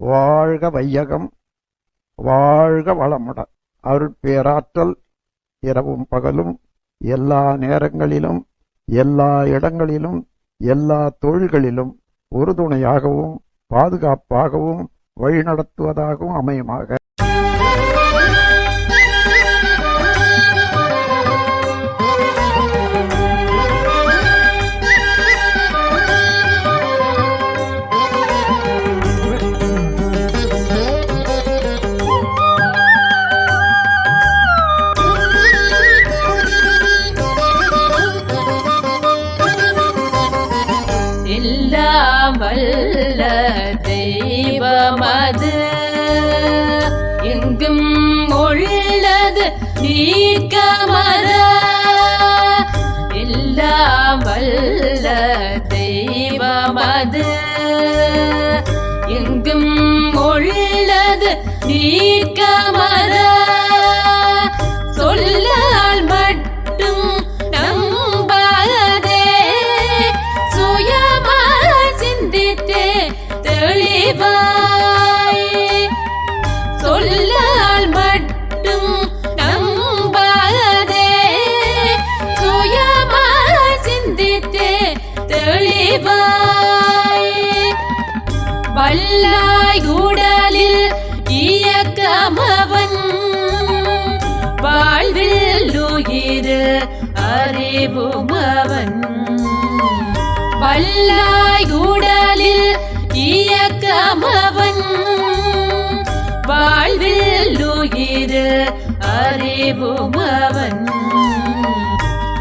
வாழ்க வையகம், வாழ்க வளமுட. அருட்பேராற்றல் இரவும் பகலும் எல்லா நேரங்களிலும் எல்லா இடங்களிலும் எல்லா தொழில்களிலும் உறுதுணையாகவும் பாதுகாப்பாகவும் வழிநடத்துவதாகவும் அமையுமாக. வல்ல தெய்வமது எங்கும் உள்ளது நீக்கமர. எல்லாம் வல்ல தெய்வமது எங்கும் உள்ளது நீக்கமர. சொல்லால் மட்டும் சொல்லால் மட்டும் நம்பாதே, சுயமாய் சிந்தித்தே தெளிவாய். வல்லாய் உடலில் இயக்கமவன் வாழ்வில் உயிர் அறிவுமவன். வல்லாய் உடலில் இயக்கமவன் வாழ்வில் உயிர் அறிவுமவன்.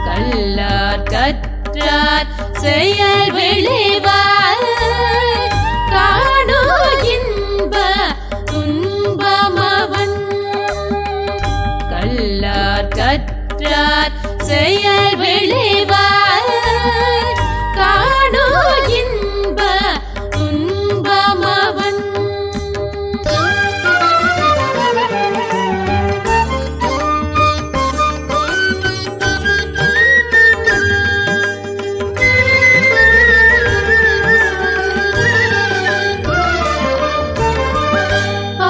கல்லார் கற்றார் செயல் விளைவார் காணோ இன்ப துன்பமவன். கல்லார் கற்றார் செயல் விளைவார் காணோ இன்ப துன்பமவன்.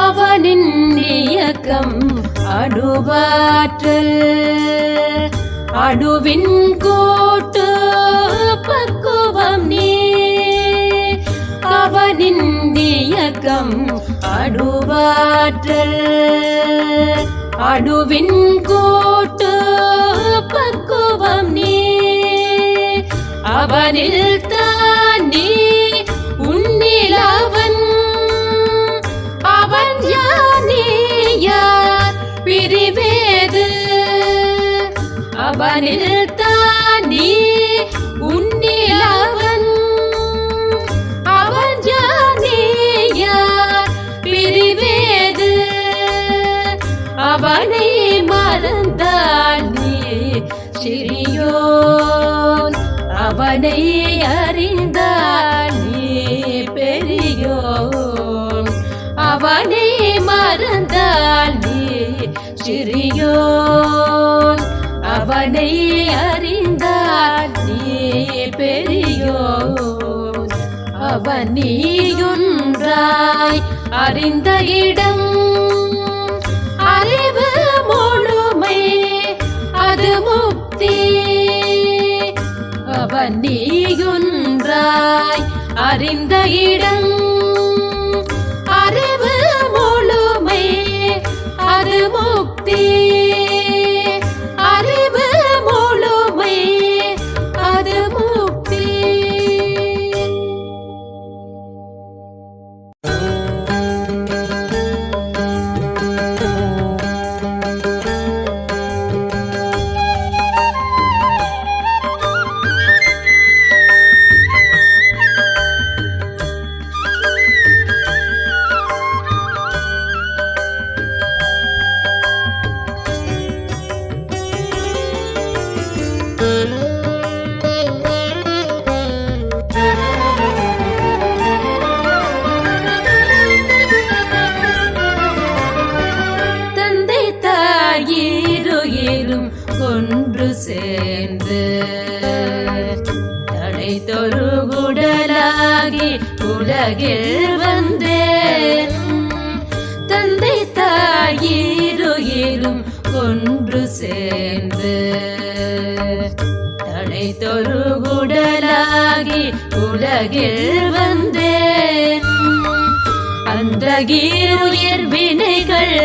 அவனின் இயக்கம் அணுவாற்றல், அணுவின் கூட்டு பக்குவம் நீ. அவனின் இயக்கம் அணுவாற்றல், அணுவின் கூட்டு பக்குவம் நீ. அவனில் தான் நீ உன்னில் அவன், அவன் யார் பிரிவேது. அவனில் தான் நீ உன்னில் அவன், அவன் யார் பிரிவேது. அவனை மறந்தால் நீ சிறியோன், அவனை அறிந்தால் நீ பெரியோன். அவனை மறந்தால் நீ சிறியோன், அவனை அறிந்தால் நீ பெரியோன். அவன் நீயொன்றாய் அறிந்த இடம் அறிவு முழுமை அது முக்தி. அவன் நீயொன்றாய் அறிந்த இடம் அறிவு முழுமை அது முக்தி. அறிவு முழுமை அது முக்தி. ஒன்று சேர்ந்து தலை தொழுகுடலாகி உலகில் வந்தே சேர்ந்து தடை தொழுகுடலாகி உலகில் வந்தேன். அந்த உயிர் வினைகள்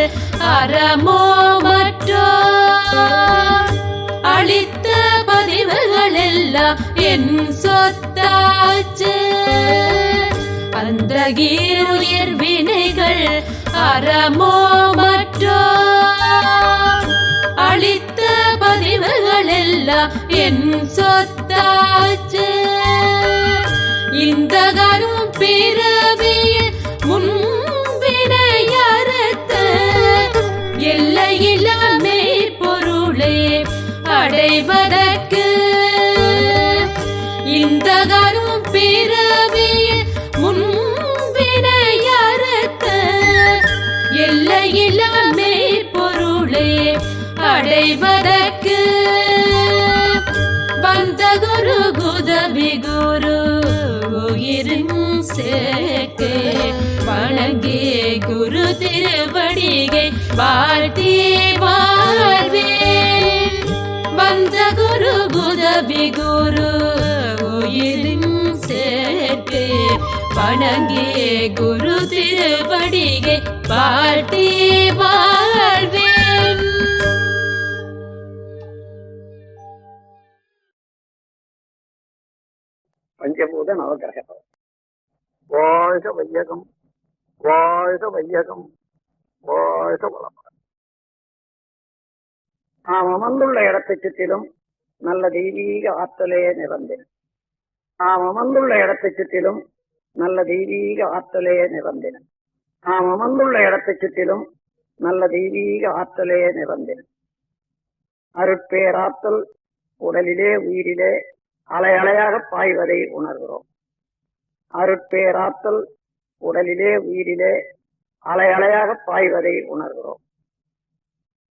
அறமோ மற்றோ அளித்த பதிவுகள் எல்லாம் என் சொத்தாச்சு. அந்த உயிர் வினைகள் அறமோ மற்றோ அளித்த பதிவுகள் எல்லாம் என் சொத்தாச்சு. இந்த கரும் பிறவியில் முன்பினையறுத்த எல்லையில்லாமை பொருளை அடைவதற்கு இந்த கரும் பிறவியில் முன்பினையறுத்த எல்லையில்லாமை பொருளை அடைவதற்கு வந்த குரு குதவி குரு உயிரும் சேர்க்கே வணங்கி குரு திருவடிகை வாழ்த்தி வாழ்வேன். வந்த குரு குதவி குரு உயிரும் சேர்க்கே வணங்கி குரு திருவடிகை வாழ்த்தி வாழ்வேன். பஞ்சபூத நவகிரகம். வாழ்க வையகம், வாழ்க வையகம், வாழ்க வளமுடன். நாம் அமர்ந்துள்ள இடத்தை சுற்றிலும் நல்ல தெய்வீக ஆற்றலே நிறந்தின. நாம் அமர்ந்துள்ள இடத்தை சுற்றிலும் நல்ல தெய்வீக ஆற்றலே நிறந்தின. நாம் அமர்ந்துள்ள இடத்தை சுற்றிலும் நல்ல தெய்வீக ஆற்றலே நிறந்தின. அருட்பேராற்றல் உடலிலே உயிரிலே அலை அலையாக பாய்வதை உணர்கிறோம். அருட்பேராற்றல் உடலிலே உயிரிலே அலை அலையாக பாய்வதை உணர்கிறோம்.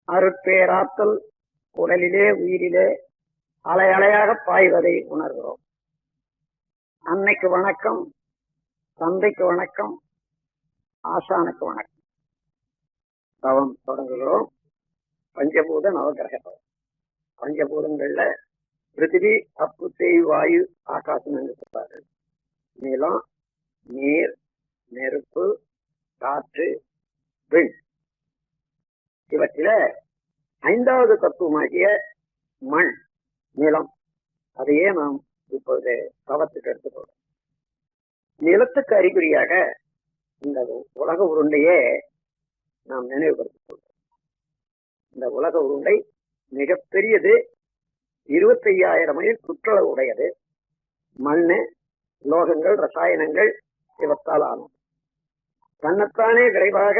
அருட்பேராற்றல் உடலிலே உயிரிலே அலை அலையாக பாய்வதை உணர்கிறோம். அன்னைக்கு வணக்கம், தந்தைக்கு வணக்கம், ஆசானுக்கு வணக்கம். தவம் தொடங்குகிறோம். பஞ்சபூத நவகிரக தவம். பஞ்சபூதங்கள்ல பிருத்திவி, அப்பு, தேய், வாயு, ஆகாசம் என்று சொல்றார்கள். நிலம், நீர், நெருப்பு, காற்று, விண். இவற்றில ஐந்தாவது தத்துவமாகிய மண், நிலம், அதையே நாம் இப்பொழுது தவத்துக்கு எடுத்துக்கொள்வோம். நிலத்துக்கு அறிகுறியாக இந்த உலக உருண்டையே நாம் நினைவுபடுத்திக் கொள்வோம். இந்த உலக உருண்டை மிகப்பெரியது, 25,000 மைல் சுற்றளவு உடையது. மண்ணு, லோகங்கள், ரசாயனங்கள் இவற்றால் ஆனது. தன்னைத்தானே விரைவாக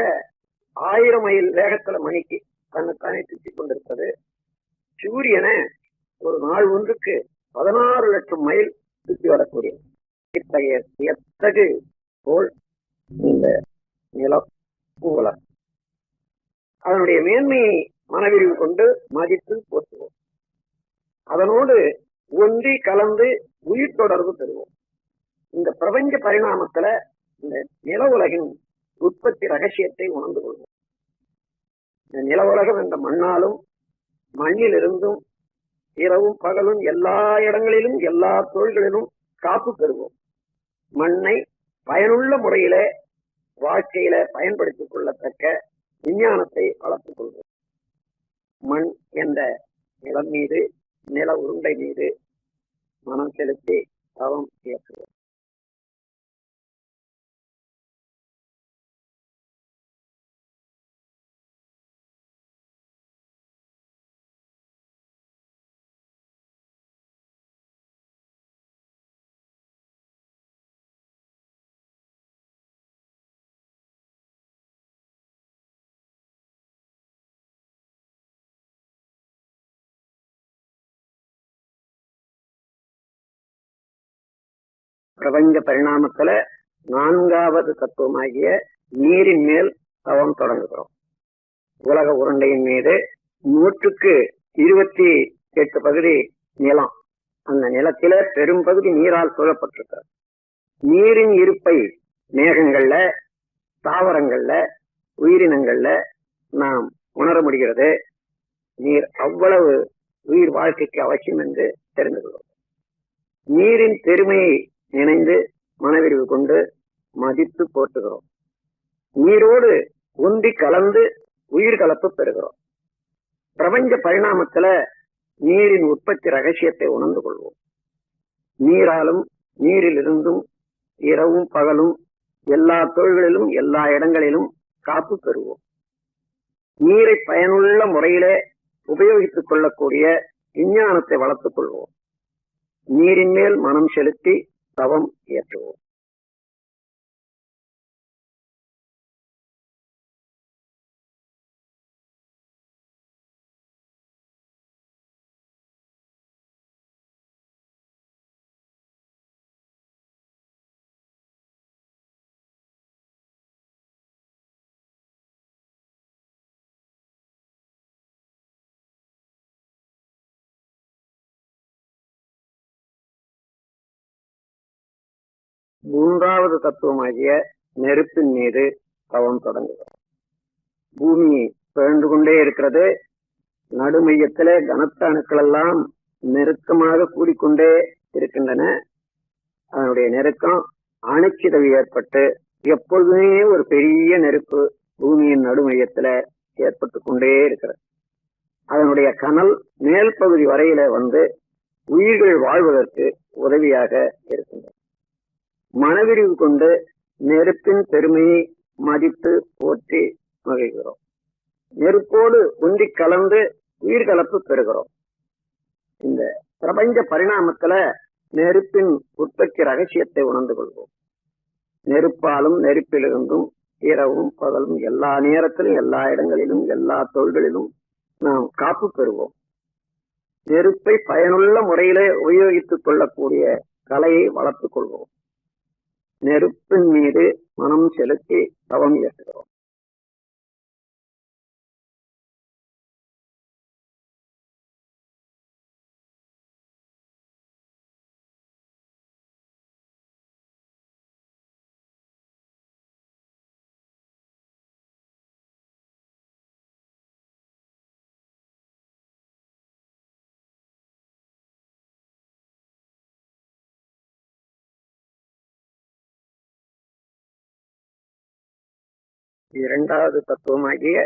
1000 மைல் வேகத்துல மணிக்கு தன்னைத்தானே சுற்றி கொண்டிருப்பது. சூரியனை ஒரு நாள் ஒன்றுக்கு 16 லட்சம் மைல் சுற்றி வரக்கூடிய இத்தகைய எத்தகு போல் இந்த நிலம் உலகம். அதனுடைய மேன்மையை மனவிரிவு கொண்டு மதித்து போற்றுவோம். அதனோடு ஒன்றி கலந்து உயிர் தொடர்பு பெறுவோம். இந்த பிரபஞ்ச பரிணாமத்துல இந்த நில உலகின் உற்பத்தி ரகசியத்தை உணர்ந்து கொள்வோம். இந்த நில உலகம் என்ற மண்ணாலும் மண்ணிலிருந்தும் இரவும் பகலும் எல்லா இடங்களிலும் எல்லா தொழில்களிலும் காப்பு பெறுவோம். மண்ணை பயனுள்ள முறையில வாழ்க்கையில பயன்படுத்திக் கொள்ளத்தக்க விஞ்ஞானத்தை வளர்த்துக் கொள்வோம். மண் என்ற நிலம் மீது, நில உருண்டை மீது மனம் செலுத்தி தவம் இயக்குவோம். பிரபஞ்ச பரிணாமத்துல 4வது தத்துவமாகிய நீரின் மேல் தவம் தொடங்குகிறோம். உலக உருண்டையின் மீது 128 பகுதி நிலம். அந்த நிலத்தில பெரும் பகுதி நீரால் சூழப்பட்டிருக்கிறது. நீரின் இருப்பை மேகங்கள்ல, தாவரங்கள்ல, உயிரினங்கள்ல நாம் உணர முடிகிறது. நீர் அவ்வளவு உயிர் வாழ்க்கைக்கு அவசியம் என்று தெரிந்து கொள்வோம். நீரின் பெருமையை நினைந்து மனவிரிவு கொண்டு மதித்து போற்றுகிறோம். நீரோடு ஒன்றி கலந்து உயிர் கலப்பு பெறுகிறோம். பிரபஞ்ச பரிணாமத்துல நீரின் உற்பத்தி ரகசியத்தை உணர்ந்து கொள்வோம். நீராலும் நீரிலிருந்தும் இரவும் பகலும் எல்லா தொழில்களிலும் எல்லா இடங்களிலும் காப்பு பெறுவோம். நீரை பயனுள்ள முறையிலே உபயோகித்துக் கொள்ளக்கூடிய விஞ்ஞானத்தை வளர்த்துக் கொள்வோம். நீரின் மேல் மனம் செலுத்தி தவம் இயற்றுவோம். மூன்றாவது தத்துவமாகிய நெருப்பின் மீது தவம் தொடங்குகிறோம். பூமி பிறந்து கொண்டே இருக்கிறது. நடுமையத்திலே கனத்த அணுக்கள் எல்லாம் நெருக்கமாக கூடிக்கொண்டே இருக்கின்றன. அதனுடைய நெருக்கம் அணுச்சிதவு ஏற்பட்டு எப்பொழுதுமே ஒரு பெரிய நெருப்பு பூமியின் நடுமையத்தில ஏற்பட்டு கொண்டே இருக்கிறது. அதனுடைய கனல் மேல் பகுதி வரையில வந்து உயிர்கள் வாழ்வதற்கு உதவியாக இருக்கின்றன. மனவிரிவு கொண்டு நெருப்பின் பெருமையை மதித்து போற்றி மகிழ்கிறோம். நெருப்போடு ஒன்றி கலந்து உயிர் கலப்பு பெறுகிறோம். இந்த பிரபஞ்ச பரிணாமத்துல நெருப்பின் உற்பத்தி ரகசியத்தை உணர்ந்து கொள்வோம். நெருப்பாலும் நெருப்பிலிருந்தும் இரவும் பகலும் எல்லா நேரத்திலும் எல்லா இடங்களிலும் எல்லா தொழில்களிலும் நாம் காப்பு பெறுவோம். நெருப்பை பயனுள்ள முறையிலே உபயோகித்துக் கொள்ளக்கூடிய கலையை வளர்த்துக் கொள்வோம். நெருப்பின் மீது மனம் செலுத்தி தவம் இயற்றுகிறோம். இரண்டாவது தத்துவமாகிய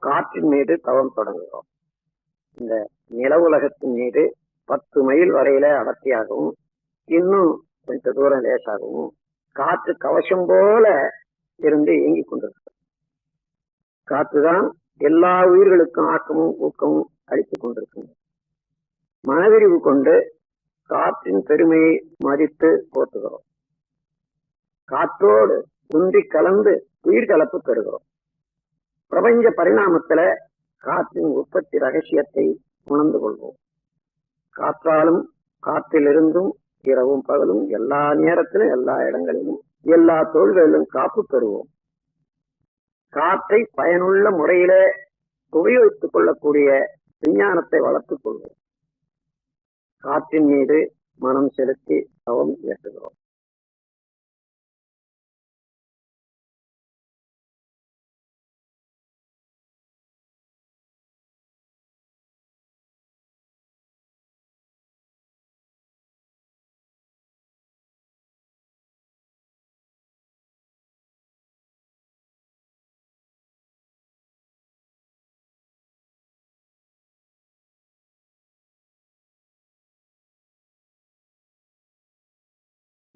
காற்றின் மீது தவம் தொடங்குகிறோம். இந்த நில உலகத்தின் மீது 10 மைல் வரையில அடர்த்தியாகவும் இன்னும் கொஞ்ச தூரம் லேசாகவும் காற்று கவசம் போல இருந்து இயங்கிக் கொண்டிருக்கிறது. காற்றுதான் எல்லா உயிர்களுக்கும் ஆக்கமும் ஊக்கமும் அளித்துக் கொண்டிருக்கிறது. மனவிரிவு கொண்டு காற்றின் பெருமையை மதித்து போற்றுகிறோம். காற்றோடு ஒன்றி கலந்து உயிர் கலப்பு பெறுகிறோம். பிரபஞ்ச பரிணாமத்துல காற்றின் உற்பத்தி ரகசியத்தை உணர்ந்து கொள்வோம். காற்றாலும் காற்றிலிருந்தும் இரவும் பகலும் எல்லா நேரத்திலும் எல்லா இடங்களிலும் எல்லா தொழில்களிலும் காப்பு பெறுவோம். காற்றை பயனுள்ள முறையில உபயோகித்துக் கொள்ளக்கூடிய விஞ்ஞானத்தை வளர்த்துக் கொள்வோம். காற்றின் மீது மனம் செலுத்தி தவம் இயற்றுகிறோம்.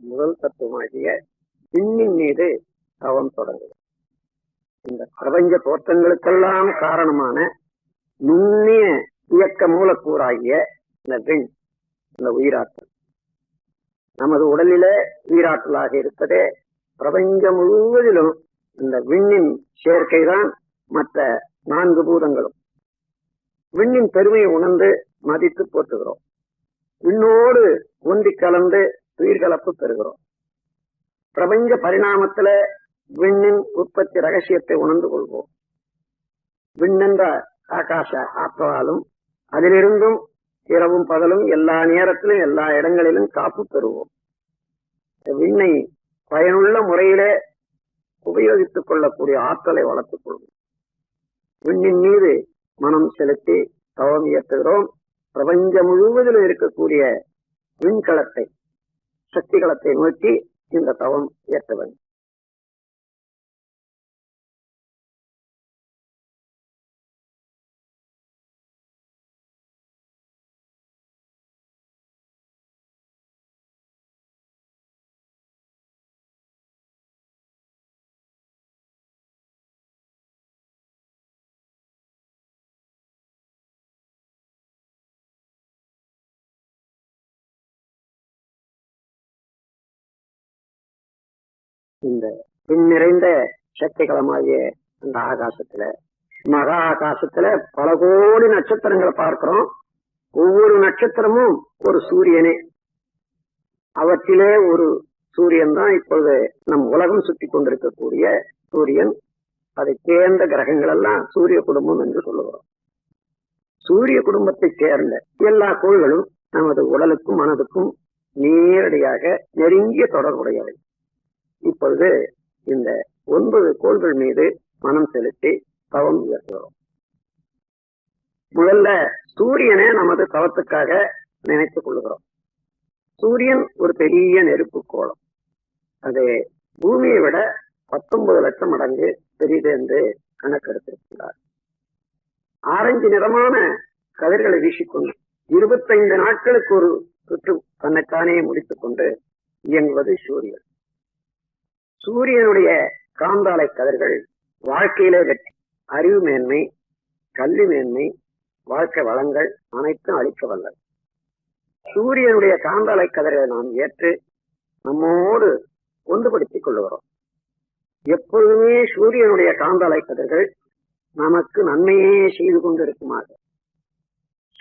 முதல் தத்துவமாகிய விண்ணின் மீது தவம் தொடங்குது. இந்த பிரபஞ்ச தோற்றங்களுக்கெல்லாம் காரணமான நுண்ணிய இயக்க மூலக்கூறாகிய இந்த விண், இந்த உயிராற்றல் நமது உடலிலே உயிராற்றலாக இருப்பதே பிரபஞ்சம் முழுவதிலும் இந்த விண்ணின் சேர்க்கைதான் மற்ற 4 பூதங்களும். விண்ணின் பெருமையை உணர்ந்து மதித்து போற்றுகிறோம். விண்ணோடு ஒன்றி கலந்து உயிர் கலப்பு பெறுகிறோம். பிரபஞ்ச பரிணாமத்துல விண்ணின் உற்பத்தி ரகசியத்தை உணர்ந்து கொள்வோம். விண்ணென்ற ஆகாச ஆற்றலாலும் அதிலிருந்தும் இரவும் பகலும் எல்லா நேரத்திலும் எல்லா இடங்களிலும் காப்பு பெறுவோம். விண்ணை பயனுள்ள முறையிலே உபயோகித்துக் கொள்ளக்கூடிய ஆற்றலை வளர்த்துக் கொள்வோம். விண்ணின் மீது மனம் செலுத்தி தவம் இயற்றுகிறோம். பிரபஞ்சம் முழுவதிலும் இருக்கக்கூடிய விண்கலத்தை, சக்திகளத்தை நோக்கி இந்த தவம் இயற்ற வேண்டும். இந்த விண் நிறைந்த சக்திகளமாகிய அந்த ஆகாசத்துல, மகா ஆகாசத்துல பல கோடி நட்சத்திரங்களை பார்க்கிறோம். ஒவ்வொரு நட்சத்திரமும் ஒரு சூரியனே. அவற்றிலே ஒரு சூரியன் தான் இப்பொழுது நம் உலகம் சுற்றி கொண்டிருக்கக்கூடிய சூரியன். அதை சேர்ந்த கிரகங்கள் எல்லாம் சூரிய குடும்பம் என்று சொல்லுகிறோம். சூரிய குடும்பத்தை சேர்ந்த எல்லா கோள்களும் நமது உடலுக்கும் மனதுக்கும் நேரடியாக நெருங்கிய தொடர்புடையவை. இப்பொழுது இந்த 9 கோள்கள் மீது மனம் செலுத்தி தவம் இயற்றுகிறோம். முதல்ல சூரியனை நமது தவத்துக்காக நினைத்துக் கொள்கிறோம். சூரியன் ஒரு பெரிய நெருப்பு கோளம். அது பூமியை விட 19 லட்சம் மடங்கு பெரியது என்று கணக்கெடுத்திருக்கிறார். ஆரஞ்சு நிறமான கதிர்களை வீசிக்கொண்டு 25 நாட்களுக்கு ஒரு சுற்று தன்னைத்தானே முடித்துக் கொண்டு இயங்குவது சூரியன். சூரியனுடைய காந்தாலை கதிர்கள் வாழ்க்கையிலே வெற்றி, அறிவு மேன்மை, கல்வி மேன்மை, வாழ்க்கை வளங்கள் அனைத்தும் அளிக்க வல்லது. சூரியனுடைய காந்தாலை கதிர்களை நாம் ஏற்று நம்மோடு ஒன்றுபடுத்திக் கொள்ளுகிறோம். எப்பொழுதுமே சூரியனுடைய காந்தாலை கதிர்கள் நமக்கு நன்மையே செய்து கொண்டிருக்குமாக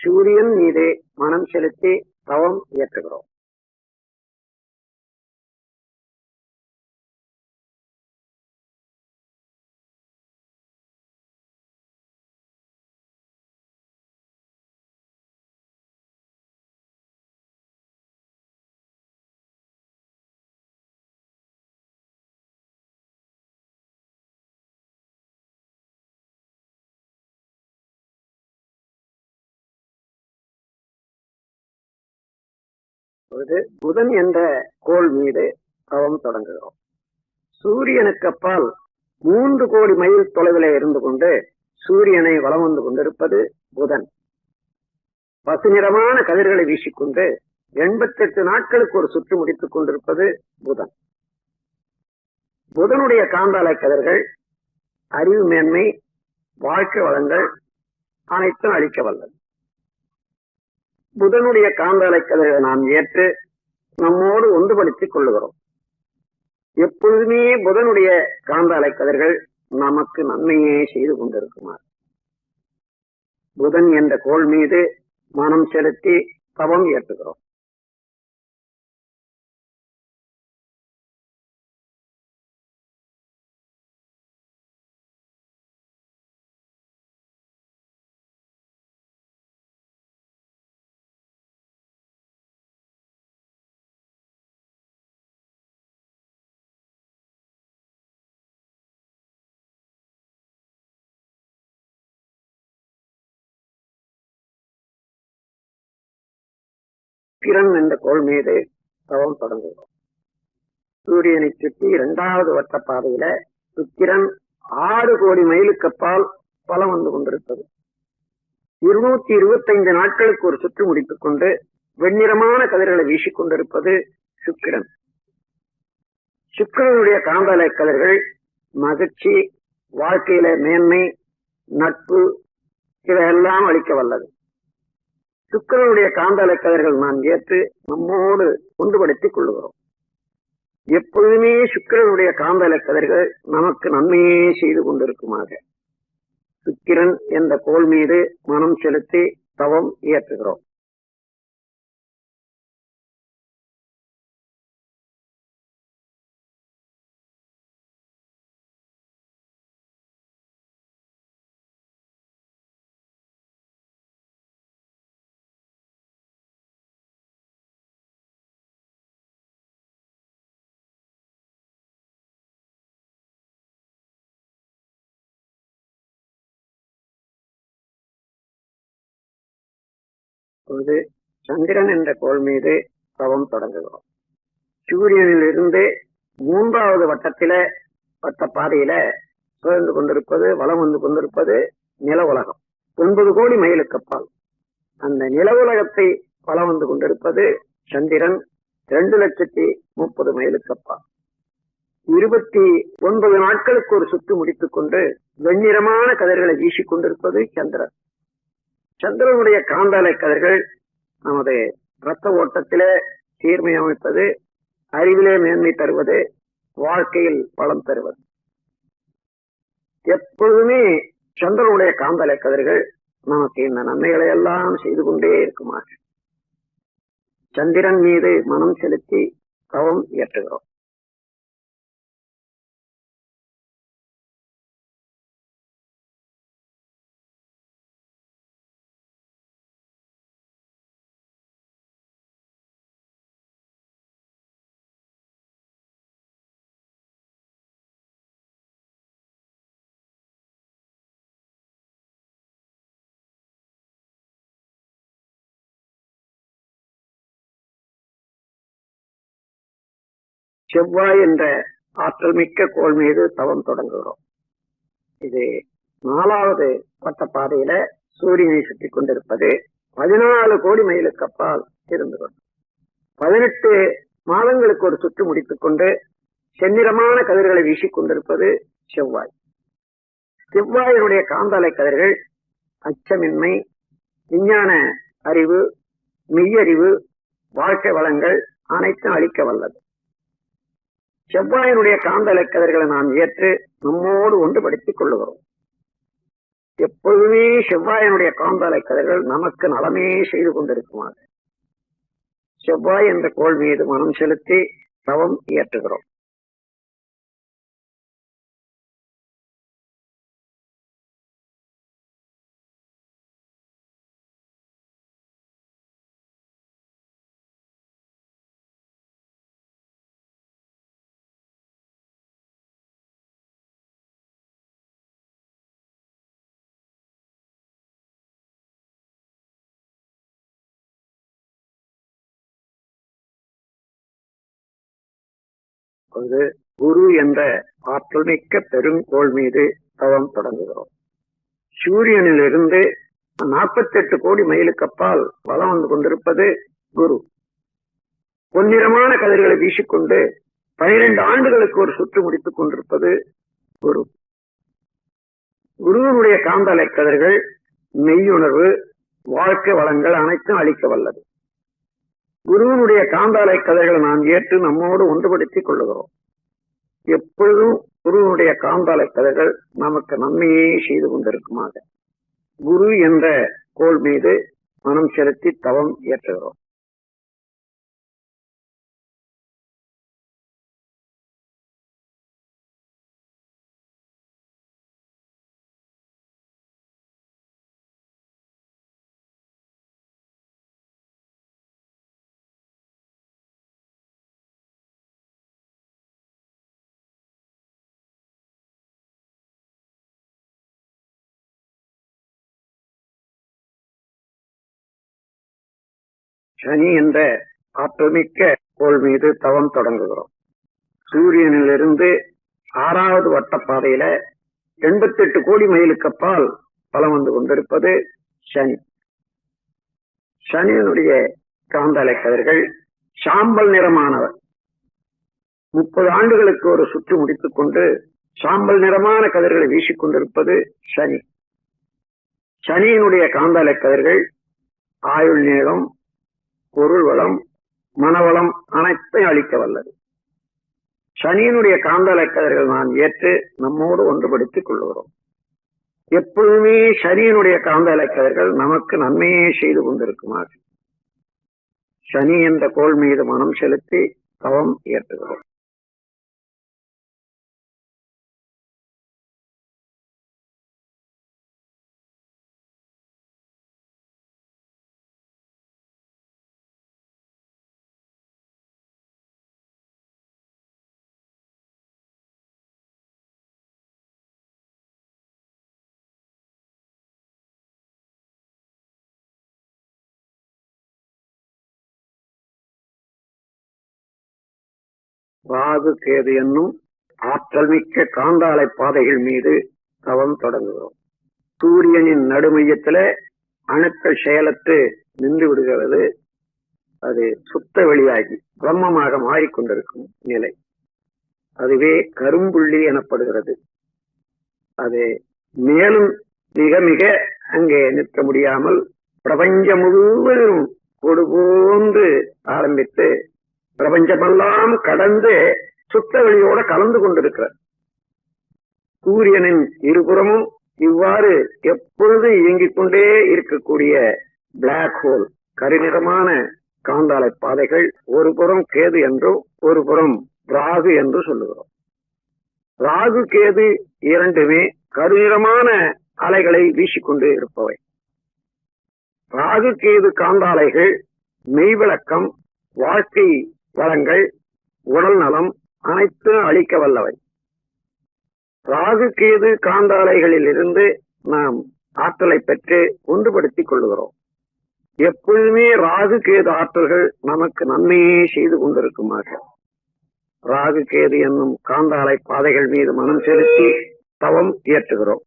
சூரியன் மீது மனம் செலுத்தி தவம் இயற்றுகிறோம். புதன் என்ற கோள் மீது தவம் தொடங்குகிறோம். சூரியனுக்கு அப்பால் 3 கோடி மைல் தொலைவில் இருந்து கொண்டு சூரியனை வலம் வந்து கொண்டிருப்பது புதன். பசுநிறமான கதிர்களை வீசிக்கொண்டு 88 நாட்களுக்கு ஒரு சுற்று முடித்துக் கொண்டிருப்பது புதன். புதனுடைய காந்தாலை கதிர்கள் அறிவு மேன்மை, வாழ்க்கை வளங்கள் அனைத்தும் அளிக்க வல்லது. புதனுடைய காந்தாலை கதிர்களை நாம் ஏற்று நம்மோடு ஒன்றுபடுத்திக் கொள்ளுகிறோம். எப்பொழுதுமே புதனுடைய காந்தாலை கதிர்கள் நமக்கு நன்மையே செய்து கொண்டிருக்குமாறு புதன் என்ற கோள் மீது மனம் செலுத்தி தவம் இயற்றுகிறோம். சுக்கிரன் என்ற கோள் மீது தவம் தொடங்குகிறோம். சூரியனை சுற்றி 2வது வட்ட பாதையில சுக்கிரன் 6 கோடி மைலுக்கு அப்பால் பலம் வந்து கொண்டிருப்பது. 225 நாட்களுக்கு ஒரு சுற்று முடித்துக் கொண்டு வெண்ணிறமான கதிர்களை வீசிக்கொண்டிருப்பது சுக்கிரன். சுக்கிரனுடைய காந்தாலை கதிர்கள் மகிழ்ச்சி, வாழ்க்கையில மேன்மை, நட்பு இவையெல்லாம் அளிக்க வல்லது. சுக்கிரனுடைய காந்தாலை கதிர்கள் நாம் ஏற்று நம்மோடு ஒன்றுபடுத்திக் கொள்ளுகிறோம். எப்பொழுதுமே சுக்கிரனுடைய காந்தாலை கதிர்கள் நமக்கு நன்மையே செய்து கொண்டிருக்குமாக சுக்கிரன் என்ற கோள் மீது மனம் செலுத்தி தவம் இயற்றுகிறோம். இப்பொழுது சந்திரன் என்ற கோள் மீது தவம் தொடங்குகிறோம். சூரியனில் இருந்து 3வது வட்ட பாதையில சுழன்று கொண்டிருப்பது, வலம் வந்து கொண்டிருப்பது நில உலகம். 9 கோடி மைலுக்கு அப்பால் அந்த நில உலகத்தை வலம் வந்து கொண்டிருப்பது சந்திரன் 2,30,30 மைலுக்கு அப்பால். 29 நாட்களுக்கு ஒரு சுற்று முடித்துக் கொண்டு வெண்ணிறமான கதிர்களை வீசிக் கொண்டிருப்பது சந்திரன். சந்திரனுடைய காந்தாலை கதிர்கள் நமது இரத்த ஓட்டத்திலே சீர்மை அமைப்பது, அறிவிலே மேன்மை தருவது, வாழ்க்கையில் பலம் தருவது. எப்பொழுதுமே சந்திரனுடைய காந்தலை கதிர்கள் நமக்கு இந்த நன்மைகளை எல்லாம் செய்து கொண்டே இருக்குமாறு சந்திரன் மீது மனம் செலுத்தி தவம் இயற்றுகிறோம். செவ்வாய் என்ற ஆற்றல் மிக்க கோள் மீது தவம் தொடங்குகிறோம். இது 4வது வட்ட பாதையில சூரியனை சுற்றி கொண்டிருப்பது 14 கோடி மைலுக்கு அப்பால் இருந்து கொண்டு 18 மாதங்களுக்கு ஒரு சுற்று முடித்துக் கொண்டு செந்நிறமான கதிர்களை வீசிக் கொண்டிருப்பது செவ்வாய். செவ்வாயினுடைய காந்தாலை கதிர்கள் அச்சமின்மை, விஞ்ஞான அறிவு, மெய்யறிவு, வாழ்க்கை வளங்கள் அனைத்தும் அளிக்க வல்லது. செவ்வாயினுடைய காந்தலை கதிர்களை நாம் ஏற்று நம்மோடு ஒன்றுபடுத்திக் கொள்ளுகிறோம். எப்பொழுதுமே செவ்வாயினுடைய காந்தலை கதிர்கள் நமக்கு நலமே செய்து கொண்டிருக்குமாறு செவ்வாய் என்ற கோள் மீது மனம் செலுத்தி தவம் இயற்றுகிறோம். குரு என்ற ஆற்றல் மிக்க பெருங்கோள் மீது தவம் தொடங்குகிறோம். சூரியனில் இருந்து 48 கோடி மைலுக்கு அப்பால் வலம் வந்து கொண்டிருப்பது குரு. பொன்னிறமான கதிர்களை வீசிக்கொண்டு 12 ஆண்டுகளுக்கு ஒரு சுற்று முடித்துக் கொண்டிருப்பது குரு. குருவினுடைய காந்தலை கதிர்கள் மெய்யுணர்வு, வாழ்க்கை வளங்கள் அனைத்தும் அளிக்க வல்லது. குருவினுடைய காந்தாலை கதைகளை நாம் ஏற்று நம்மோடு ஒன்றுபடுத்திக் கொள்ளுகிறோம். எப்பொழுதும் குருவினுடைய காந்தாலை கதைகள் நமக்கு நன்மையே செய்து கொண்டிருக்குமாக குரு என்ற கோள் மீது மனம் செலுத்தி தவம் இயற்றுகிறோம். சனி என்ற ஆற்றல்மிக்க கோள் மீது தவம் தொடங்குகிறோம். சூரியனிலிருந்து 6வது வட்டப்பாதையில 88 கோடி மைலுக்கு அப்பால் பலம் வந்து கொண்டிருப்பது சனி. சனியினுடைய காந்தலை கதிர்கள் சாம்பல் நிறமானவர். 30 ஆண்டுகளுக்கு ஒரு சுற்று முடித்துக் கொண்டு சாம்பல் நிறமான கதிர்களை வீசிக் கொண்டிருப்பது சனி. சனியினுடைய காந்தலை கதிர்கள் ஆயுள் நீளம், பொருள் வளம், மனவளம் அனைத்தையும் அளிக்க வல்லது. சனியினுடைய காந்தலை கதிர்கள் நாம் ஏற்று நம்மோடு ஒன்றுபடுத்திக் கொள்ளுகிறோம். எப்பொழுதுமே சனியினுடைய காந்தலை கதிர்கள் நமக்கு நன்மையே செய்து கொண்டிருக்குமாறு சனி என்ற கோள் மீது மனம் செலுத்தி தவம் இயற்றுகிறோம். ராகு கேது என்னும் ஆற்றல் மிக்க காந்தாலை பாதைகள் மீது தவம் தொடங்குகிறோம். சூரியனின் நடுமையத்தில அணுக்கள் செயலற்று நின்று விடுகிறது. அது சுத்த வெளியாகி பிரம்மமாக மாறிக்கொண்டிருக்கும் நிலை, அதுவே கரும்புள்ளி எனப்படுகிறது. அது மேலும் மிக மிக அங்கே நிற்க முடியாமல் பிரபஞ்சம் முழுவதும் கொடுபோன்று ஆரம்பித்து பிரபஞ்சமெல்லாம் கடந்து சுத்த வெளியோட கலந்து கொண்டிருக்கிறார். சூரியனின் இருபுறமும் இவ்வாறு எப்பொழுது இயங்கிக் கொண்டே இருக்கக்கூடிய பிளாக் ஹோல், கருநிறமான காந்தாலை பாதைகள், ஒரு புறம் கேது என்றும் ஒரு புறம் ராகு என்று சொல்லுகிறோம். ராகு கேது இரண்டுமே கருநிறமான அலைகளை வீசிக்கொண்டு இருப்பவை. ராகு கேது காந்தாலைகள் மெய்விளக்கம், வாழ்க்கை வளங்கள், உடல் நலம் அனைத்தும் அளிக்க வல்லவை. ராகு கேது காந்தாலைகளில் இருந்து நாம் ஆற்றலை பெற்று ஒன்றுபடுத்திக் கொள்ளுகிறோம். எப்பொழுதுமே ராகு கேது ஆற்றல்கள் நமக்கு நன்மையே செய்து கொண்டிருக்குமாக ராகு கேது என்னும் காந்தாலை பாதைகள் மீது மனம் செலுத்தி தவம் இயற்றுகிறோம்.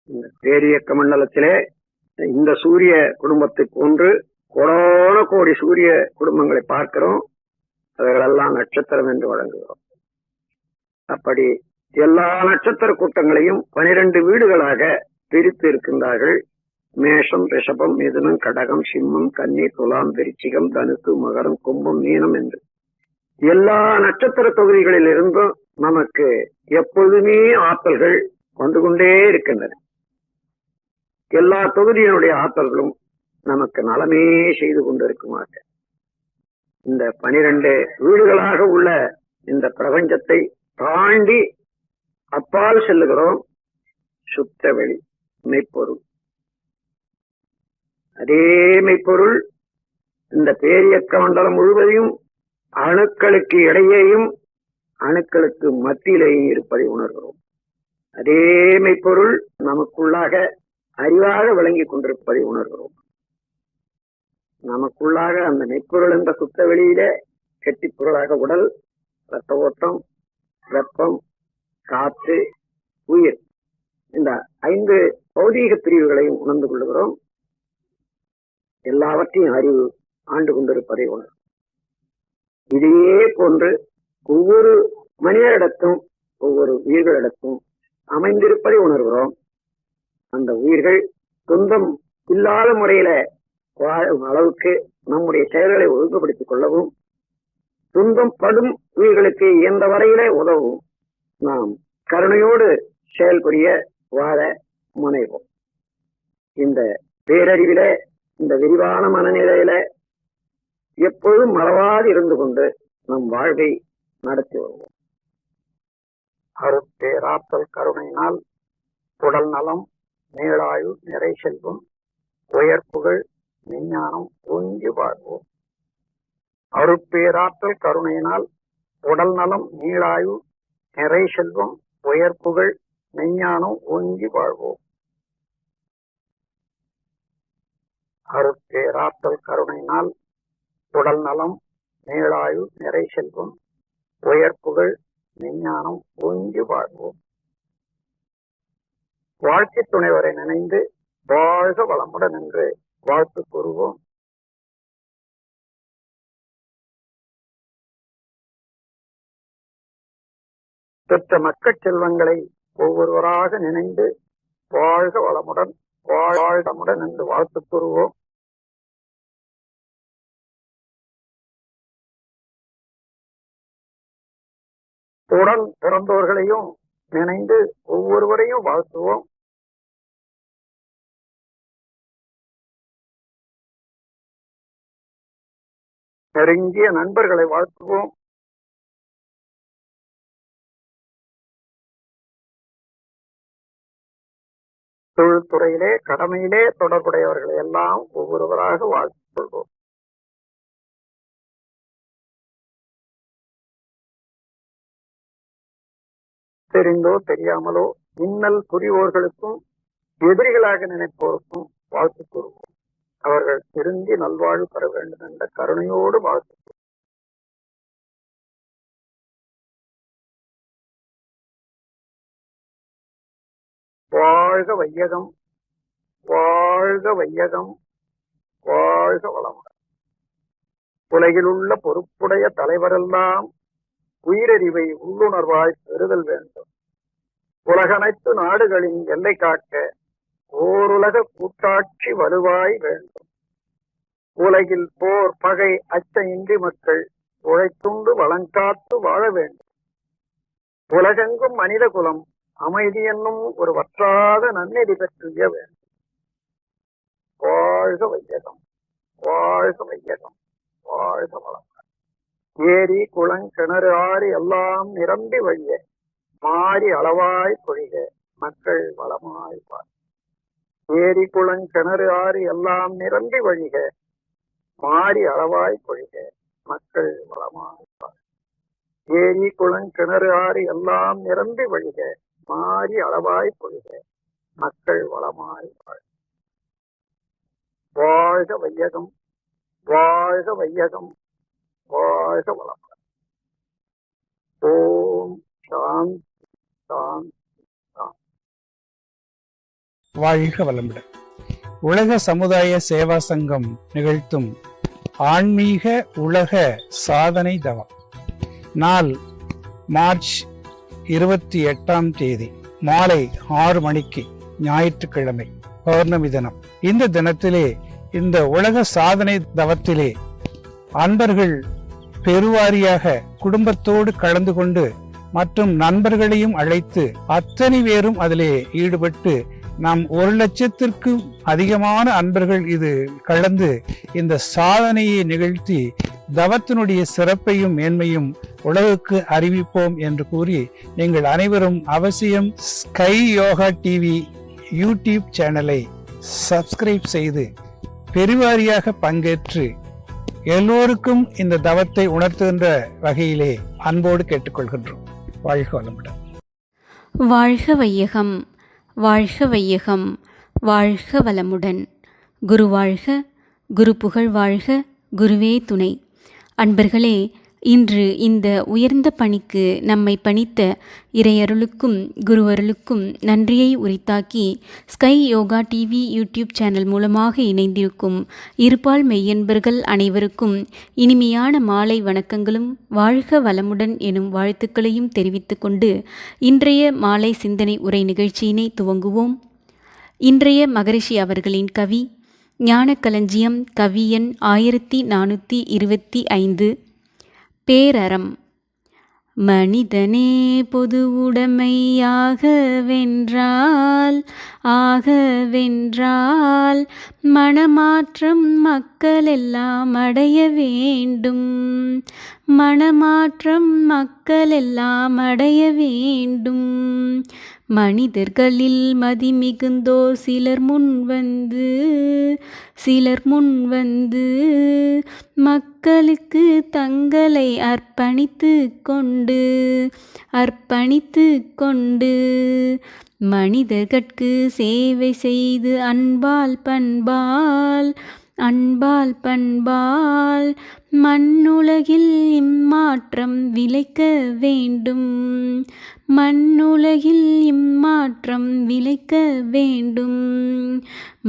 இந்த பேரியக்க மண்டலத்திலே இந்த சூரிய குடும்பத்தை போன்று கோடான கோடி சூரிய குடும்பங்களை பார்க்கிறோம். அவைகளெல்லாம் நட்சத்திரம் என்று வழங்குகிறோம். அப்படி எல்லா நட்சத்திர கூட்டங்களையும் 12 வீடுகளாக பிரித்து இருக்கின்றார்கள். மேஷம், ரிஷபம், மிதுனம், கடகம், சிம்மம், கன்னி, துலாம், விருச்சிகம், தனுசு, மகரம், கும்பம், மீனம் என்று எல்லா நட்சத்திர தொகுதிகளில் இருந்தும் நமக்கு எப்பொழுதுமே ஆற்றல்கள் வந்து கொண்டே இருக்கின்றன. எல்லா தொகுதியினுடைய ஆற்றல்களும் நமக்கு நலமே செய்து கொண்டிருக்குமாக இந்த 12 வீடுகளாக உள்ள இந்த பிரபஞ்சத்தை தாண்டி அப்பால் செல்லுகிறோம். சுத்த வெளி மெய்ப்பொருள், அதே மெய்ப்பொருள் இந்த பேரியக்க மண்டலம் முழுவதையும் அணுக்களுக்கு இடையேயும் அணுக்களுக்கு மத்தியிலேயும் இருப்பதை உணர்கிறோம். அதே மெய்ப்பொருள் நமக்குள்ளாக அறிவாக விளங்கிக் கொண்டிருப்பதை உணர்கிறோம். நமக்குள்ளாக அந்த மெய்ப்பொருள் என்ற சுத்த வெளியிலே கெட்டிப் பொருளாக உடல், ரத்த ஓட்டம், வெப்பம், காற்று, உயிர், இந்த 5 பௌதீக பிரிவுகளையும் உணர்ந்து கொள்ளுகிறோம். எல்லாவற்றையும் அறிவு ஆண்டு கொண்டிருப்பதை உணரும். இதையே போன்று ஒவ்வொரு மனிதரிடத்தும் ஒவ்வொரு உயிர்களிடத்தும் அமைந்திருப்பதை உணர்கிறோம். அந்த உயிர்கள் சொந்தம் இல்லாத முறையில வாழும் அளவுக்கு நம்முடைய செயல்களை ஒழுங்குபடுத்திக் கொள்ளவும், சொந்தம் படும் உயிர்களுக்கு எந்த வரையிலே உதவும் நாம் கருணையோடு செயல்புரிய வாழ முனைவோம். இந்த பேரறிவில, இந்த விரிவான மனநிலையில எப்பொழுதும் மறவாது இருந்து கொண்டு நம் வாழ்வை நடத்தி வருவோம். அருட்பேராற்றல் கருணையினால் உடல் நலம், நீளாயு, நிறை செல்வம், உயர்ப்புகள், விஞ்ஞானம் ஒன்றி வாழ்வோம். அருட்பேராற்றல் கருணையினால் உடல் நலம், நீளாயு, நிறை செல்வம், உயர்ப்புகள், விஞ்ஞானம் ஒன்றி வாழ்வோம். அருட்பேராற்றல் கருணையினால் உடல் நலம், நீளாயு, நிறை செல்வம், உயர்ப்புகள், விஞ்ஞானம் ஒன்றி வாழ்வோம். வாழ்க்கை துணைவரை நினைந்து வாழ்க வளமுடன் என்று வாழ்த்து கூறுவோம். பெற்ற மக்கள் செல்வங்களை ஒவ்வொருவராக நினைந்து வாழ்க வளமுடன் வாழ்முடன் என்று வாழ்த்து கூறுவோம். உடன் பிறந்தோர்களையும் நினைந்து ஒவ்வொருவரையும் வாழ்த்துவோம். நெருங்கிய நண்பர்களை வாழ்த்துவோம். தொழில்துறையிலே கடமையிலே தொடர்புடையவர்களை எல்லாம் ஒவ்வொருவராக வாழ்த்துக் கொள்வோம். தெரிந்தோ தெரியாமலோ இன்னல் புரிவோர்களுக்கும் எதிரிகளாக நினைப்போருக்கும் வாழ்த்து கூறுவோம். அவர்கள் திருந்தி நல்வாழ்வு பெற வேண்டும் என்ற கருணையோடு வாழ்த்து. வாழ்க வையகம், வாழ்க வையகம், வாழ்க வளமுடன். உலகில் உள்ள பொறுப்புடைய தலைவரெல்லாம் உயிரறிவை உள்ளுணர்வாய் பெறுதல் வேண்டும். உலகனைத்து நாடுகளின் எல்லை காக்க ஓருலக கூட்டாட்சி வலுவாய் வேண்டும். உலகில் போர் பகை அச்சமின்றி மக்கள் உழைத்துண்டு வளங்காத்து வாழ வேண்டும். உலகெங்கும் மனித குலம் அமைதி என்னும் ஒரு வற்றாத நன்னெறி பெற்றிய வேண்டும். வாழ்க வையகம், வாழ்க வையகம், வாழ்க வளம். ஏரி குளம் கிணறு ஆறு எல்லாம் நிரம்பி வழிய மாறி அளவாய் பொழிக மக்கள் வளமாய் வாழ். ஏரி குளம் கிணறு ஆறு எல்லாம் நிரம்பி வழிக மாறி அளவாய் பொழிக மக்கள் வளமாய் வாழ். ஏரி குளம் கிணறு ஆறு எல்லாம் நிரம்பி வழிக மாறி அளவாய் பொழிக மக்கள் வளமாய் வாழ். வாழ்க வையகம், வாழ்க வையகம், வாழ்க வளமுடன். ஓம் சாந்தி சாந்தி சாந்தி. வாழ்க வளமுடன். உலக சமுதாய சேவா சங்கம் நிகழ்த்தும் ஆன்மீக உலக சாதனை தவம். நாள் மார்ச் 28ஆம் தேதி மாலை 6 மணிக்கு, ஞாயிற்றுக்கிழமை, பௌர்ணமி தினம். இந்த தினத்திலே, இந்த உலக சாதனை தவத்திலே அன்பர்கள் பெருவாரியாக குடும்பத்தோடு கலந்து கொண்டு மற்றும் நண்பர்களையும் அழைத்து அத்தனை பேரும் அதிலே ஈடுபட்டு நாம் 1,00,000க்கும் அதிகமான அன்பர்கள் இது கலந்து இந்த சாதனையை நிகழ்த்தி தவத்தினுடைய சிறப்பையும் மேன்மையும் உலகுக்கு அறிவிப்போம் என்று கூறி, நீங்கள் அனைவரும் அவசியம் ஸ்கை யோகா டிவி யூடியூப் சேனலை சப்ஸ்கிரைப் செய்து பெருவாரியாக பங்கேற்று எல்லோருக்கும் இந்த தவத்தை உணர்த்துகின்ற வகையிலே அன்போடு கேட்டுக்கொள்கின்றோம். வாழ்க வளமுடன். வாழ்க வையகம், வாழ்க வையகம், வாழ்க வளமுடன். குரு வாழ்க, குரு புகழ் வாழ்க, குருவே துணை. அன்பர்களே, இன்று இந்த உயர்ந்த பணிக்கு நம்மை பணித்த இறையருளுக்கும் குருவருளுக்கும் நன்றியை உரித்தாக்கி, sky yoga TV YouTube channel மூலமாக இணைந்திருக்கும் இருபால் மெய்யன்பர்கள் அனைவருக்கும் இனிமையான மாலை வணக்கங்களும் வாழ்க வளமுடன் எனும் வாழ்த்துக்களையும் தெரிவித்துக் கொண்டு இன்றைய மாலை சிந்தனை உரை நிகழ்ச்சியினை துவங்குவோம். இன்றைய மகரிஷி அவர்களின் கவி ஞானக்களஞ்சியம், கவி எண் 1425. பேரறம். மனிதனே பொது உடைமையாக வென்றால் மனமாற்றம் மக்களெல்லாம் அடைய வேண்டும். மனமாற்றம் மக்களெல்லாம் அடைய வேண்டும். மனிதர்களில் மதிமிகுந்தோர் சிலர் முன்வந்து மக்களுக்கு தங்களை அர்ப்பணித்து கொண்டு மனிதர்கட்கு சேவை செய்து அன்பால் பண்பால் மண்ணுலகில் இம்மாற்றம் விளைக்க வேண்டும்.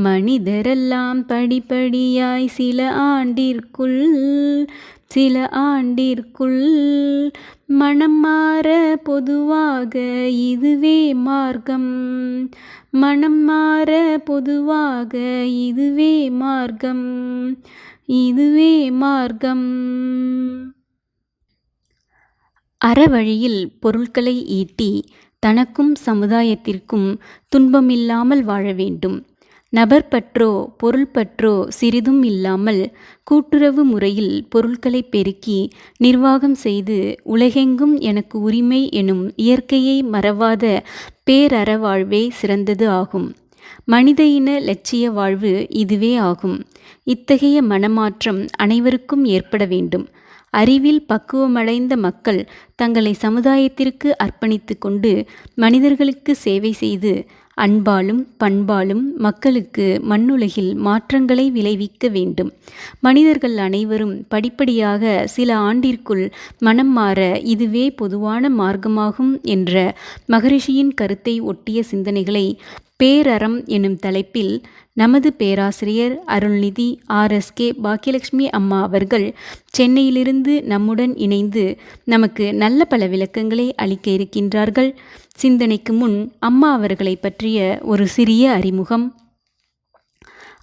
மனிதரெல்லாம் படிப்படியாய் சில ஆண்டிற்குள் மனம் மாற பொதுவாக இதுவே மார்க்கம். அறவழியில் பொருட்களை ஈட்டி தனக்கும் சமுதாயத்திற்கும் துன்பமில்லாமல் வாழ வேண்டும். நபர் பற்றோ பொருள் பற்றோ சிறிதும் இல்லாமல் கூட்டுறவு முறையில் பொருட்களை பெருக்கி நிர்வாகம் செய்து உலகெங்கும் எனக்கு உரிமை எனும் இயற்கையை மறவாத பேரற வாழ்வே சிறந்தது ஆகும். மனித இன இலட்சிய வாழ்வு இதுவே ஆகும். இத்தகைய மனமாற்றம் அனைவருக்கும் ஏற்பட வேண்டும். அறிவில் பக்குவமடைந்த மக்கள் தங்களை சமுதாயத்திற்கு அர்ப்பணித்து கொண்டு மனிதர்களுக்கு சேவை செய்து அன்பாலும் பண்பாலும் மக்களுக்கு மண்ணுலகில் மாற்றங்களை விளைவிக்க வேண்டும். மனிதர்கள் அனைவரும் படிப்படியாக சில ஆண்டிற்குள் மனம் மாற இதுவே பொதுவான மார்க்கமாகும் என்ற மகரிஷியின் கருத்தை ஒட்டிய சிந்தனைகளை பேரறம் எனும் தலைப்பில் நமது பேராசிரியர் அருள்நிதி RSK பாக்கியலட்சுமி அம்மா அவர்கள் சென்னையிலிருந்து நம்முடன் இணைந்து நமக்கு நல்ல பல விளக்கங்களை அளிக்க இருக்கின்றார்கள். சிந்தனைக்கு முன் அம்மா அவர்களை பற்றிய ஒரு சிறிய அறிமுகம்.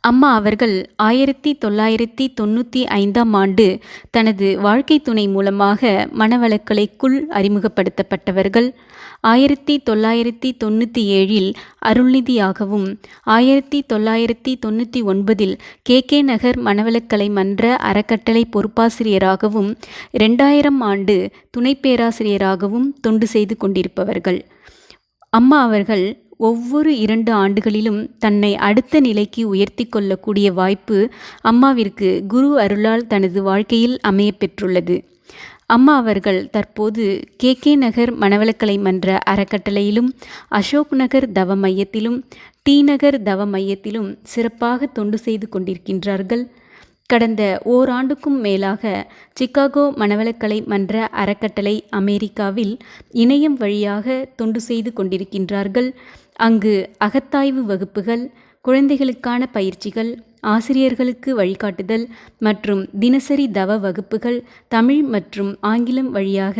அம்மா அவர்கள் 1995ஆம் ஆண்டு தனது வாழ்க்கை துணை மூலமாக மனவளக்கலைக்குள் அறிமுகப்படுத்தப்பட்டவர்கள். 1997இல் அருள்நிதியாகவும் 1999இல் KK நகர் மனவளக்கலை மன்ற அறக்கட்டளை பொறுப்பாசிரியராகவும் 2000ஆம் ஆண்டு துணை பேராசிரியராகவும் தொண்டு செய்து கொண்டிருப்பவர்கள். அம்மா அவர்கள் ஒவ்வொரு 2 ஆண்டுகளிலும் தன்னை அடுத்த நிலைக்கு உயர்த்தி கொள்ளக்கூடிய வாய்ப்பு அம்மாவிற்கு குரு அருளால் தனது வாழ்க்கையில் அமைய பெற்றுள்ளது. அம்மா அவர்கள் தற்போது KK நகர் மனவளக்கலை மன்ற அறக்கட்டளையிலும் அசோக் நகர் தவ மையத்திலும் T நகர் தவ மையத்திலும் சிறப்பாக தொண்டு செய்து கொண்டிருக்கின்றார்கள். கடந்த ஓராண்டுக்கும் மேலாக சிகாகோ மனவளக்கலை மன்ற அறக்கட்டளை அமெரிக்காவில் இணையம் வழியாக தொண்டு செய்து கொண்டிருக்கின்றார்கள். அங்கு அகத்தாய்வு வகுப்புகள், குழந்தைகளுக்கான பயிற்சிகள், ஆசிரியர்களுக்கு வழிகாட்டுதல் மற்றும் தினசரி தவ வகுப்புகள் தமிழ் மற்றும் ஆங்கிலம் வழியாக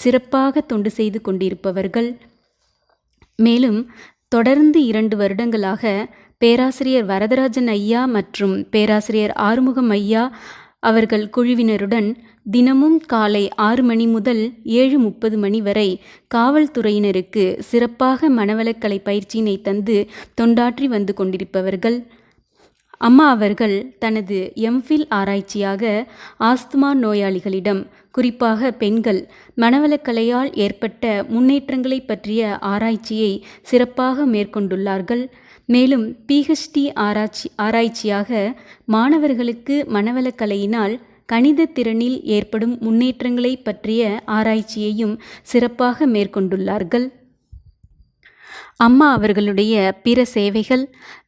சிறப்பாக தொண்டு செய்து கொண்டிருப்பவர்கள். மேலும் தொடர்ந்து 2 வருடங்களாக பேராசிரியர் வரதராஜன் ஐயா மற்றும் பேராசிரியர் ஆறுமுகம் ஐயா அவர்கள் குழுவினருடன் தினமும் காலை 6 மணி முதல் 7:30 மணி வரை காவல்துறையினருக்கு சிறப்பாக மனவளக்கலை பயிற்சியினை தந்து தொண்டாற்றி வந்து கொண்டிருப்பவர்கள். அம்மா அவர்கள் தனது MPhil ஆராய்ச்சியாக ஆஸ்துமா நோயாளிகளிடம், குறிப்பாக பெண்கள், மனவளக்கலையால் ஏற்பட்ட முன்னேற்றங்களை பற்றிய ஆராய்ச்சியை சிறப்பாக மேற்கொண்டுள்ளார்கள். மேலும் PhD ஆராய்ச்சியாக மாணவர்களுக்கு மனவளக்கலையினால் கணித திறனில் ஏற்படும் முன்னேற்றங்களை பற்றிய ஆராய்ச்சியையும் சிறப்பாக மேற்கொண்டுள்ளார்கள். அம்மா அவர்களுடைய பிற சேவைகள்: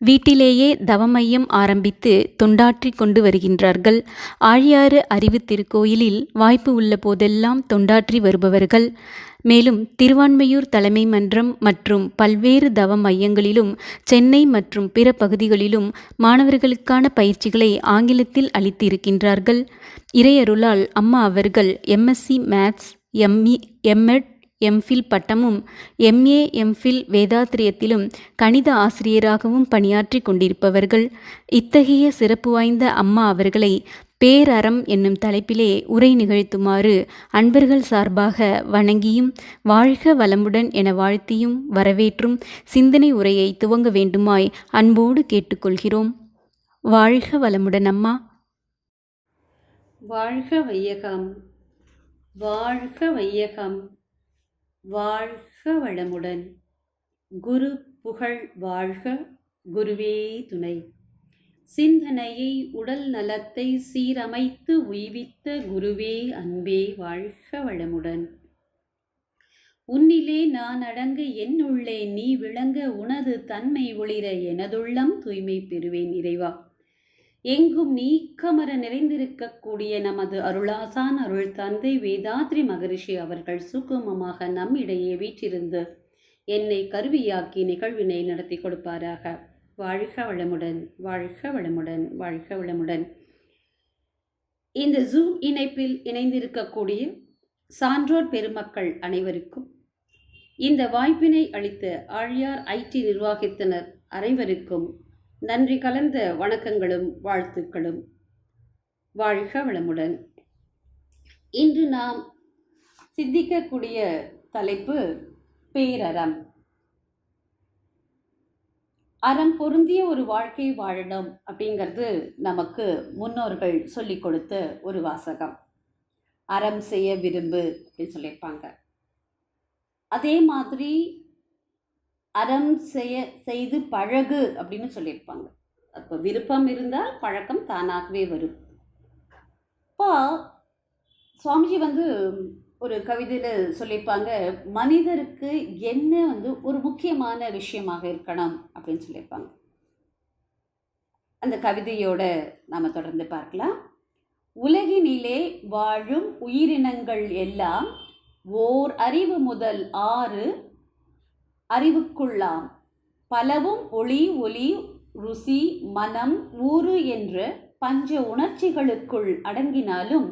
வீட்டிலேயே தவமையம் ஆரம்பித்து தொண்டாற்றி கொண்டு வருகின்றார்கள். ஆழியாறு அறிவு திருக்கோயிலில் வாய்ப்பு உள்ள போதெல்லாம் தொண்டாற்றி வருபவர்கள். மேலும் திருவான்மையூர் தலைமை மன்றம் மற்றும் பல்வேறு தவ மையங்களிலும் சென்னை மற்றும் பிற பகுதிகளிலும் மாணவர்களுக்கான பயிற்சிகளை ஆங்கிலத்தில் அளித்து இருக்கின்றார்கள். இறையருளால் அம்மா அவர்கள் MSc மேத்ஸ், ME, MPhil பட்டமும் MA, MPhil வேதாத்திரியத்திலும் கணித ஆசிரியராகவும் பணியாற்றி கொண்டிருப்பவர்கள். இத்தகைய சிறப்பு வாய்ந்த அம்மா அவர்களை பேரறம் என்னும் தலைப்பிலே உரை நிகழ்த்துமாறு அன்பர்கள் சார்பாக வணங்கியும் வாழ்க வளமுடன் என வாழ்த்தியும் வரவேற்றும் சிந்தனை உரையை துவங்க வேண்டுமாய் அன்போடு கேட்டுக்கொள்கிறோம். வாழ்க வளமுடன் அம்மா. வாழ்க வையகம், வாழ்க வையகம், வாழ்க வளமுடன். குரு புகழ் வாழ்க, குருவே துணை. சிந்தனையை உடல் நலத்தை சீரமைத்து உய்வித்த குருவே அன்பே வாழ்க வளமுடன். உன்னிலே நான் அடங்க என்னுள்ளே நீ விளங்க உனது தன்மை ஒளிர எனதுள்ளம் தூய்மை பெறுவேன் இறைவா. எங்கும் நீக்கமர நிறைந்திருக்கக்கூடிய நமது அருளாசான் அருள் தந்தை வேதாத்ரி மகரிஷி அவர்கள் சுக்குமமாக நம்மிடையே வீற்றிருந்து என்னை கருவியாக்கி நிகழ்வினை நடத்தி கொடுப்பாராக. வாழ்க வளமுடன், வாழ்க வளமுடன், வாழ்க வளமுடன். இந்த ஜூம் இணைப்பில் இணைந்திருக்கக்கூடிய சான்றோர் பெருமக்கள் அனைவருக்கும், இந்த வாய்ப்பினை அளித்த ஆழியார் IT நிர்வாகத்தினர் அனைவருக்கும் நன்றி கலந்த வணக்கங்களும் வாழ்த்துக்களும். வாழ்க வளமுடன். இன்று நாம் சிந்திக்கக்கூடிய தலைப்பு பேரறம். அறம் பொருந்திய ஒரு வாழ்க்கை வாழணும் அப்படிங்கிறது நமக்கு முன்னோர்கள் சொல்லி கொடுத்த ஒரு வாசகம். அறம் செய்ய விரும்பு அப்படின்னு சொல்லியிருப்பாங்க. அதே மாதிரி அறம் செய்து பழகு அப்படின்னு சொல்லியிருப்பாங்க. அப்போ விருப்பம் இருந்தால் பழக்கம் தானாகவே வரும். இப்போ சுவாமிஜி வந்து ஒரு கவிதையில் சொல்லியிருப்பாங்க, மனிதருக்கு என்ன ஒரு முக்கியமான விஷயமாக இருக்கணும் அப்படின்னு சொல்லியிருப்பாங்க. அந்த கவிதையோட நாம் தொடர்ந்து பார்க்கலாம். உலகினிலே வாழும் உயிரினங்கள் எல்லாம் ஓர் அறிவு முதல் 6 அறிவுக்குள்ளாம். பலவும் ஒளி, ஒலி, ருசி, மனம், ஊறு என்ற பஞ்ச உணர்ச்சிகளுக்குள் அடங்கினாலும்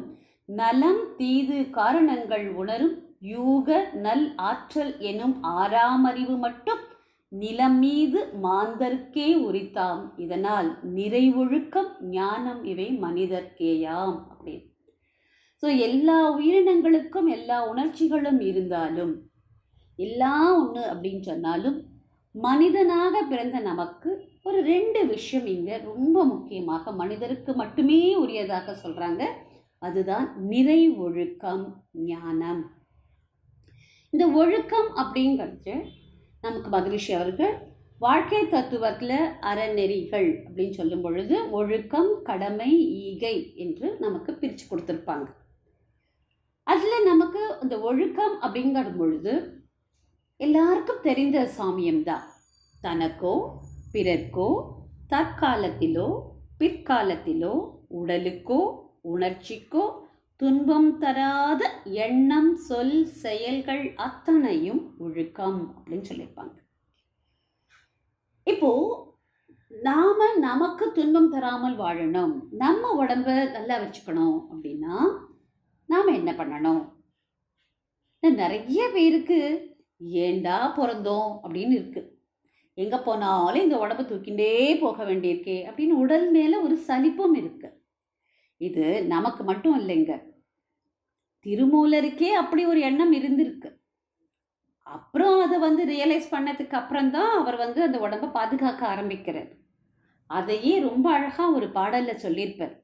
நலம் தீது காரணங்கள் உணரும் யூக நல் ஆற்றல் எனும் 6ஆம் அறிவு மட்டும் நிலம் மீது மாந்தர்க்கே உரித்தாம். இதனால் நிறைவொழுக்கம் ஞானம் இவை மனிதர்க்கேயாம் அப்படின்னு. ஸோ எல்லா உயிரினங்களுக்கும் எல்லா உணர்ச்சிகளும் இருந்தாலும் எல்லாம் ஒன்று அப்படின்னு சொன்னாலும் மனிதனாக பிறந்த நமக்கு ஒரு 2 விஷயம் இங்கே ரொம்ப முக்கியமாக மனிதருக்கு மட்டுமே உரியதாக சொல்கிறாங்க. அதுதான் நிறைவொழுக்கம், ஞானம். இந்த ஒழுக்கம் அப்படிங்கிறது நமக்கு மகரிஷி அவர்கள் வாழ்க்கை தத்துவத்தில் அறநெறிகள் அப்படின்னு சொல்லும் பொழுது ஒழுக்கம், கடமை, ஈகை என்று நமக்கு பிரித்து கொடுத்துருப்பாங்க. அதில் நமக்கு இந்த ஒழுக்கம் அப்படிங்கிற பொழுது எல்லாருக்கும் தெரிந்த சாமியம்தான். தனக்கோ பிறர்க்கோ தற்காலத்திலோ பிற்காலத்திலோ உடலுக்கோ உணர்ச்சிக்கோ துன்பம் தராத எண்ணம், சொல், செயல்கள் அத்தனையும் ஒழுக்கம் அப்படின்னு சொல்லியிருப்பாங்க. இப்போ நமக்கு துன்பம் தராமல் வாழணும், நம்ம உடம்ப நல்லா வச்சுக்கணும் அப்படின்னா நாம் என்ன பண்ணணும்? நிறைய பேருக்கு ஏண்டா பிறந்தோம் அப்படின்னு இருக்கு. எங்கே போனாலும் இந்த உடம்பை தூக்கிண்டே போக வேண்டியிருக்கே அப்படின்னு உடல் மேலே ஒரு சலிப்பும் இருக்கு. இது நமக்கு மட்டும் இல்லைங்க, திருமூலருக்கே அப்படி ஒரு எண்ணம் இருந்திருக்கு. அப்புறம் அதை ரியலைஸ் பண்ணதுக்கு அப்புறம்தான் அவர் அந்த உடம்பை பாதுகாக்க ஆரம்பிக்கிறார். அதையே ரொம்ப அழகாக ஒரு பாடலில் சொல்லியிருப்பார்.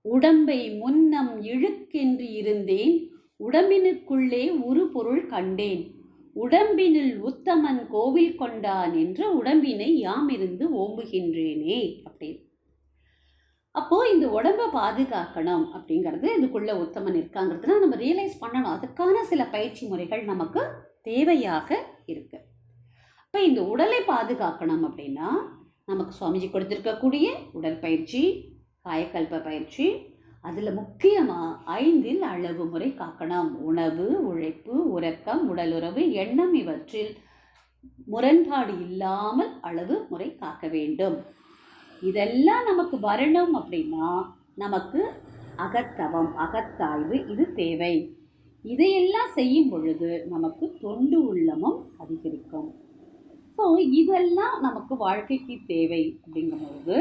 உடம்பை முன்னம் இழுக்கென்று இருந்தேன், உடம்பினுக்குள்ளே ஒரு பொருள் கண்டேன், உடம்பினுள் உத்தமன் கோவில் கொண்டான் என்று உடம்பினை யாம் இருந்து ஓம்புகின்றேனே அப்படின்னு. அப்போது இந்த உடம்பை பாதுகாக்கணும் அப்படிங்கிறது, இதுக்குள்ளே உத்தமன் இருக்காங்கிறதுனா நம்ம ரியலைஸ் பண்ணணும். அதுக்கான சில பயிற்சி முறைகள் நமக்கு தேவையாக இருக்கு. இப்போ இந்த உடலை பாதுகாக்கணும் அப்படின்னா நமக்கு சுவாமிஜி கொடுத்துருக்கக்கூடிய உடற்பயிற்சி, காயக்கல்ப பயிற்சி, அதில் முக்கியமாக 5 அளவு முறை காக்கணும். உணவு, உழைப்பு, உறக்கம், உடலுறவு, எண்ணம் இவற்றில் முரண்பாடு இல்லாமல் அளவு முறை காக்க வேண்டும். இதெல்லாம் நமக்கு வரணும் அப்படின்னா நமக்கு அகத்தவம், அகத்தாய்வு இது தேவை. இதையெல்லாம் செய்யும் பொழுது நமக்கு தொண்டு உள்ளமும் அதிகரிக்கும். ஸோ இதெல்லாம் நமக்கு வாழ்க்கைக்கு தேவை. அப்படிங்கும்பொழுது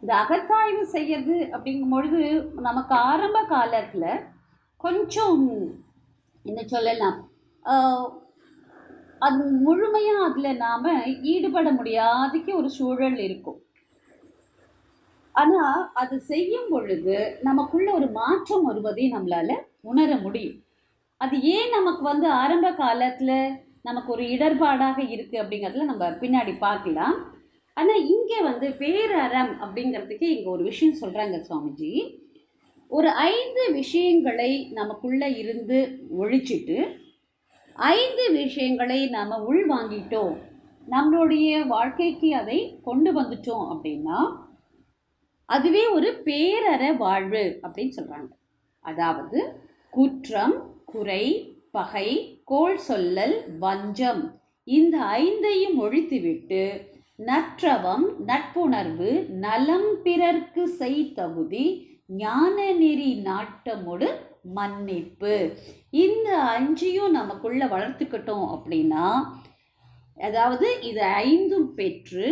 இந்த அகத்தாய்வு செய்யறது அப்படிங்கும்பொழுது நமக்கு ஆரம்ப காலத்தில் கொஞ்சம் என்ன சொல்லலாம், அது முழுமையாக அதில் நாம் ஈடுபட முடியாதக்கு ஒரு சூழல் இருக்கும். ஆனால் அது செய்யும் பொழுது நமக்குள்ள ஒரு மாற்றம் வருவதை நம்மளால் உணர முடியும். அது ஏன் நமக்கு ஆரம்ப காலத்தில் நமக்கு ஒரு இடர்பாடாக இருக்குது அப்படிங்கிறதுல நம்ம பின்னாடி பார்க்கலாம். ஆனால் இங்கே பேரறம் அப்படிங்கிறதுக்கு இங்கே ஒரு விஷயம் சொல்கிறாங்க சுவாமிஜி. ஒரு 5 விஷயங்களை நமக்குள்ளே இருந்து ஒழிச்சிட்டு 5 விஷயங்களை நாம் உள்வாங்கிட்டோம், நம்மளுடைய வாழ்க்கைக்கு அதை கொண்டு வந்துட்டோம் அப்படின்னா அதுவே ஒரு பேரற வாழ்வு அப்படின்னு சொல்கிறாங்க. அதாவது குற்றம், குறை, பகை, கோள் சொல்லல், வஞ்சம் இந்த 5ஐயும் ஒழித்துவிட்டு நற்றவம், நட்புணர்வு, நலம் பிறர்க்கு செய் தகுதி, ஞான நெறி நாட்டமோடு மன்னிப்பு, இந்த 5ஐயும் நமக்குள்ள வளர்த்துக்கிட்டோம் அப்படின்னா, அதாவது இது 5ம் பெற்று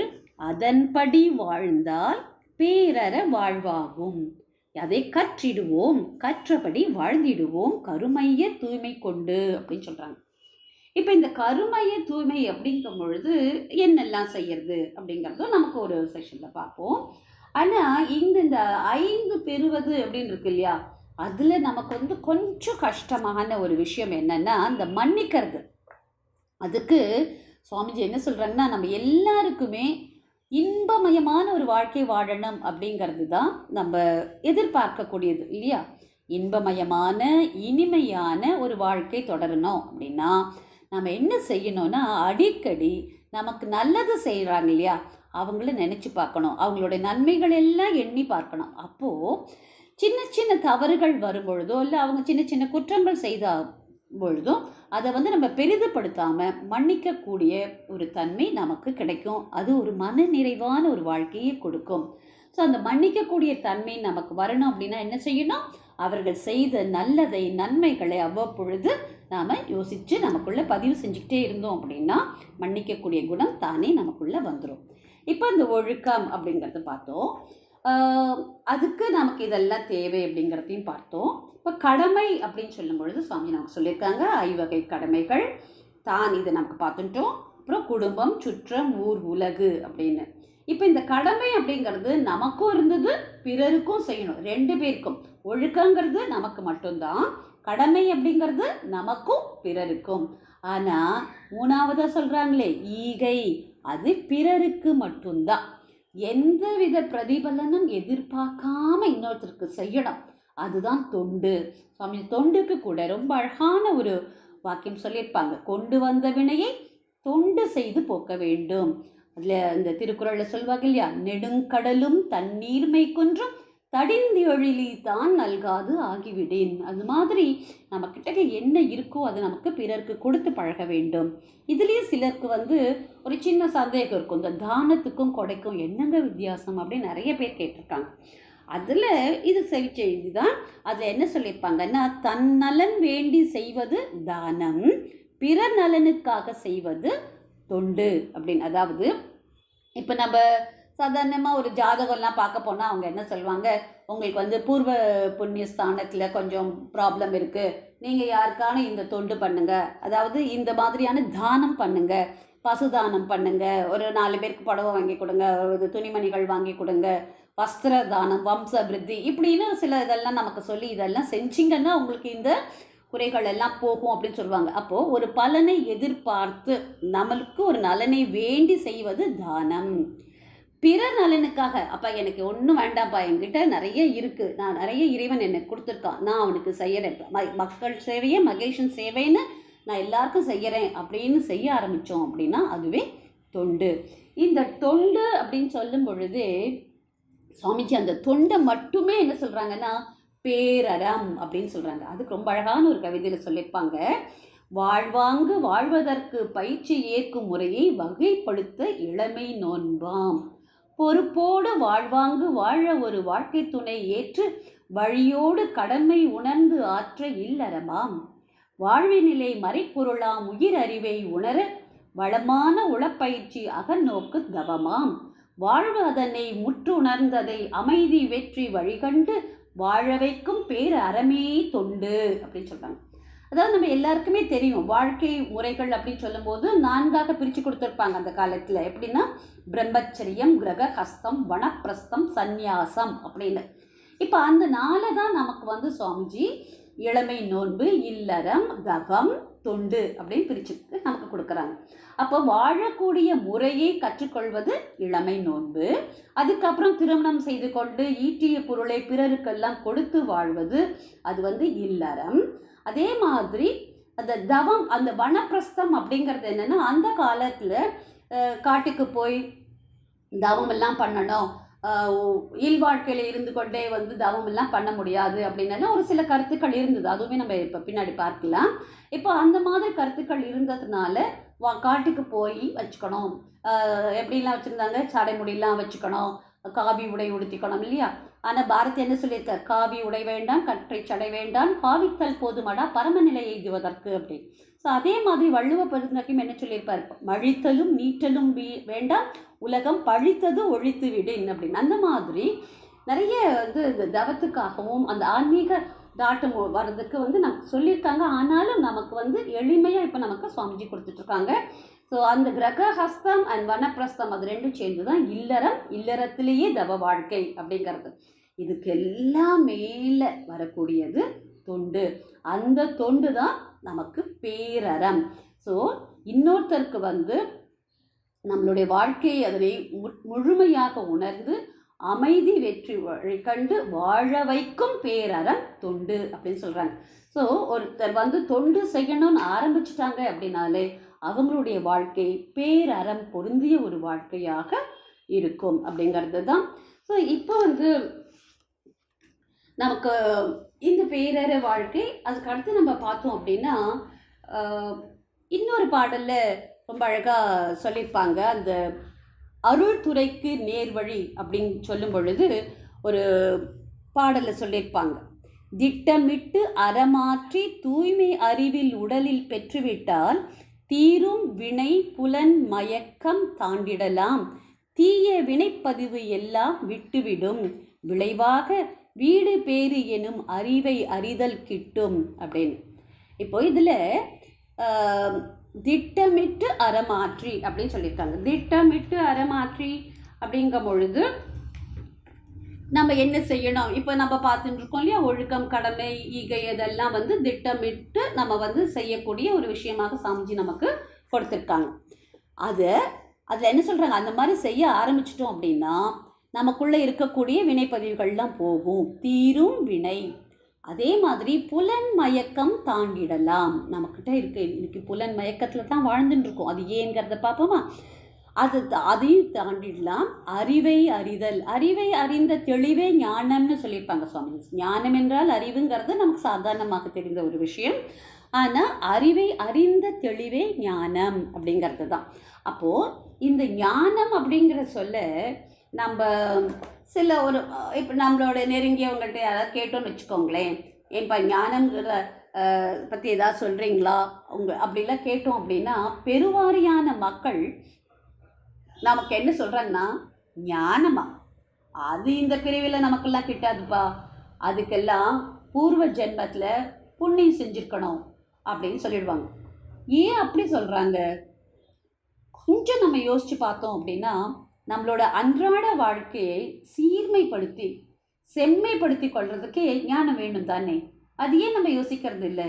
அதன்படி வாழ்ந்தால் பேரற வாழ்வாகும். அதை கற்றிடுவோம், கற்றபடி வாழ்ந்திடுவோம் கருமைய தூய்மை கொண்டு அப்படின்னு சொல்கிறாங்க. இப்போ இந்த கருமைய தூய்மை அப்படிங்கும் பொழுது என்னெல்லாம் செய்யறது அப்படிங்கிறதும் நமக்கு ஒரு செஷனில் பார்ப்போம். ஆனால் இந்த 5 பெறுவது அப்படின்னு இருக்கு இல்லையா, அதில் நமக்கு கொஞ்சம் கஷ்டமான ஒரு விஷயம் என்னென்னா அந்த மன்னிக்கிறது. அதுக்கு சுவாமிஜி என்ன சொல்கிறாங்கன்னா, நம்ம எல்லாருக்குமே இன்பமயமான ஒரு வாழ்க்கை வாழணும் அப்படிங்கிறது தான் நம்ம எதிர்பார்க்கக்கூடியது இல்லையா? இன்பமயமான இனிமையான ஒரு வாழ்க்கை தொடரணும் அப்படின்னா நம்ம என்ன செய்யணும்னா, அடிக்கடி நமக்கு நல்லது செய்கிறாங்க இல்லையா, அவங்கள நினச்சி பார்க்கணும், அவங்களுடைய நன்மைகள் எல்லாம் எண்ணி பார்க்கணும். அப்போது சின்ன சின்ன தவறுகள் வரும் பொழுதோ இல்லை அவங்க சின்ன சின்ன குற்றங்கள் செய்த பொழுதும் அதை வந்து நம்ம பெரிதுபடுத்தாமல் மன்னிக்கக்கூடிய ஒரு தன்மை நமக்கு கிடைக்கும். அது ஒரு மன நிறைவான ஒரு வாழ்க்கையை கொடுக்கும். ஸோ அந்த மன்னிக்கக்கூடிய தன்மை நமக்கு வரணும் அப்படின்னா என்ன செய்யணும்? அவர்கள் செய்த நல்லதை நன்மைகளை அவ்வப்பொழுது நாம் யோசித்து நமக்குள்ளே பதிவு செஞ்சுக்கிட்டே இருந்தோம் அப்படின்னா மன்னிக்கக்கூடிய குணம் தானே நமக்குள்ளே வந்துடும். இப்போ இந்த ஒழுக்கம் அப்படிங்கிறது பார்த்தோம். அதுக்கு நமக்கு இதெல்லாம் தேவை அப்படிங்கிறதையும் பார்த்தோம். இப்போ கடமை அப்படின்னு சொல்லும் பொழுது சுவாமி நமக்கு சொல்லியிருக்காங்க 5 வகை கடமைகள் தான். இதை நமக்கு பார்த்துட்டோம். அப்புறம் குடும்பம், சுற்றம், ஊர், உலகு அப்படின்னு. இப்போ இந்த கடமை அப்படிங்கிறது நமக்கும் இருந்தது, பிறருக்கும் செய்யணும், 2 பேருக்கும். ஒழுக்கங்கிறது நமக்கு மட்டும்தான், கடமை அப்படிங்கிறது நமக்கும் பிறருக்கும். ஆனால் 3ஆவதாக சொல்கிறாங்களே ஈகை, அது பிறருக்கு மட்டும்தான். எந்தவித பிரதிபலனும் எதிர்பார்க்காம இன்னொருத்தருக்கு செய்யணும், அதுதான் தொண்டு. சுவாமி தொண்டுக்கு கூட ரொம்ப அழகான ஒரு வாக்கியம் சொல்லியிருப்பாங்க. கொண்டு வந்த வினையை தொண்டு செய்து போக்க வேண்டும். அதில் இந்த திருக்குறளில் சொல்வாங்க இல்லையா, நெடுங்கடலும் தண்ணீர்மை குன்றும் தடிந்து எழிலி தான் நல்காது ஆகிவிடேன். அது மாதிரி நம்மக்கிட்ட என்ன இருக்கோ அது நமக்கு பிறருக்கு கொடுத்து பழக வேண்டும். இதுலேயும் சிலருக்கு வந்து ஒரு சின்ன சந்தேகம் இருக்கும், இந்த தானத்துக்கும் கொடைக்கும் என்னங்க வித்தியாசம் அப்படின்னு நிறைய பேர் கேட்டிருக்காங்க. அதில் இது சரி செய்தி தான். அதில் என்ன சொல்லியிருப்பாங்கன்னா, தன் நலன் வேண்டி செய்வது தானம், பிற நலனுக்காக செய்வது தொண்டு அப்படின்னு. அதாவது இப்போ நம்ம சாதாரணமாக ஒரு ஜாதகம்லாம் பார்க்க போனால் அவங்க என்ன சொல்லுவாங்க, உங்களுக்கு வந்து பூர்வ புண்ணிய ஸ்தானத்தில் கொஞ்சம் ப்ராப்ளம் இருக்குது, நீங்கள் யாருக்கான இந்த தொண்டு பண்ணுங்கள், அதாவது இந்த மாதிரியான தானம் பண்ணுங்கள், பசுதானம் பண்ணுங்கள், ஒரு 4 பேருக்கு புடவை வாங்கி கொடுங்க, ஒரு துணிமணிகள் வாங்கி கொடுங்க, வஸ்திர தானம், வம்ச விருத்தி, இப்படின்னு சில இதெல்லாம் நமக்கு சொல்லி இதெல்லாம் செஞ்சிங்கன்னா உங்களுக்கு இந்த குறைகள் எல்லாம் போகும் அப்படின்னு சொல்லுவாங்க. அப்போது ஒரு பலனை எதிர்பார்த்து நம்மளுக்கு ஒரு நலனை வேண்டி செய்வது தானம். பிற நலனுக்காக, அப்போ எனக்கு ஒன்றும் வேண்டாம்ப்பா, என்கிட்ட நிறைய இருக்குது, நான் நிறைய இறைவன் எனக்கு கொடுத்துருக்கான், நான் அவனுக்கு செய்கிறேன், மக்கள் சேவையே மகேஷன் சேவைன்னு நான் எல்லாருக்கும் செய்கிறேன் அப்படின்னு செய்ய ஆரம்பித்தோம் அப்படின்னா அதுவே தொண்டு. இந்த தொண்டு அப்படின்னு சொல்லும் பொழுதே சுவாமிஜி அந்த தொண்டை மட்டுமே என்ன சொல்கிறாங்கன்னா பேரறம் அப்படின்னு சொல்கிறாங்க. அதுக்கு ரொம்ப அழகான ஒரு கவிதையில் சொல்லியிருப்பாங்க, வாழ்வாங்கு வாழ்வதற்கு பயிற்சி ஏற்கும் முறையை வகைப்படுத்த இளமை நோன்பாம், பொறுப்போடு வாழ்வாங்கு வாழ ஒரு வாழ்க்கை துணை ஏற்று வழியோடு கடமை உணர்ந்து ஆற்ற இல்லறமாம், வாழ்வினிலை மறைப்பொருளாம் உயிர் அறிவை உணர வளமான உளப்பயிற்சி அகநோக்கு தவமாம், வாழ்வு அதனை முற்றுணர்ந்ததை அமைதி வெற்றி வழிகண்டு வாழ வைக்கும் பேர் அறமே தொண்டு அப்படின்னு சொல்கிறாங்க. அதாவது நம்ம எல்லாருக்குமே தெரியும், வாழ்க்கை முறைகள் அப்படின்னு சொல்லும்போது 4ஆக பிரித்து கொடுத்துருப்பாங்க அந்த காலத்தில். எப்படின்னா பிரம்மச்சரியம், கிரகஹஸ்தம், வனப்பிரஸ்தம், சந்நியாசம் அப்படின்னு. இப்போ அந்த 4 தான் நமக்கு வந்து சுவாமிஜி இளமை நோன்பு, இல்லறம், தவம், தொண்டு அப்படின்னு பிரிச்சுட்டு நமக்கு கொடுக்குறாங்க. அப்போ வாழக்கூடிய முறையை கற்றுக்கொள்வது இளமை நோன்பு. அதுக்கப்புறம் திருமணம் செய்து கொண்டு ஈட்டிய பொருளை பிறருக்கெல்லாம் கொடுத்து வாழ்வது அது வந்து இல்லறம். அதே மாதிரி அந்த தவம், அந்த வனப்பிரஸ்தம் அப்படிங்கிறது என்னென்னா, அந்த காலத்தில் காட்டுக்கு போய் தவம் எல்லாம் பண்ணணும், இல்வாழ்க்கையில் இருந்து கொண்டே வந்து தவம் எல்லாம் பண்ண முடியாது அப்படின்னா ஒரு சில கருத்துக்கள் இருந்தது. அதுவுமே நம்ம இப்போ பின்னாடி பார்க்கலாம். இப்போ அந்த மாதிரி கருத்துக்கள் இருந்ததுனால காட்டுக்கு போய் வச்சுக்கணும், எப்படிலாம் வச்சுருந்தாங்க, சடைமுடியெல்லாம் வச்சுக்கணும், காவி உடை உடுத்திக்கணும் இல்லையா. ஆனால் பாரதி என்ன சொல்லியிருக்கார், காவி உடை வேண்டாம், கற்றை சடை வேண்டாம், பாவித்தல் போதுமடா பரமநிலை எய்துவதற்கு அப்படி. ஸோ அதே மாதிரி வள்ளுவ பெருந்தகையும் என்ன சொல்லியிருப்பார், மழித்தலும் நீட்டலும் வேண்டாம், உலகம் பழித்தது ஒழித்து விடேன் அப்படின்னு. அந்த மாதிரி நிறைய வந்து இந்த தவத்துக்காகவும் அந்த ஆன்மீக தாட்டம் வர்றதுக்கு வந்து நமக்கு சொல்லியிருக்காங்க. ஆனாலும் நமக்கு வந்து எளிமையாக இப்போ நமக்கு சுவாமிஜி கொடுத்துட்ருக்காங்க. ஸோ அந்த கிரகஹஸ்தம் அண்ட் வனப்பிரஸ்தம் அது 2 சேர்ந்து தான் இல்லறம், இல்லறத்திலேயே தவ வாழ்க்கை அப்படிங்கிறது. இதுக்கு எல்லாம் மேலே வரக்கூடியது தொண்டு. அந்த தொண்டு தான் நமக்கு பேரறம். ஸோ இன்னொருத்தருக்கு வந்து நம்மளுடைய வாழ்க்கையை அதனை முழுமையாக உணர்ந்து அமைதி வெற்றி வழி கண்டு வாழ வைக்கும் பேரறம் தொண்டு அப்படின்னு சொல்கிறாங்க. ஸோ ஒருத்தர் வந்து தொண்டு செய்யணும்னு ஆரம்பிச்சிட்டாங்க அப்படின்னாலே அவங்களுடைய வாழ்க்கை பேரறம் பொருந்திய ஒரு வாழ்க்கையாக இருக்கும் அப்படிங்கிறது தான். ஸோ இப்போ வந்து நமக்கு இந்த பேரற வாழ்க்கை, அதுக்கு அடுத்து நம்ம பார்த்தோம் அப்படின்னா இன்னொரு பாடலில் ரொம்ப அழகாக சொல்லியிருப்பாங்க. அந்த அருள் துறைக்கு நேர்வழி அப்படின்னு சொல்லும் பொழுது ஒரு பாடலில் சொல்லியிருப்பாங்க, திட்டமிட்டு அறமாற்றி தூய்மை அறிவில் உடலில் பெற்றுவிட்டால் தீரும் வினை புலன் மயக்கம் தாண்டிடலாம், தீய வினைப்பதிவு எல்லாம் விட்டுவிடும், விளைவாக வீடு பேறு எனும் அறிவை அறிதல் கிட்டும் அப்படின்னு. இப்போ இதில் திட்டமிட்டு அறமாற்றி அப்படின்னு சொல்லியிருக்காங்க. திட்டமிட்டு அறமாற்றி அப்படிங்கும் பொழுது நம்ம என்ன செய்யணும்? இப்போ நம்ம பார்த்துட்டு இருக்கோம் இல்லையா, ஒழுக்கம், கடமை, ஈகை, இதெல்லாம் வந்து திட்டமிட்டு நம்ம வந்து செய்யக்கூடிய ஒரு விஷயமாக சாமிஜி நமக்கு கொடுத்துருக்காங்க. அதில் என்ன சொல்கிறாங்க, அந்த மாதிரி செய்ய ஆரம்பிச்சிட்டோம் அப்படின்னா நமக்குள்ளே இருக்கக்கூடிய வினைப்பதிவுகள்லாம் போகும், தீரும் வினை. அதே மாதிரி புலன் மயக்கம் தாண்டிடலாம். நம்மக்கிட்ட இருக்கு இன்னைக்கு புலன் மயக்கத்தில் தான் வாழ்ந்துட்டு இருக்கோம். அது ஏங்கிறத பார்ப்போமா? அதையும் தாண்டிடலாம். அறிவை அறிதல், அறிவை அறிந்த தெளிவே ஞானம்னு சொல்லியிருப்பாங்க சுவாமி. ஞானம் என்றால் அறிவுங்கிறது நமக்கு சாதாரணமாக தெரிந்த ஒரு விஷயம். ஆனால் அறிவை அறிந்த தெளிவே ஞானம் அப்படிங்கிறது தான். அப்போது இந்த ஞானம் அப்படிங்கிற சொல்ல நம்ம சில ஒரு இப்போ நம்மளோட நெருங்கியவங்கள்ட்ட யாராவது கேட்டோன்னு வச்சுக்கோங்களேன், ஏன்பா ஞானம்ங்கிற பற்றி ஏதாவது சொல்கிறீங்களா அப்படிலாம் கேட்டோம் அப்படின்னா பெருவாரியான மக்கள் நமக்கு என்ன சொல்கிறாங்கன்னா, ஞானமா அது இந்த பிரிவில் நமக்கெல்லாம் கிட்டாதுப்பா, அதுக்கெல்லாம் பூர்வ ஜென்மத்தில் புண்ணியம் செஞ்சுருக்கணும் அப்படின்னு சொல்லிடுவாங்க. ஏன் அப்படி சொல்கிறாங்க? கொஞ்சம் நம்ம யோசித்து பார்த்தோம் அப்படின்னா நம்மளோட அன்றாட வாழ்க்கையை சீர்மைப்படுத்தி செம்மைப்படுத்தி கொள்றதுக்கே ஞானம் வேணும் தானே. அது ஏன் நம்ம யோசிக்கிறது இல்லை?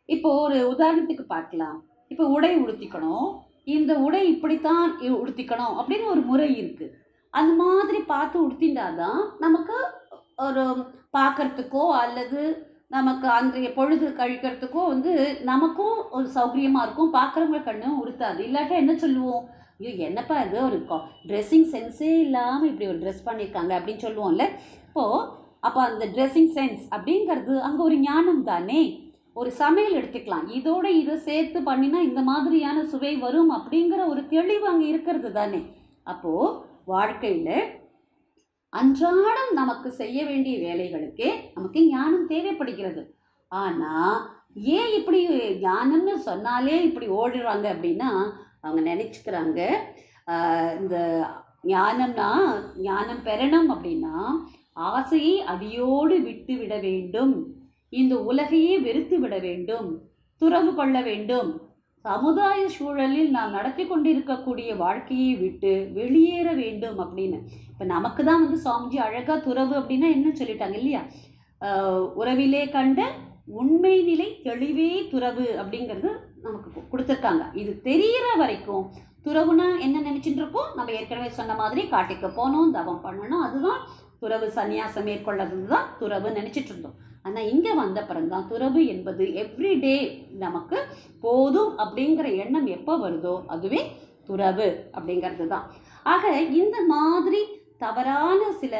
இப்போ ஒரு உதாரணத்துக்கு பார்க்கலாம். இப்போ உடை உடுத்திக்கணும், இந்த உடை இப்படித்தான் உடுத்திக்கணும் அப்படின்னு ஒரு முறை இருக்குது. அந்த மாதிரி பார்த்து உடுத்திண்டாதான் நமக்கு ஒரு பார்க்கறதுக்கோ அல்லது நமக்கு அன்றைய பொழுது கழிக்கிறதுக்கோ வந்து நமக்கும் ஒரு சௌகரியமாக இருக்கும், பார்க்குறவங்க கண்ணும் உடுத்தாது. இல்லாட்டா என்ன சொல்லுவோம், ஐயோ என்னப்பா இது ஒரு ட்ரெஸ்ஸிங் சென்ஸே இல்லாமல் இப்படி ஒரு ட்ரெஸ் பண்ணியிருக்காங்க அப்படின்னு சொல்லுவோம்ல. அப்போ அந்த ட்ரெஸ்ஸிங் சென்ஸ் அப்படிங்கிறது அங்கே ஒரு ஞானம் தானே. ஒரு சமையல் எடுத்துக்கலாம், இதோட இதை சேர்த்து பண்ணினா இந்த மாதிரியான சுவை வரும் அப்படிங்கிற ஒரு தெளிவு அங்கே இருக்கிறது தானே. அப்போது வாழ்க்கையில் அன்றாடம் நமக்கு செய்ய வேண்டிய வேலைகளுக்கே நமக்கு ஞானம் தேவைப்படுகிறது. ஆனால் ஏன் இப்படி ஞானம்னு சொன்னாலே இப்படி ஓடுறாங்க அப்படின்னா அவங்க நினச்சிக்கிறாங்க இந்த ஞானம் பெறணும் அப்படின்னா ஆசையை அடியோடு விட்டு விட வேண்டும், இந்த உலகையே வெறுத்து விட வேண்டும், துறவு கொள்ள வேண்டும், சமுதாய சூழலில் நாம் நடத்தி கொண்டிருக்கக்கூடிய வாழ்க்கையை விட்டு வெளியேற வேண்டும் அப்படின்னு. இப்போ நமக்கு தான் வந்து சுவாமிஜி அழகாக துறவு அப்படின்னா என்ன சொல்லிட்டாங்க இல்லையா, உறவிலே கண்ட உண்மை நிலை தெளிவே துறவு அப்படிங்கிறது நமக்கு கொடுத்துருக்காங்க. இது தெரிகிற வரைக்கும் துறவுனா என்ன நினச்சிட்டு இருக்கோம், நம்ம ஏற்கனவே சொன்ன மாதிரி காட்டுக்கு போகணும், தவம் பண்ணணும், அதுதான் துறவு, சன்னியாசம் மேற்கொள்ளது தான் துறவு நினச்சிட்டு இருந்தோம். ஆனால் இங்கே வந்த பிறந்தான் துறவு என்பது எவ்ரிடே நமக்கு போதும் அப்படிங்கிற எண்ணம் எப்போ வருதோ அதுவே துறவு அப்படிங்கிறது தான். ஆக இந்த மாதிரி தவறான சில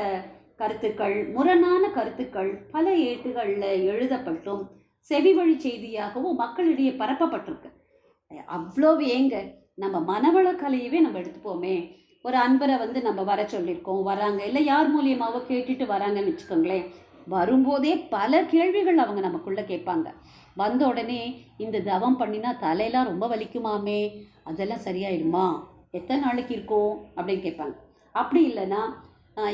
கருத்துக்கள், முரணான கருத்துக்கள் பல ஏட்டுகளில் எழுதப்பட்டும் செவி வழி செய்தியாகவும் மக்களிடையே பரப்பப்பட்டிருக்கு. அவ்வளோ ஏங்க நம்ம மனவளக்கலையவே நம்ம எடுத்துப்போமே, ஒரு அன்பரை வந்து நம்ம வர சொல்லியிருக்கோம், வராங்க, இல்லை யார் மூலியமாக கேட்டுட்டு வராங்கன்னு வச்சுக்கோங்களேன், வரும்போதே பல கேள்விகள் அவங்க நமக்குள்ளே கேட்பாங்க. வந்த உடனே இந்த தவம் பண்ணினா தலையெல்லாம் ரொம்ப வலிக்குமாமே, அதெல்லாம் சரியாயிடுமா, எத்தனை நாளைக்கு இருக்கும் அப்படின்னு கேட்பாங்க. அப்படி இல்லைன்னா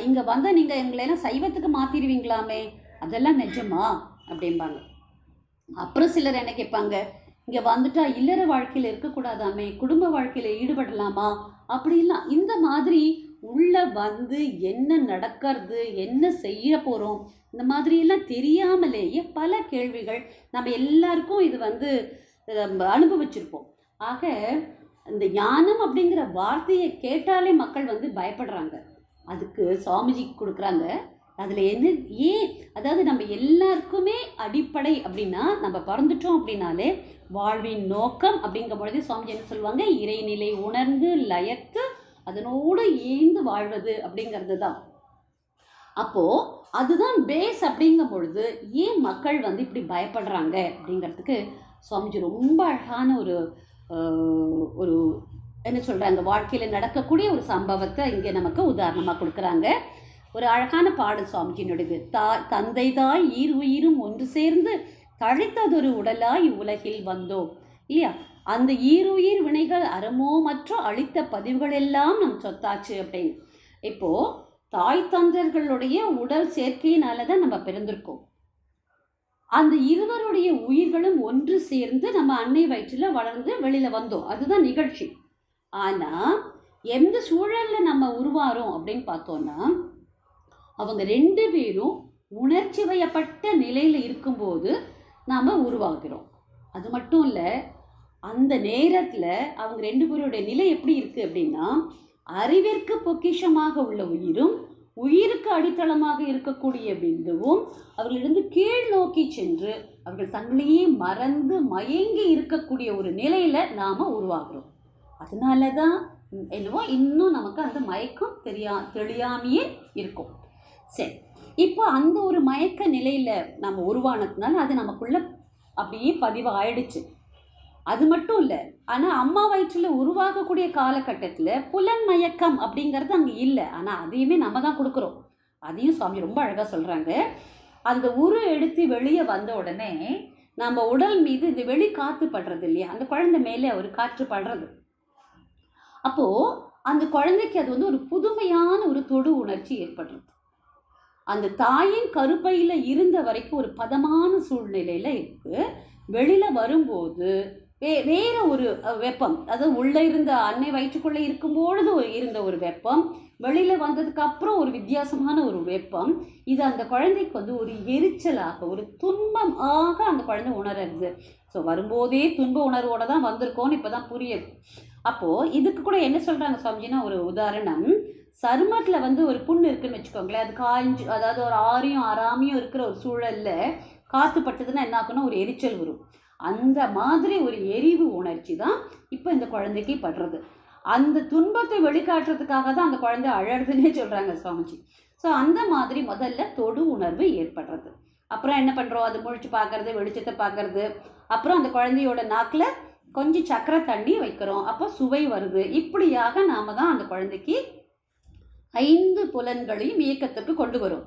இங்கே வந்தால் நீங்கள் எங்களெல்லாம் சைவத்துக்கு மாற்றிடுவீங்களாமே, அதெல்லாம் நிஜமா அப்படிம்பாங்க. அப்புறம் சிலர் என்ன கேட்பாங்க, இங்கே வந்துட்டா இல்லற வாழ்க்கையில் இருக்கக்கூடாதாமே, குடும்ப வாழ்க்கையில் ஈடுபடலாமா அப்படிலாம். இந்த மாதிரி உள்ளே வந்து என்ன நடக்கிறது, என்ன செய்ய போகிறோம், இந்த மாதிரியெல்லாம் தெரியாமலேயே பல கேள்விகள் நம்ம எல்லாருக்கும் இது வந்து அனுபவிச்சிருப்போம். ஆக இந்த ஞானம் அப்படிங்கிற வார்த்தையை கேட்டாலே மக்கள் வந்து பயப்படுறாங்க. அதுக்கு சுவாமிஜி கொடுக்குறாங்க. அதில் என்ன ஏன், அதாவது நம்ம எல்லாருக்குமே அடிப்படை அப்படின்னா, நம்ம பிறந்துட்டோம் அப்படின்னாலே வாழ்வின் நோக்கம் அப்படிங்கும் பொழுது சுவாமிஜி என்ன சொல்லுவாங்க, இறைநிலை உணர்ந்து லயத்து அதனோடு ஏந்து வாழ்வது அப்படிங்கிறது தான். அப்போது அதுதான் பேஸ் அப்படிங்கும் பொழுது ஏன் மக்கள் வந்து இப்படி பயப்படுறாங்க அப்படிங்கிறதுக்கு சுவாமிஜி ரொம்ப அழகான ஒரு என்ன சொல்கிறாங்க, வாழ்க்கையில் நடக்கக்கூடிய ஒரு சம்பவத்தை இங்கே நமக்கு உதாரணமாக கொடுக்குறாங்க. ஒரு அழகான பாடல் சுவாமிஜினுடையது. தந்தை தாய் உயிரும் ஒன்று சேர்ந்து தழைத்ததொரு உடலாய் உலகில் வந்தோம் இல்லையா. அந்த ஈருயிர் வினைகள் அறமோ மற்ற அளித்த பதிவுகள் எல்லாம் நம் சொத்தாச்சு அப்படின்னு. இப்போது தாய் தந்தர்களுடைய உடல் சேர்க்கையினால தான் நம்ம பிறந்திருக்கோம். அந்த இருவருடைய உயிர்களும் ஒன்று சேர்ந்து நம்ம அன்னை வயிற்றில் வளர்ந்து வெளியில் வந்தோம். அதுதான் நிகழ்ச்சி. ஆனால் எந்த சூழலில் நம்ம உருவாகிறோம் அப்படின்னு பார்த்தோன்னா, அவங்க 2 பேரும் உணர்ச்சி வயப்பட்ட நிலையில் இருக்கும்போது நாம் உருவாகிறோம். அது மட்டும் இல்லை, அந்த நேரத்தில் அவங்க 2 பேருடைய நிலை எப்படி இருக்குது அப்படின்னா, அறிவிற்கு பொக்கிஷமாக உள்ள உயிரும் உயிருக்கு அடித்தளமாக இருக்கக்கூடிய பிந்துவும் அவர்களிருந்து கீழ் நோக்கி சென்று அவர்கள் தங்களையே மறந்து மயங்கி இருக்கக்கூடிய ஒரு நிலையில் நாம் உருவாகிறோம். அதனால தான் என்னவோ இன்னும் நமக்கு அந்த மயக்கம் தெளியாமையே இருக்கும். சரி, இப்போ அந்த ஒரு மயக்க நிலையில் நம்ம உருவானதுனால அது நமக்குள்ள அப்படியே பதிவு ஆயிடுச்சு. அது மட்டும் இல்லை, ஆனால் அம்மா வயிற்றில் உருவாகக்கூடிய காலகட்டத்தில் புலன் மயக்கம் அப்படிங்கிறது அங்கே இல்லை. ஆனால் அதையுமே நம்ம தான் கொடுக்குறோம். அதையும் சுவாமி ரொம்ப அழகாக சொல்கிறாங்க. அந்த உரு எடுத்து வெளியே வந்த உடனே நம்ம உடல் மீது இந்த வெளி காற்று படுறது இல்லையா, அந்த குழந்தை மேலே ஒரு காற்று படுறது. அப்போது அந்த குழந்தைக்கு அது வந்து ஒரு புதுமையான ஒரு தொடு உணர்ச்சி ஏற்படுறது. அந்த தாயின் கருப்பையில் இருந்த வரைக்கும் ஒரு பதமான சூழ்நிலையில் இருக்குது. வெளியில் வரும்போது வேற ஒரு வெப்பம், அதாவது உள்ளே இருந்த அன்னை வயிற்றுக்குள்ளே இருக்கும்பொழுது இருந்த ஒரு வெப்பம், வெளியில் வந்ததுக்கு அப்புறம் ஒரு வித்தியாசமான ஒரு வெப்பம். இது அந்த குழந்தைக்கு வந்து ஒரு எரிச்சலாக, ஒரு துன்பமாக அந்த குழந்தை உணருது. ஸோ வரும்போதே துன்ப உணர்வோடு தான் வந்திருக்கோன்னு இப்போ தான் புரியுது. அப்போது இதுக்கு கூட என்ன சொல்கிறாங்க சுவாமிஜின்னா, ஒரு உதாரணம், சருமத்தில் வந்து ஒரு புண்ணு இருக்குதுன்னு வச்சுக்கோங்களேன். அது காய்ஞ்சு, அதாவது ஒரு ஆரியும் ஆறாமையும் இருக்கிற ஒரு சூழலில் காற்று பட்டதுன்னா என்ன ஆகுன்னா ஒரு எரிச்சல் வரும். அந்த மாதிரி ஒரு எரிவு உணர்ச்சி தான் இப்போ இந்த குழந்தைக்கு படுறது. அந்த துன்பத்தை வெளிக்காட்டுறதுக்காக தான் அந்த குழந்தை அழறதுன்னே சொல்கிறாங்க சுவாமிஜி. ஸோ அந்த மாதிரி முதல்ல தொடு உணர்வு ஏற்படுறது. அப்புறம் என்ன பண்ணுறோம், அது முழிச்சு பார்க்குறது, வெளிச்சத்தை பார்க்குறது. அப்புறம் அந்த குழந்தையோட நாக்கில் கொஞ்சம் சக்கரை தண்ணி வைக்கிறோம், அப்போ சுவை வருது. இப்படியாக நாம் தான் அந்த குழந்தைக்கு 5 புலன்களையும் இயக்கத்துக்கு கொண்டு வரும்.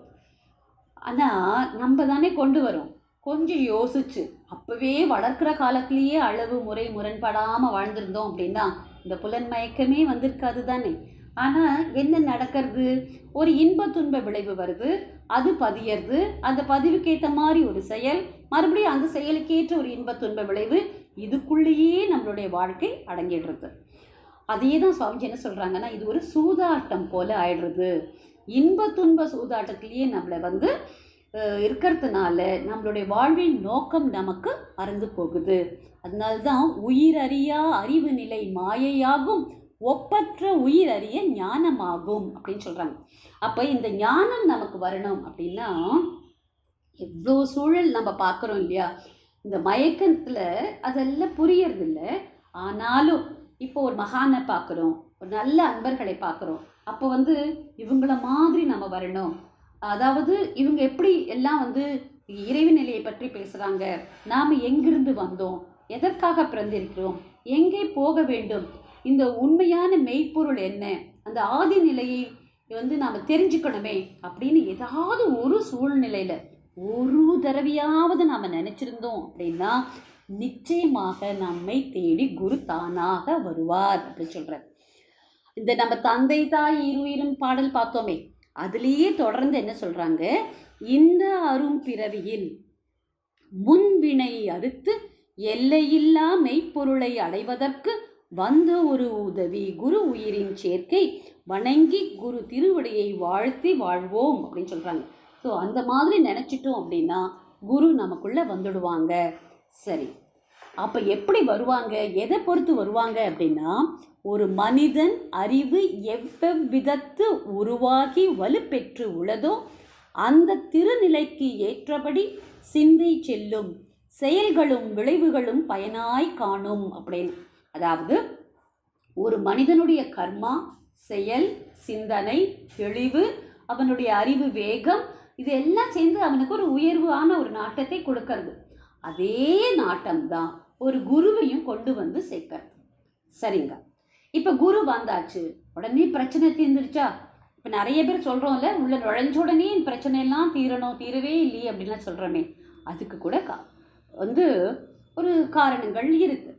ஆனால் நம்ம தானே கொண்டு வரோம். கொஞ்சம் யோசிச்சு அப்போவே வளர்க்குற காலத்திலேயே அளவு முறை முரண்படாமல் வாழ்ந்திருந்தோம் அப்படின்னா இந்த புலன் மயக்கமே வந்திருக்காது தானே. ஆனால் என்ன நடக்கிறது, ஒரு இன்ப துன்ப விளைவு வருது, அது பதியறது, அந்த பதிவுக்கேற்ற மாதிரி ஒரு செயல், மறுபடியும் அந்த செயலுக்கேற்ற ஒரு இன்ப துன்ப விளைவு, இதுக்குள்ளேயே நம்மளுடைய வாழ்க்கை அடங்கிடுறது. அதே தான் சுவாமிஜி என்ன சொல்கிறாங்கன்னா, இது ஒரு சூதாட்டம் போல் ஆயிடுறது. இன்ப துன்ப சூதாட்டத்திலேயே நம்மளை வந்து இருக்கிறதுனால நம்மளுடைய வாழ்வின் நோக்கம் நமக்கு மறந்து போகுது. அதனால்தான் உயிரறியா அறிவு நிலை மாயையாகும், ஒப்பற்ற உயிர் அறிய ஞானமாகும் அப்படின்னு சொல்கிறாங்க. அப்போ இந்த ஞானம் நமக்கு வரணும் அப்படின்னா எவ்வளோ சூழல் நம்ம பார்க்குறோம் இல்லையா. இந்த மயக்கத்தில் அதெல்லாம் புரியறதில்ல. ஆனாலும் இப்போ ஒரு மகானை பார்க்குறோம், ஒரு நல்ல அன்பர்களை பார்க்குறோம். அப்போ வந்து இவங்கள மாதிரி நம்ம வரணும், அதாவது இவங்க எப்படி எல்லாம் வந்து இறைவு நிலையை பற்றி பேசுகிறாங்க, நாம் எங்கிருந்து வந்தோம், எதற்காக பிறந்திருக்கிறோம், எங்கே போக வேண்டும், இந்த உண்மையான மெய்ப்பொருள் என்ன, அந்த ஆதி நிலையை வந்து நாம் தெரிஞ்சுக்கணுமே அப்படின்னு ஏதாவது ஒரு சூழ்நிலையில் ஒரு தடவையாவது நாம் நினச்சிருந்தோம் அப்படின்னா நிச்சயமாக நம்மை தேடி குரு தானாக வருவார் அப்படின்னு சொல்கிறார். இந்த நம்ம தந்தை தாய் இருவரும் பாடல் பார்த்தோமே, அதுலேயே தொடர்ந்து என்ன சொல்கிறாங்க, இந்த அரும் பிறவியில் முன்வினை அறுத்து எல்லையில்லா மெய்ப்பொருளை அடைவதற்கு வந்த ஒரு உதவி குரு உயிரின் சேர்க்கை, வணங்கி குரு திருவடியை வாழ்த்தி வாழ்வோம் அப்படின்னு சொல்கிறாங்க. ஸோ அந்த மாதிரி நினச்சிட்டோம் அப்படின்னா குரு நமக்குள்ளே வந்துடுவாங்க. சரி, அப்போ எப்படி வருவாங்க, எதை பொறுத்து வருவாங்க அப்படின்னா, ஒரு மனிதன் அறிவு எவ்வவிதத்து உருவாகி வலுப்பெற்று உள்ளதோ அந்த திருநிலைக்கு ஏற்றபடி சிந்தை செல்லும், செயல்களும் விளைவுகளும் பயனாய் காணும் அப்படின்னு. அதாவது ஒரு மனிதனுடைய கர்மா, செயல், சிந்தனை, தெளிவு, அவனுடைய அறிவு வேகம், இது எல்லாம் சேர்ந்து அவனுக்கு ஒரு உயர்வான ஒரு நாட்டத்தை கொடுக்கறது. அதே நாட்டம்தான் ஒரு குருவையும் கொண்டு வந்து சேர்க்கறது. சரிங்க, இப்போ குரு வந்தாச்சு, உடனே பிரச்சனை தீர்ந்துருச்சா? இப்போ நிறைய பேர் சொல்கிறோம்ல, உள்ள நுழைஞ்ச உடனே பிரச்சனையெல்லாம் தீரணும், தீரவே இல்லையே அப்படின்லாம் சொல்கிறோமே, அதுக்கு கூட ஒரு காரணங்கள் இருக்குது.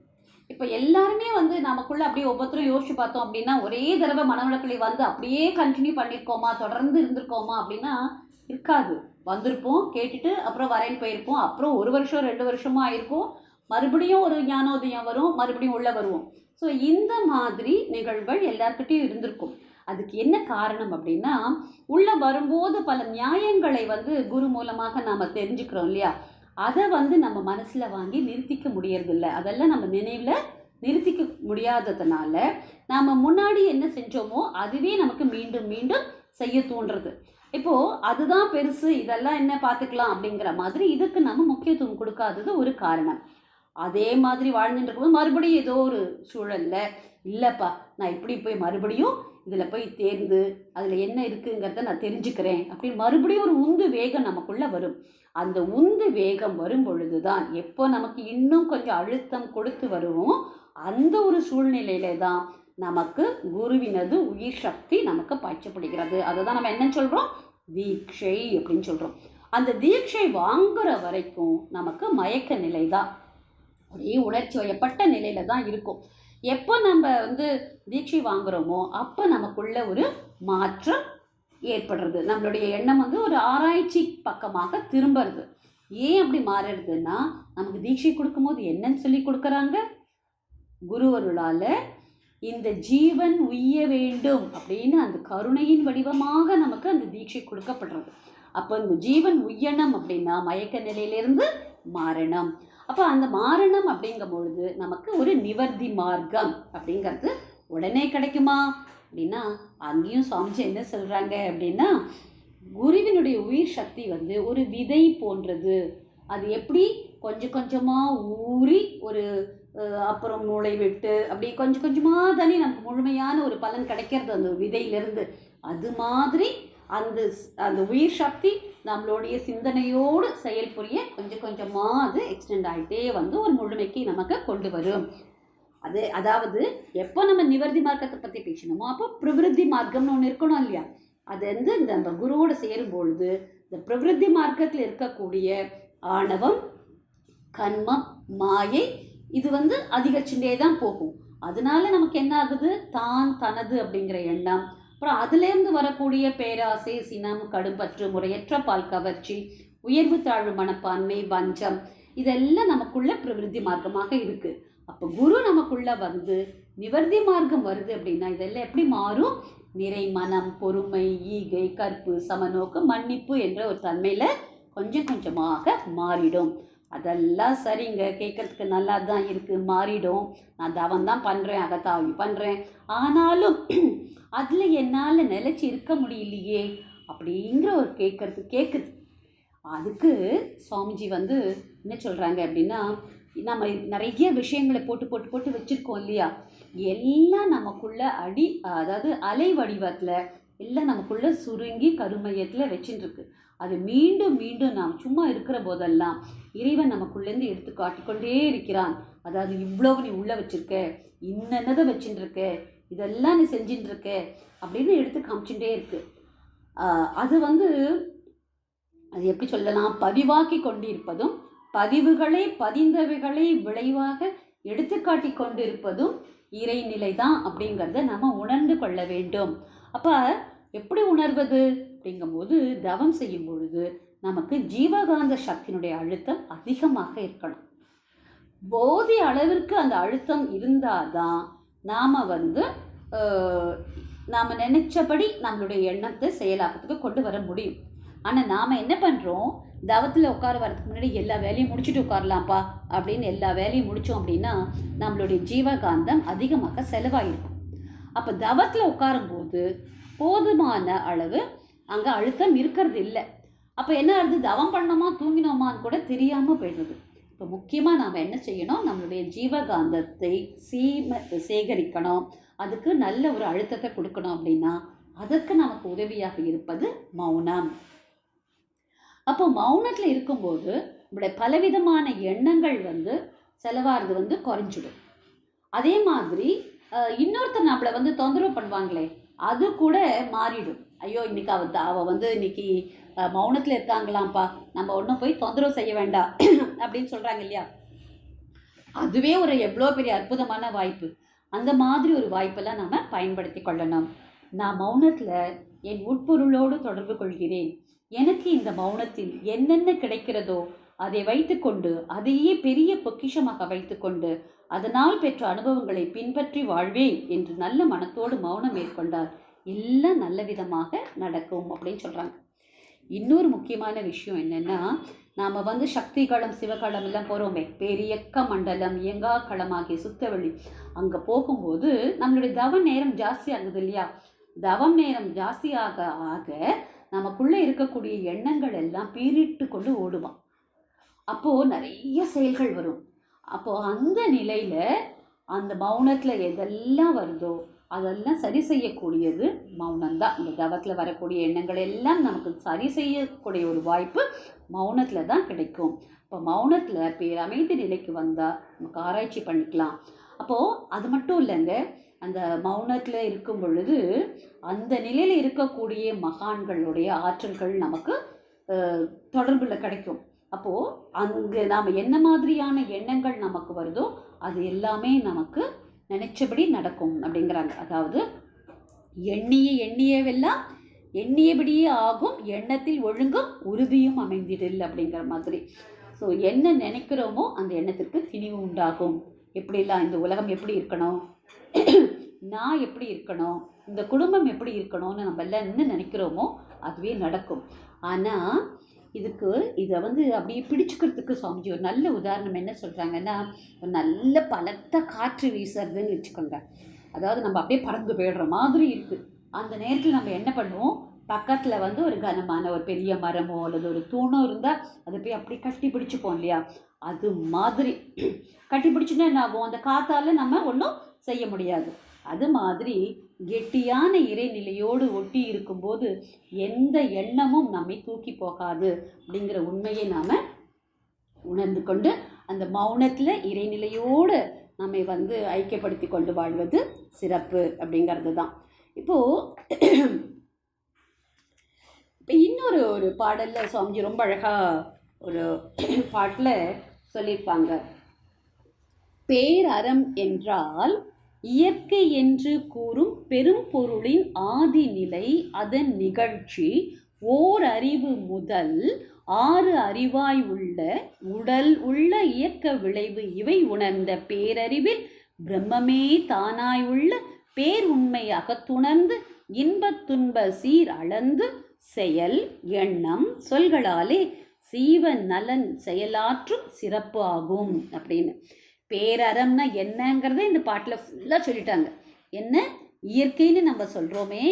இப்போ எல்லாருமே நமக்குள்ளே அப்படியே ஒவ்வொருத்தரும் யோசிச்சு பார்த்தோம் அப்படின்னா, ஒரே தடவை மனவளக்கலை அப்படியே கண்டினியூ பண்ணியிருக்கோமா, தொடர்ந்து இருந்திருக்கோமா அப்படின்னா இருக்காது. வந்திருப்போம், கேட்டுட்டு அப்புறம் வரேன்னு போயிருப்போம், அப்புறம் 1 வருஷம் 2 வருஷமாக ஆயிருக்கும், மறுபடியும் ஒரு ஞானோதயம் வரும், மறுபடியும் உள்ளே வருவோம். ஸோ இந்த மாதிரி நிகழ்வுகள் எல்லாருக்கிட்டையும் இருந்திருக்கும். அதுக்கு என்ன காரணம் அப்படின்னா, உள்ளே வரும்போது பல நியாயங்களை குரு மூலமாக நாம் தெரிஞ்சுக்கிறோம் இல்லையா, அதை நம்ம மனசில் வாங்கி நிறுத்திக்க முடியறதில்ல. அதெல்லாம் நம்ம நினைவில் நிறுத்திக்க முடியாததுனால நாம் முன்னாடி என்ன செஞ்சோமோ அதுவே நமக்கு மீண்டும் மீண்டும் செய்ய தூண்டுறது. இப்போது அதுதான் பெருசு, இதெல்லாம் என்ன பார்த்துக்கலாம் அப்படிங்கிற மாதிரி இதுக்கு நம்ம முக்கியத்துவம் கொடுக்காதது ஒரு காரணம். அதே மாதிரி வாழ்ந்துட்டு இருக்கும்போது மறுபடியும் ஏதோ ஒரு சூழலில், இல்லைப்பா நான் இப்படி போய் மறுபடியும் இதில் போய் தேர்ந்து அதில் என்ன இருக்குங்கிறத நான் தெரிஞ்சுக்கிறேன் அப்படின்னு மறுபடியும் ஒரு உந்து வேகம் நமக்குள்ளே வரும். அந்த உந்து வேகம் வரும் பொழுது தான் எப்போ நமக்கு இன்னும் கொஞ்சம் அழுத்தம் கொடுத்து வருவோம், அந்த ஒரு சூழ்நிலையில தான் நமக்கு குருவினது உயிர் சக்தி நமக்கு பாய்ச்சப்படுகிறது. அதை தான் நம்ம என்ன சொல்கிறோம், தீட்சை அப்படின்னு சொல்கிறோம். அந்த தீட்சை வாங்குற வரைக்கும் நமக்கு மயக்க நிலை தான், ஒரே உணர்ச்சி வயப்பட்ட நிலையில தான் இருக்கும். எப்போ நம்ம தீட்சை வாங்குகிறோமோ அப்போ நமக்குள்ள ஒரு மாற்றம் ஏற்படுறது, நம்மளுடைய எண்ணம் ஒரு ஆராய்ச்சி பக்கமாக திரும்புறது. ஏன் அப்படி மாறுறதுன்னா, நமக்கு தீட்சை கொடுக்கும்போது என்னன்னு சொல்லி கொடுக்குறாங்க, குருவருளால் இந்த ஜீவன் உய்ய வேண்டும் அப்படின்னு அந்த கருணையின் வடிவமாக நமக்கு அந்த தீட்சை கொடுக்கப்படுறது. அப்போ இந்த ஜீவன் உய்யணும் அப்படின்னா மயக்க நிலையிலிருந்து மாறணும். அப்போ அந்த மாறணும் அப்படிங்கும் பொழுது நமக்கு ஒரு நிவர்த்தி மார்க்கம் அப்படிங்கிறது உடனே கிடைக்குமா அப்படின்னா, அங்கேயும் சுவாமிஜி என்ன சொல்கிறாங்க அப்படின்னா, குருவினுடைய உயிர் சக்தி ஒரு விதை போன்றது. அது எப்படி கொஞ்சம் கொஞ்சமாக ஊறி ஒரு அப்புறம் மூளை விட்டு அப்படி கொஞ்சம் கொஞ்சமாக தானே நமக்கு முழுமையான ஒரு பலன் கிடைக்கிறது அந்த விதையிலிருந்து. அது மாதிரி அந்த உயிர் சக்தி நம்மளுடைய சிந்தனையோடு செயல் புரிய கொஞ்சம் கொஞ்சமாக அது எக்ஸ்டெண்ட் ஆகிட்டே ஒரு முழுமைக்கு நமக்கு கொண்டு வரும். அதாவது எப்போ நம்ம நிவர்த்தி மார்க்கத்தை பற்றி பேசணுமோ அப்போ பிரவிருத்தி மார்க்கம்னு ஒன்று இருக்கணும் இல்லையா, அது நம்ம குருவோடு சேரும்பொழுது இந்த பிரவிருத்தி மார்க்கத்தில் இருக்கக்கூடிய ஆணவம், கண்மம், மாயை இது அதிகரிச்சுட்டே தான் போகும். அதனால நமக்கு என்ன ஆகுது, தான் தனது அப்படிங்கிற எண்ணம், அப்புறம் அதுலேருந்து வரக்கூடிய பேராசை, சினம், கடும்பற்று, முறையற்ற பால் கவர்ச்சி, உயர்வு தாழ்வு மனப்பான்மை, வஞ்சம், இதெல்லாம் நமக்குள்ள பிரவிருத்தி மார்க்கமாக இருக்குது. அப்போ குரு நமக்குள்ள நிவர்த்தி மார்க்கம் வருது அப்படின்னா இதெல்லாம் எப்படி மாறும், நிறை மனம், பொறுமை, ஈகை, கற்பு, சமநோக்கு, மன்னிப்பு என்ற ஒரு தன்மையில் கொஞ்சம் கொஞ்சமாக மாறிடும். அதெல்லாம் சரிங்க, கேட்குறதுக்கு நல்லா தான் இருக்குது, மாறிடும், நான் தவம் தான் பண்ணுறேன், அகத்தாவி பண்ணுறேன், ஆனாலும் அதில் என்னால் நிலைச்சி இருக்க முடியலையே அப்படிங்கிற ஒரு கேட்குது. அதுக்கு சுவாமிஜி என்ன சொல்கிறாங்க அப்படின்னா, நம்ம நிறைய விஷயங்களை போட்டு போட்டு போட்டு வச்சுருக்கோம் இல்லையா, எல்லாம் நமக்குள்ள அதாவது அலை வடிவத்தில் எல்லாம் நமக்குள்ள சுருங்கி கருமையத்தில் வச்சுட்டுருக்கு. அது மீண்டும் மீண்டும் நாம் சும்மா இருக்கிற போதெல்லாம் இறைவன் நமக்குள்ளேருந்து எடுத்து காட்டிக்கொண்டே இருக்கிறான். அதாவது இவ்வளவு நீ உள்ளே வச்சுருக்க, இன்னதை வச்சுட்டு இருக்க, இதெல்லாம் நீ செஞ்சுட்டு இருக்க அப்படின்னு எடுத்து காமிச்சுட்டே இருக்கு. அது எப்படி சொல்லலாம், பதிவாக்கி கொண்டிருப்பதும் பதிவுகளை பதிந்தவைகளை விளைவாக எடுத்துக்காட்டி கொண்டிருப்பதும் இறைநிலை தான் அப்படிங்கிறத நம்ம உணர்ந்து கொள்ள வேண்டும். அப்போ எப்படி உணர்வது அப்படிங்கும்போது, தவம் செய்யும் பொழுது நமக்கு ஜீவகாந்த சக்தியினுடைய அழுத்தம் அதிகமாக இருக்கணும். போதிய அளவிற்கு அந்த அழுத்தம் இருந்தால் தான் நாம் நாம் நினைச்சபடி நம்மளுடைய எண்ணத்தை செயலாக்கத்துக்கு கொண்டு வர முடியும். ஆனால் நாம் என்ன பண்ணுறோம், தவத்தில் உட்கார வரதுக்கு முன்னாடி எல்லா வேலையும் முடிச்சுட்டு உட்காரலாம்ப்பா அப்படின்னு எல்லா வேலையும் முடித்தோம் அப்படின்னா நம்மளுடைய ஜீவகாந்தம் அதிகமாக செலவாயிருக்கும். அப்போ தவத்தில் உட்காரும்போது போதுமான அளவு அங்கே அழுத்தம் இருக்கிறது இல்லை. அப்போ என்ன ஆகுது, தவம் பண்ணோமா தூங்கினோமான்னு கூட தெரியாமல் போயிடுது. இப்போ முக்கியமாக நாம் என்ன செய்யணும், நம்மளுடைய ஜீவகாந்தத்தை சேகரிக்கணும், அதுக்கு நல்ல ஒரு அழுத்தத்தை கொடுக்கணும். அப்படின்னா அதற்கு நமக்கு உதவியாக இருப்பது மௌனம். அப்போ மௌனத்தில் இருக்கும்போது நம்மளுடைய பலவிதமான எண்ணங்கள் செலவாகிறது குறைஞ்சிடும். அதே மாதிரி இன்னொருத்தர் நம்மளை தொந்தரவு பண்ணுவாங்களே, அது கூட மாறிடும். ஐயோ இன்னைக்கு அவ இன்னைக்கு மௌனத்தில் இருக்காங்களாம்ப்பா, நம்ம ஒன்றும் போய் தொந்தரவு செய்ய வேண்டாம் அப்படின்னு சொல்கிறாங்க இல்லையா, அதுவே ஒரு எவ்வளோ பெரிய அற்புதமான வாய்ப்பு. அந்த மாதிரி ஒரு வாய்ப்பெல்லாம் நாம் பயன்படுத்தி கொள்ளணும். நான் மௌனத்தில் என் உட்பொருளோடு தொடர்பு கொள்கிறேன். எனக்கு இந்த மௌனத்தில் என்னென்ன கிடைக்கிறதோ அதை வைத்துக்கொண்டு, அதையே பெரிய பொக்கிஷமாக வைத்துக்கொண்டு அதனால் பெற்ற அனுபவங்களை பின்பற்றி வாழ்வேன் என்று நல்ல மனத்தோடு மௌனம் மேற்கொண்டால் எல்லாம் நல்ல விதமாக நடக்கும் அப்படின்னு சொல்கிறாங்க. இன்னொரு முக்கியமான விஷயம் என்னென்னா, நாம் சக்தி களம் சிவகளம் எல்லாம் போகிறோமே, பேரியக்க மண்டலம் இயங்கா களமாகிய சுத்தவெளி, அங்கே போகும்போது நம்மளுடைய தவ நேரம் ஜாஸ்தி ஆகுது இல்லையா. தவம் நேரம் ஜாஸ்தியாக ஆக நமக்குள்ளே இருக்கக்கூடிய எண்ணங்கள் எல்லாம் பீரிட்டு கொண்டு ஓடுவான். அப்போது நிறைய செயல்கள் வரும். அப்போது அந்த நிலையில் அந்த மௌனத்தில் எதெல்லாம் வருதோ அதெல்லாம் சரி செய்யக்கூடியது மௌனம்தான். இந்த தவத்தில் வரக்கூடிய எண்ணங்கள் எல்லாம் நமக்கு சரி செய்யக்கூடிய ஒரு வாய்ப்பு மௌனத்தில் தான் கிடைக்கும். இப்போ மௌனத்தில் பேரமைதி நிலைக்கு வந்தால் நமக்கு ஆராய்ச்சி பண்ணிக்கலாம். அப்போது அது மட்டும் இல்லைங்க, அந்த மௌனத்தில் இருக்கும் பொழுது அந்த நிலையில் இருக்கக்கூடிய மகான்களுடைய ஆற்றல்கள் நமக்கு தொடர்பில் கிடைக்கும். அப்போது அங்கே நாம் என்ன மாதிரியான எண்ணங்கள் நமக்கு வருதோ அது எல்லாமே நமக்கு நினைச்சபடி நடக்கும் அப்படிங்கிறாங்க. அதாவது எண்ணியவெல்லாம் எண்ணியபடியே ஆகும், எண்ணத்தில் ஒழுங்கும் உறுதியும் அமைந்திடல் அப்படிங்கிற மாதிரி. ஸோ என்ன நினைக்கிறோமோ அந்த எண்ணத்திற்கு திணிவு உண்டாகும். எப்படிலாம் இந்த உலகம் எப்படி இருக்கணும், நான் எப்படி இருக்கணும், இந்த குடும்பம் எப்படி இருக்கணும்னு நம்ம எல்லாம் என்ன நினைக்கிறோமோ அதுவே நடக்கும். ஆனால் இதை அப்படியே பிடிச்சிக்கிறதுக்கு சுவாமிஜி ஒரு நல்ல உதாரணம் என்ன சொல்கிறாங்கன்னா, ஒரு நல்ல பலத்த காற்று வீசுறதுன்னு வச்சுக்கோங்க. அதாவது நம்ம அப்படியே பறந்து போயிடுற மாதிரி இருக்குது. அந்த நேரத்தில் நம்ம என்ன பண்ணுவோம், பக்கத்தில் ஒரு கனமான ஒரு பெரிய மரமோ அல்லது ஒரு தூணோ இருந்தால் அதை போய் அப்படி கட்டி பிடிச்சிப்போம் இல்லையா. அது மாதிரி கட்டி பிடிச்சுன்னா என்ன ஆகும், அந்த காற்றால் நம்ம ஒன்றும் செய்ய முடியாது. அது மாதிரி கெட்டியான இறைநிலையோடு ஒட்டி இருக்கும்போது எந்த எண்ணமும் நம்மை தூக்கி போகாது அப்படிங்கிற உண்மையை நாம் உணர்ந்து கொண்டு அந்த மௌனத்தில் இறைநிலையோடு நம்மை ஐக்கியப்படுத்தி கொண்டு வாழ்வது சிறப்பு அப்படிங்கிறது தான். இப்போது இன்னொரு பாடலில் சுவாமிஜி ரொம்ப அழகாக ஒரு பாட்டில் சொல்லியிருப்பாங்க. பேரறம் என்றால் இயற்கை என்று கூறும் பெரும் பொருளின் ஆதி நிலை, அதன் நிகழ்ச்சி, ஓர் அறிவு முதல் 6 அறிவாய் உள்ள உடல் உள்ள இயக்க விளைவு இவை உணர்ந்த பேரறிவில் பிரம்மமே தானாய் உள்ள பேர் உண்மையாக துணர்ந்து இன்பத் துன்ப சீர் அளந்து செயல் எண்ணம் சொல்களாலே சீவன் நலன் செயலாற்றும் சிறப்பு ஆகும் அப்படின்னு. பேரறம்னா என்னங்கிறத இந்த பாட்டில் ஃபுல்லாக சொல்லிட்டாங்க. என்ன இயற்கைன்னு நம்ம சொல்கிறோமே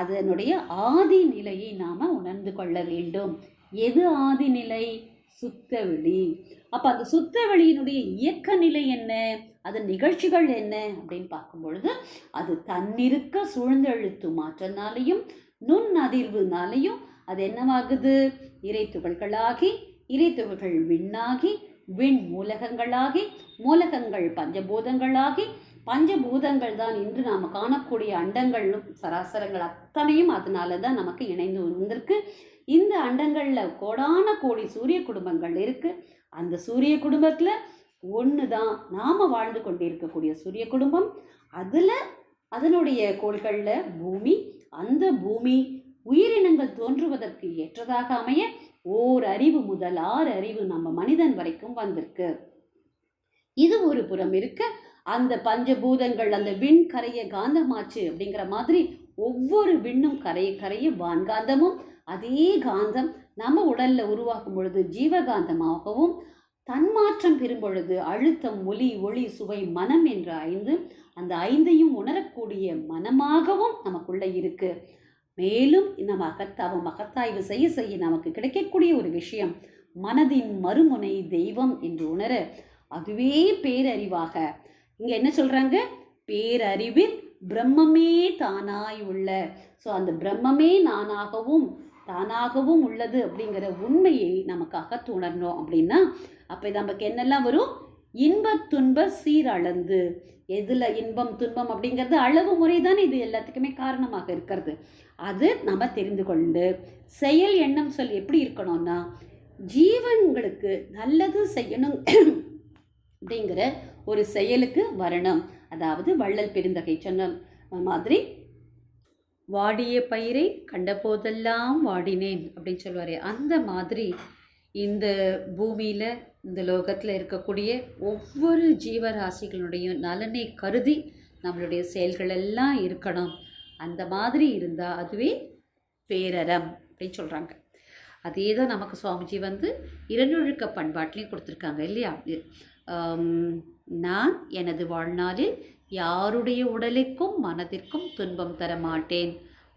அதனுடைய ஆதி நிலையை நாம் உணர்ந்து கொள்ள வேண்டும். எது ஆதி நிலை? சுத்தவெளி. அப்போ அந்த சுத்தவெளியினுடைய இயக்க நிலை என்ன, அதன் நிகழ்ச்சிகள் என்ன அப்படின்னு பார்க்கும் பொழுது அது தன்னிருக்க சூழ்ந்தெழுத்து மாற்றனாலையும் நுண் அதிர்வுனாலையும் அது என்னவாகுது, இறை துகள்களாகி, இறை துகள்கள் விண்ணாகி, விண் மூலகங்களாகி, மூலகங்கள் பஞ்சபூதங்களாகி, பஞ்சபூதங்கள் தான் இன்று நாம் காணக்கூடிய அண்டங்களும் சராசரங்கள் அத்தனையும் அதனால தான் நமக்கு இணைந்து வந்திருக்கு. இந்த அண்டங்களில் கோடான கோடி சூரிய குடும்பங்கள் இருக்குது. அந்த சூரிய குடும்பத்தில் ஒன்று தான் நாம் வாழ்ந்து கொண்டிருக்கக்கூடிய சூரிய குடும்பம். அதனுடைய கோள்களில் பூமி, அந்த பூமி உயிரினங்கள் தோன்றுவதற்கு ஏற்றதாக அமைய ஓர் அறிவு முதல் 6 அறிவு நம்ம மனிதன் வரைக்கும் வந்திருக்கு. இது ஒரு புறம் இருக்க, அந்த பஞ்சபூதங்கள் அந்த விண் கரைய காந்தமாச்சு அப்படிங்கிற மாதிரி ஒவ்வொரு விண்ணும் கரைய வான்காந்தமும் அதே காந்தம் நம்ம உடல்ல உருவாக்கும் பொழுது ஜீவகாந்தமாகவும், தன்மாற்றம் பெறும் பொழுது அழுத்தம், ஒலி, ஒளி, சுவை, மனம் என்ற 5, அந்த 5ஐயும் உணரக்கூடிய மனமாகவும் நமக்குள்ள இருக்கு. மேலும் நம்ம அகத்தாய்வு செய்ய செய்ய நமக்கு கிடைக்கக்கூடிய ஒரு விஷயம், மனதின் மறுமுனை தெய்வம் என்று உணர அதுவே பேரறிவாக. இங்க என்ன சொல்றாங்க? பேரறிவில் பிரம்மமே தானாய் உள்ள. ஸோ அந்த பிரம்மமே நானாகவும் தானாகவும் உள்ளது அப்படிங்கிற உண்மையை நமக்கு அகத்து உணரணும் அப்படின்னா அப்போ நமக்கு என்னெல்லாம் வரும்? இன்ப துன்ப சீரளந்து. எதில் இன்பம் துன்பம் அப்படிங்கிறது அளவு முறை தானே இது எல்லாத்துக்குமே காரணமாக இருக்கிறது. அது நம்ம தெரிந்து கொண்டு செயல் எண்ணம் சொல் எப்படி இருக்கணும்னா, ஜீவன்களுக்கு நல்லது செய்யணும் அப்படிங்கிற ஒரு செயலுக்கு வரணும். அதாவது வள்ளல் பெருந்தகை சொன்ன மாதிரி, வாடிய பயிரை கண்ட போதெல்லாம் வாடினேன் அப்படின்னு சொல்லுவார். அந்த மாதிரி இந்த பூமியில், இந்த லோகத்தில் இருக்கக்கூடிய ஒவ்வொரு ஜீவராசிகளுடைய நலனை கருதி நம்மளுடைய செயல்கள் எல்லாம் இருக்கணும். அந்த மாதிரி இருந்தால் அதுவே பேரறம் அப்படின்னு சொல்கிறாங்க. அதே தான் நமக்கு சுவாமிஜி வந்து இரண்டொழுக்க பண்பாட்டிலையும் கொடுத்துருக்காங்க இல்லையா? நான் எனது வாழ்நாளில் யாருடைய உடலுக்கும் மனதிற்கும் துன்பம் தர மாட்டேன்,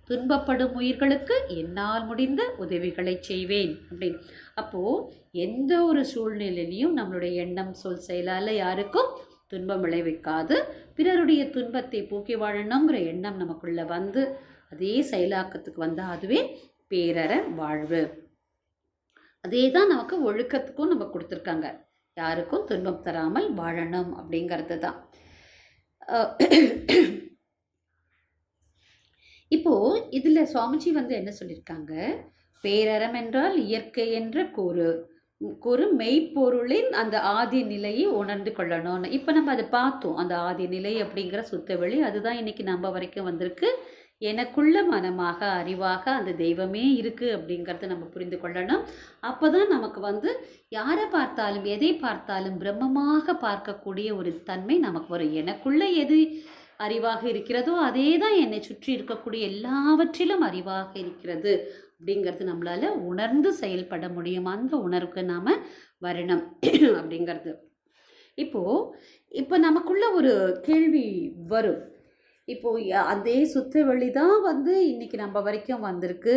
துன்பப்படும் உயிர்களுக்கு என்னால் முடிந்த உதவிகளை செய்வேன் அப்படின்னு. அப்போது எந்த ஒரு சூழ்நிலையிலையும் நம்மளுடைய எண்ணம் சொல் செயலால் யாருக்கும் துன்பம் விளைவிக்காது, பிறருடைய துன்பத்தை போக்கி வாழணுங்கிற எண்ணம் நமக்குள்ளே வந்து அதே செயலாக்கத்துக்கு வந்தால் அதுவே பேரற வாழ்வு. அதே தான் நமக்கு ஒழுக்கத்துக்கும் நம்ம கொடுத்துருக்காங்க, யாருக்கும் துன்பம் தராமல் வாழணும் அப்படிங்கிறது தான். இப்போது இதில் சுவாமிஜி வந்து என்ன சொல்லியிருக்காங்க? பேரறம் என்றால் இயற்கை என்ற கூறு மெய்ப்பொருளின் அந்த ஆதி நிலையை உணர்ந்து கொள்ளணும்னு. இப்போ நம்ம அதை பார்த்தோம், அந்த ஆதி நிலை அப்படிங்கிற சுத்தவெளி. அதுதான் இன்னைக்கு நம்ம வரைக்கும் வந்திருக்கு. எனக்குள்ள மனமாக அறிவாக அந்த தெய்வமே இருக்குது அப்படிங்கிறத நம்ம புரிந்து கொள்ளணும். அப்போ தான் நமக்கு வந்து யாரை பார்த்தாலும் எதை பார்த்தாலும் பிரம்மமாக பார்க்கக்கூடிய ஒரு தன்மை நமக்கு வரும். எனக்குள்ள எது அறிவாக இருக்கிறதோ அதே தான் என்னை சுற்றி இருக்கக்கூடிய எல்லாவற்றிலும் அறிவாக இருக்கிறது அப்படிங்கிறது நம்மளால் உணர்ந்து செயல்பட முடியும். அந்த உணர்வுக்கு நாம் வரணும் அப்படிங்கிறது. இப்போ நமக்குள்ள ஒரு கேள்வி வரும். இப்போது அதே சுத்த வெளி தான் வந்து இன்றைக்கி நம்ம வரைக்கும் வந்திருக்கு,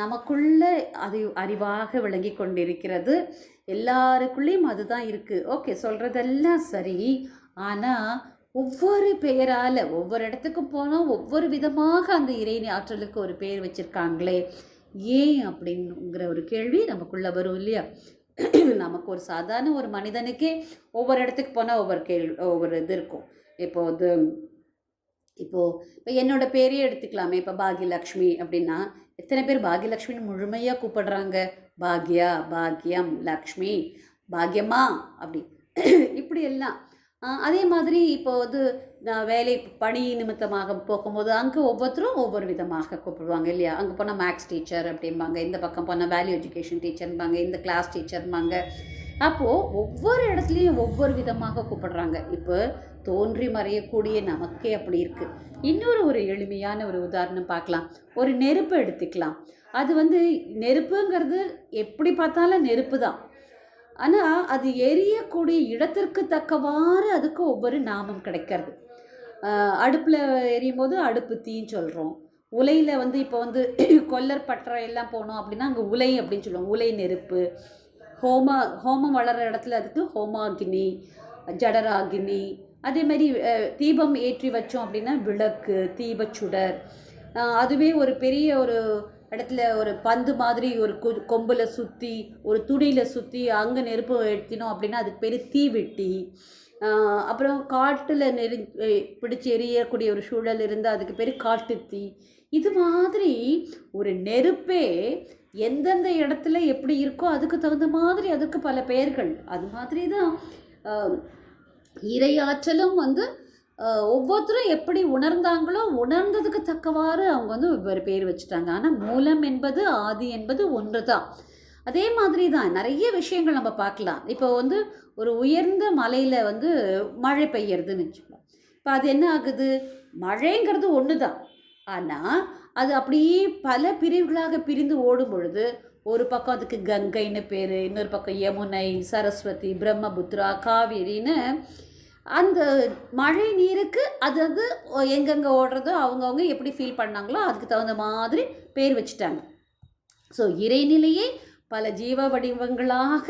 நமக்குள்ள அது அறிவாக விளங்கி கொண்டிருக்கிறது, எல்லாருக்குள்ளேயும் அதுதான் இருக்குது. ஓகே, சொல்கிறதெல்லாம் சரி. ஆனால் ஒவ்வொரு பெயரால் ஒவ்வொரு இடத்துக்கும் போனால் ஒவ்வொரு விதமாக அந்த இறை ஆற்றலுக்கு ஒரு பெயர் வச்சுருக்காங்களே, ஏன் அப்படிங்கிற ஒரு கேள்வி நமக்குள்ளே வரும் இல்லையா? நமக்கு ஒரு சாதாரண ஒரு மனிதனுக்கே ஒவ்வொரு இடத்துக்கு போனால் ஒவ்வொரு இது இருக்கும். இப்போ என்னோட பேரையே எடுத்துக்கலாமே. இப்போ பாக்யலக்ஷ்மி அப்படின்னா எத்தனை பேர் பாக்யலக்ஷ்மின்னு முழுமையாக கூப்பிடுறாங்க? பாக்யா, பாக்யம், லக்ஷ்மி, பாக்யம்மா அப்படி இப்படி எல்லாம். அதே மாதிரி இப்போ வந்து வேலை பணி நிமித்தமாக போகும்போது அங்கே ஒவ்வொருத்தரும் ஒவ்வொரு விதமாக கூப்பிடுவாங்க இல்லையா? அங்கே போனால் மேக்ஸ் டீச்சர் அப்படிம்பாங்க, இந்த பக்கம் போனால் வேல்யூ எஜுகேஷன் டீச்சர்ம்பாங்க, இந்த கிளாஸ் டீச்சர்ம்பாங்க. அப்போது ஒவ்வொரு இடத்துலையும் ஒவ்வொரு விதமாக கூப்பிடுறாங்க. இப்போ தோன்றி மறையக்கூடிய நமக்கே அப்படி இருக்குது. இன்னொரு எளிமையான ஒரு உதாரணம் பார்க்கலாம். ஒரு நெருப்பை எடுத்துக்கலாம். அது வந்து நெருப்புங்கிறது எப்படி பார்த்தாலும் நெருப்பு தான். ஆனால் அது எரியக்கூடிய இடத்திற்கு தக்கவாறு அதுக்கு ஒவ்வொரு நாமம் கிடைக்கிறது. அடுப்பில் எரியும் போது அடுப்பு தீன்னு சொல்கிறோம். உலையில் வந்து இப்போ வந்து கொல்லர் பற்ற எல்லாம் போனோம் அப்படின்னா அங்கே உலை அப்படின்னு சொல்லுவோம், உலை நெருப்பு. ஹோமம் வளர்கிற இடத்துல அதுக்கு ஹோமாகினி, ஜடராகினி. அதேமாதிரி தீபம் ஏற்றி வச்சோம் அப்படின்னா விளக்கு, தீபச்சுடர். அதுவே ஒரு பெரிய ஒரு இடத்துல ஒரு பந்து மாதிரி ஒரு கொம்பில் சுற்றி ஒரு துணியில் சுற்றி அங்கே நெருப்பு எடுத்தினோம் அப்படின்னா அதுக்கு பேர் தீவெட்டி. அப்புறம் காட்டில் பிடிச்சி எரியக்கூடிய ஒரு சூழல் இருந்தால் அதுக்கு பேர் காட்டுத்தீ. இது மாதிரி ஒரு நெருப்பே எந்தெந்த இடத்துல எப்படி இருக்கோ அதுக்கு தகுந்த மாதிரி அதுக்கு பல பெயர்கள். அது மாதிரி தான் இறையாற்றலும் வந்து ஒவ்வொருத்தரும் எப்படி உணர்ந்தாங்களோ உணர்ந்ததுக்கு தக்கவாறு அவங்க வந்து வெவ்வேறு பேர் வச்சுட்டாங்க. ஆனால் மூலம் என்பது ஆதி என்பது ஒன்று தான். அதே மாதிரி தான் நிறைய விஷயங்கள் நம்ம பார்க்கலாம். இப்போ வந்து ஒரு உயர்ந்த மலையில் வந்து மழை பெய்யறதுன்னு வச்சுக்கலாம். இப்போ அது என்ன ஆகுது? மழைங்கிறது ஒன்று தான். ஆனால் அது அப்படியே பல பிரிவுகளாக பிரிந்து ஓடும் பொழுது ஒரு பக்கம் அதுக்கு கங்கைன்னு பேர், இன்னொரு பக்கம் யமுனை, சரஸ்வதி, பிரம்மபுத்திரா, காவேரின்னு அந்த மழை நீருக்கு அது அது எங்கெங்கே ஓடுறதோ அவங்கவுங்க எப்படி ஃபீல் பண்ணாங்களோ அதுக்கு தகுந்த மாதிரி பேர் வச்சுட்டாங்க. ஸோ இறைநிலையே பல ஜீவ வடிவங்களாக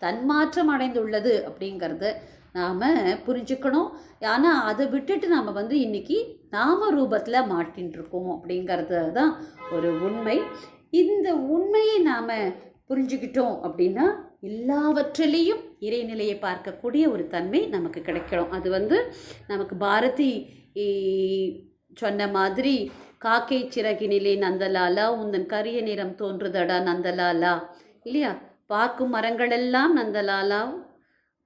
தன்மாற்றம் அடைந்துள்ளது அப்படிங்கிறது நாம் புரிஞ்சுக்கணும். ஆனால் அதை விட்டுட்டு நாம் இன்றைக்கி நாம ரூபத்தில் மாட்டின்ட்டுருக்கோம் அப்படிங்கிறது தான் ஒரு உண்மை. இந்த உண்மையை நாம் புரிஞ்சுக்கிட்டோம் அப்படின்னா எல்லாவற்றிலையும் இறைநிலையை பார்க்கக்கூடிய ஒரு தன்மை நமக்கு கிடைக்கணும். அது நமக்கு பாரதி சொன்ன மாதிரி காக்கை சிறகினிலே நந்தலாலா உந்தன் கரிய நிறம் தோன்றுதடா நந்தலாலா இல்லையா, பார்க்கும் மரங்களெல்லாம் நந்தலாலா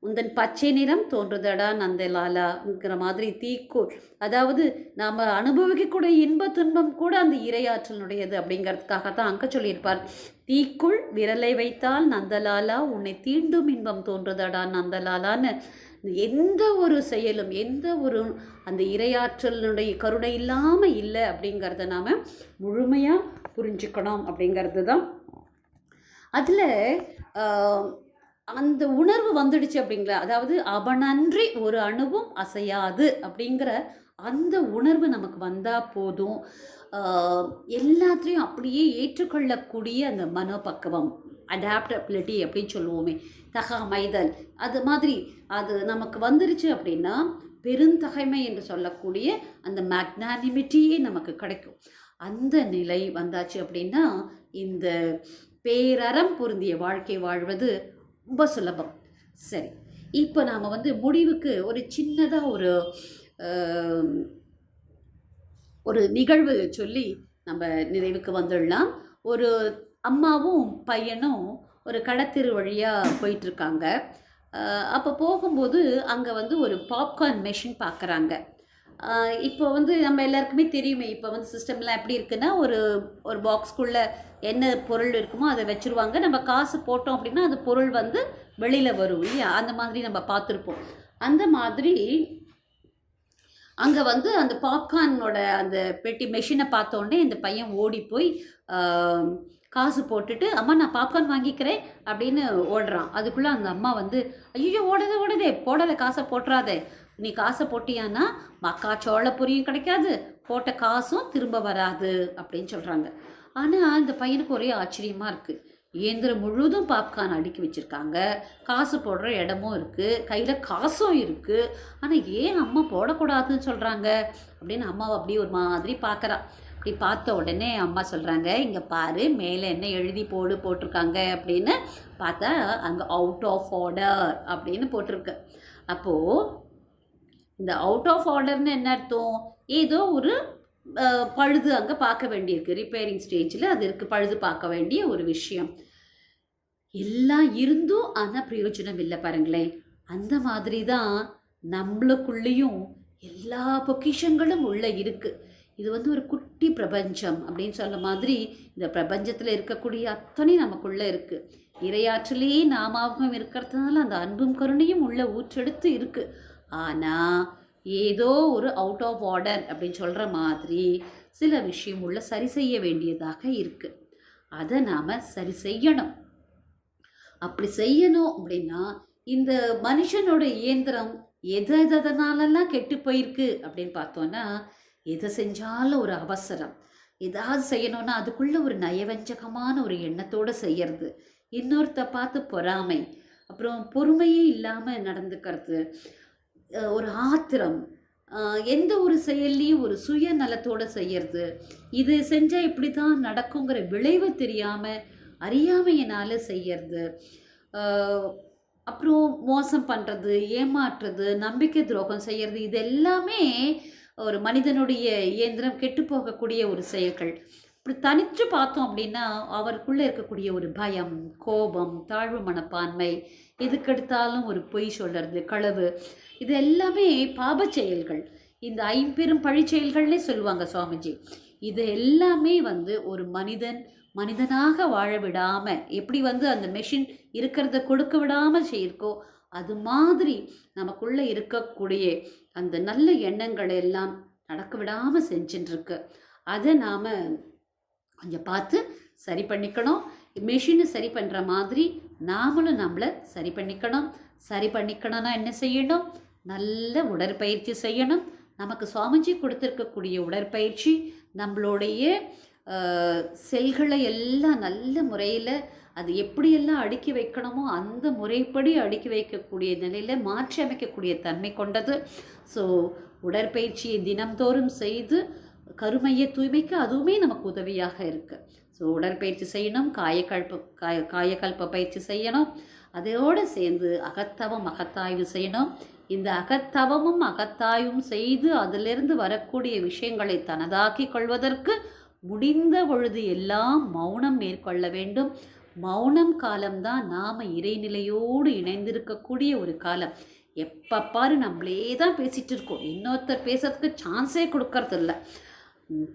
உந்தன் பச்சை நிறம் தோன்றுதடா நந்தலாலாங்கிற மாதிரி தீக்கூர், அதாவது நாம் அனுபவிக்கக்கூடிய இன்ப துன்பம் கூட அந்த இறையாற்றலுடையது அப்படிங்கிறதுக்காகத்தான் அங்க சொல்லியிருப்பார், தீக்குள் விரலை வைத்தால் நந்தலாலா உன்னை தீண்டும் இன்பம் தோன்றுதடா நந்தலாலான்னு. எந்த ஒரு செயலும் எந்த ஒரு அந்த இறையாற்றலுடைய கருணை இல்லாமல் இல்லை அப்படிங்கிறத நாம் முழுமையாக புரிஞ்சுக்கணும் அப்படிங்கிறது தான். அதில் அந்த உணர்வு வந்துடுச்சு அப்படிங்கிற, அதாவது அவனன்றி ஒரு அணுவும் அசையாது அப்படிங்கிற அந்த உணர்வு நமக்கு வந்தால் போதும். எல்லாத்தையும் அப்படியே ஏற்றுக்கொள்ளக்கூடிய அந்த மனோபக்குவம், அடாப்டபிலிட்டி அப்படின்னு சொல்லுவோமே, தகாமைதல், அது மாதிரி அது நமக்கு வந்துருச்சு அப்படின்னா பெருந்தகைமை என்று சொல்லக்கூடிய அந்த மேக்னானிமிட்டியே நமக்கு கிடைக்கும். அந்த நிலை வந்தாச்சு அப்படின்னா இந்த பேரறம் பொருந்திய வாழ்க்கை வாழ்வது ரொம்ப சுலபம். சரி, இப்போ நாம் முடிவுக்கு ஒரு சின்னதாக ஒரு நிகழ்வு சொல்லி நம்ம நிறைவுக்கு வந்துடலாம். ஒரு அம்மாவும் பையனும் ஒரு கடத்தெரு வழியாக போயிட்டுருக்காங்க. அப்போ போகும்போது அங்கே ஒரு பாப்கார்ன் மெஷின் பார்க்குறாங்க. இப்போ நம்ம எல்லாருக்குமே தெரியுமே, இப்போ சிஸ்டம்லாம் எப்படி இருக்குன்னா, ஒரு பாக்ஸ்க்குள்ளே என்ன பொருள் இருக்குமோ அதை வச்சுருவாங்க. நம்ம காசு போட்டோம் அப்படின்னா அந்த பொருள் வெளியில் வரும் இல்லையா, அந்த மாதிரி நம்ம பார்த்துருப்போம். அந்த மாதிரி அங்கே அந்த பாப்கார்னோட அந்த பெட்டி மெஷினை பார்த்தோன்னே இந்த பையன் ஓடி போய் காசு போட்டுட்டு, அம்மா நான் பாப்கார்ன் வாங்கிக்கிறேன் அப்படின்னு ஓடுறான். அதுக்குள்ளே அந்த அம்மா ஐயோ ஓடதே போடாத, காசை போட்டுறாதே, நீ காசை போட்டியானா மக்காச்சோள பொரியும் கிடைக்காது, போட்ட காசும் திரும்ப வராது அப்படின்னு சொல்கிறாங்க. ஆனால் இந்த பையனுக்கு ஒரே ஆச்சரியமாக இருக்குது. இயந்திரம் முழுவதும் பாப்கார்ன் அடுக்கி வச்சுருக்காங்க, காசு போடுற இடமும் இருக்குது, கையில் காசும் இருக்குது. ஆனால் ஏன் அம்மா போடக்கூடாதுன்னு சொல்கிறாங்க அப்படின்னு அம்மாவை அப்படியே ஒரு மாதிரி பார்க்குறா. அப்படி பார்த்த உடனே அம்மா சொல்கிறாங்க, இங்கே பாரு மேலே என்ன எழுதி போட்டிருக்காங்க அப்படின்னு பார்த்தா அங்கே அவுட் ஆஃப் ஆர்டர் அப்படின்னு போட்டிருக்கு. அப்போது இந்த அவுட் ஆஃப் ஆர்டர்னு என்ன அர்த்தம்? ஏதோ ஒரு பழுது அங்கே பார்க்க வேண்டியிருக்கு, ரிப்பேரிங் ஸ்டேஜில் அது இருக்குது, பழுது பார்க்க வேண்டிய ஒரு விஷயம். எல்லாம் இருந்தும் ஆனால் பிரயோஜனம் இல்லை பாருங்களேன். அந்த மாதிரி தான் நம்மளுக்குள்ளேயும் எல்லா பொக்கிஷங்களும் உள்ளே இருக்குது. இது ஒரு குட்டி பிரபஞ்சம் அப்படின்னு சொல்ல மாதிரி இந்த பிரபஞ்சத்தில் இருக்கக்கூடிய அத்தனை நமக்குள்ளே இருக்குது. இறையாற்றலே நாமாவும் இருக்கிறதுனால அந்த அன்பும் கருணையும் உள்ள ஊற்றெடுத்து இருக்குது. ஆனால் ஏதோ ஒரு அவுட் ஆஃப் ஆர்டர் அப்படின்னு சொல்கிற மாதிரி சில விஷயம் உள்ள சரி செய்ய வேண்டியதாக இருக்குது. அதை நாம் சரி செய்யணும். அப்படி செய்யணும் அப்படின்னா இந்த மனுஷனோட இயந்திரம் எதனாலெல்லாம் கெட்டு போயிருக்கு அப்படின்னு பார்த்தோன்னா, எதை செஞ்சாலும் ஒரு அவசரம், ஏதாவது செய்யணும்னா அதுக்குள்ளே ஒரு நயவஞ்சகமான ஒரு எண்ணத்தோடு செய்யறது, இன்னொருத்த பார்த்து பொறாமை, அப்புறம் பொறுமையே இல்லாமல் நடந்துக்கிறது, ஒரு ஆத்திரம், எந்த ஒரு செயல்லையும் ஒரு சுயநலத்தோடு செய்யறது, இது செஞ்சால் இப்படி தான் நடக்குங்கிற விளைவு தெரியாமல் அறியாமையினால் செய்யறது, அப்புறம் மோசம் பண்ணுறது, ஏமாற்றுறது, நம்பிக்கை துரோகம் செய்கிறது, இது எல்லாமே ஒரு மனிதனுடைய இயந்திரம் கெட்டு போகக்கூடிய ஒரு செயல்கள். இப்படி தனித்து பார்த்தோம் அப்படின்னா அவருக்குள்ளே இருக்கக்கூடிய ஒரு பயம், கோபம், தாழ்வு மனப்பான்மை, எதுக்கெடுத்தாலும் ஒரு பொய் சொல்கிறது, களவு, இது எல்லாமே பாப செயல்கள். இந்த ஐம்பெரும் பழி செயல்கள்னே சொல்லுவாங்க சுவாமிஜி. இது எல்லாமே ஒரு மனிதனாக வாழ விடாமல், எப்படி அந்த மெஷின் இருக்கிறத கொடுக்க விடாமல் செய்யிருக்கோ அது மாதிரி நமக்குள்ளே இருக்கக்கூடிய அந்த நல்ல எண்ணங்களை எல்லாம் நடக்க விடாமல் செஞ்சுட்டுருக்கு. அதை நாம் கொஞ்சம் பார்த்து சரி பண்ணிக்கணும். மெஷினை சரி பண்ணுற மாதிரி நாமளும் நம்மளை சரி பண்ணிக்கணும். சரி பண்ணிக்கணும்னா என்ன செய்யணும்? நல்ல உடற்பயிற்சி செய்யணும். நமக்கு சுவாமிஜி கொடுத்துருக்கக்கூடிய உடற்பயிற்சி நம்மளுடைய செல்களை எல்லாம் நல்ல முறையில் அது எப்படியெல்லாம் அடுக்கி வைக்கணுமோ அந்த முறைப்படி அடுக்கி வைக்கக்கூடிய நிலையில் மாற்றி அமைக்கக்கூடிய தன்மை கொண்டது. ஸோ உடற்பயிற்சியை தினம்தோறும் செய்து கருமைய தூய்மைக்கு அதுவுமே நமக்கு உதவியாக இருக்குது. ஸோ உடற்பயிற்சி செய்யணும், காயக்கல்ப பயிற்சி செய்யணும், அதோடு சேர்ந்து அகத்தவம் அகத்தாய்வு செய்யணும். இந்த அகத்தவமும் அகத்தாய்வும் செய்து அதிலிருந்து வரக்கூடிய விஷயங்களை தனதாக்கி கொள்வதற்கு முடிந்த பொழுது எல்லாம் மௌனம் மேற்கொள்ள வேண்டும். மௌனம் காலம்தான் நாம் இறைநிலையோடு இணைந்திருக்கக்கூடிய ஒரு காலம். எப்போ பாரு நம்மளே தான் பேசிகிட்டு இருக்கோம், இன்னொருத்தர் பேசுறதுக்கு சான்ஸே கொடுக்கறதில்ல,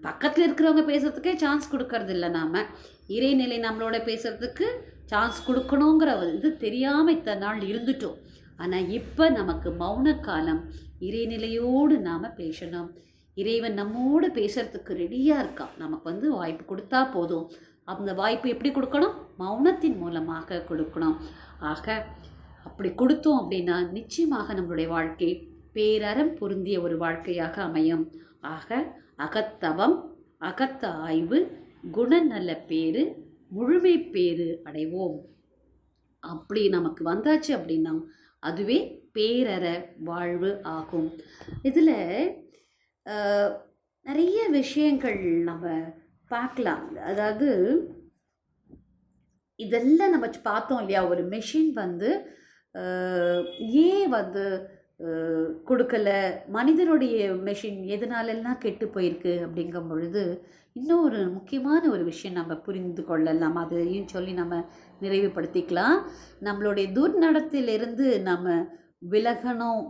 பக்கத்தில் இருக்கிறவங்க பேசுறதுக்கே சான்ஸ் கொடுக்கறதில்ல. நாம் இறைநிலை நம்மளோட பேசுறதுக்கு சான்ஸ் கொடுக்கணுங்கிற இது தெரியாமல் இத்தனை நாள் இருந்துட்டோம். ஆனால் இப்போ நமக்கு மௌன காலம், இறைநிலையோடு நாம் பேசணும். இறைவன் நம்மோடு பேசுறதுக்கு ரெடியாக இருக்கான். நமக்கு வாய்ப்பு கொடுத்தா போதும். அந்த வாய்ப்பு எப்படி கொடுக்கணும்? மௌனத்தின் மூலமாக கொடுக்கணும். ஆக அப்படி கொடுத்தோம் அப்படின்னா நிச்சயமாக நம்மளுடைய வாழ்க்கை பேரறம் பொருந்திய ஒரு வாழ்க்கையாக அமையும். ஆக அகத்தவம், அகத்த ஆய்வு, குணநல பேரு, முழுமை பேரு அடைவோம். அப்படி நமக்கு வந்தாச்சு அப்படின்னா அதுவே பேரற வாழ்வு ஆகும். இதில் நிறைய விஷயங்கள் நம்ம பார்க்கலாம். அதாவது இதெல்லாம் நம்ம பார்த்தோம் இல்லையா, ஒரு மெஷின் ஏன் கொடுக்கல, மனிதனுடைய மெஷின் எதனாலெல்லாம் கெட்டு போயிருக்கு அப்படிங்கும் பொழுது இன்னொரு முக்கியமான ஒரு விஷயம் நம்ம புரிந்து கொள்ளலாம். அதையும் சொல்லி நம்ம நிறைவுபடுத்திக்கலாம். நம்மளுடைய துர்நடத்திலிருந்து நம்ம விலகணும்.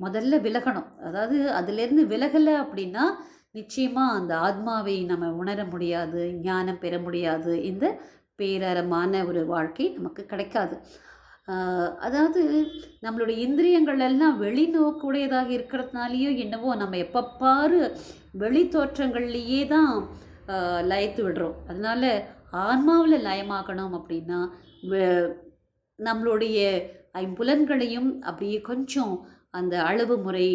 முதல்ல விலகணும். அதாவது அதிலேருந்து விலகலை அப்படின்னா நிச்சயமாக அந்த ஆத்மாவை நம்ம உணர முடியாது, ஞானம் பெற முடியாது, இந்த பேரறமான ஒரு வாழ்க்கை நமக்கு கிடைக்காது. அதாவது நம்மளுடைய இந்திரியங்கள் எல்லாம் வெளிநோக்குடையதாக இருக்கிறதுனாலேயோ என்னவோ நம்ம எப்பப்பாரு வெளி தோற்றங்கள்லேயே தான் லயத்து விடுறோம். அதனால் ஆன்மாவில் லயமாகணும் அப்படின்னா நம்மளுடைய ஐம்புலன்களையும் அப்படியே கொஞ்சம் அந்த அளவு முறை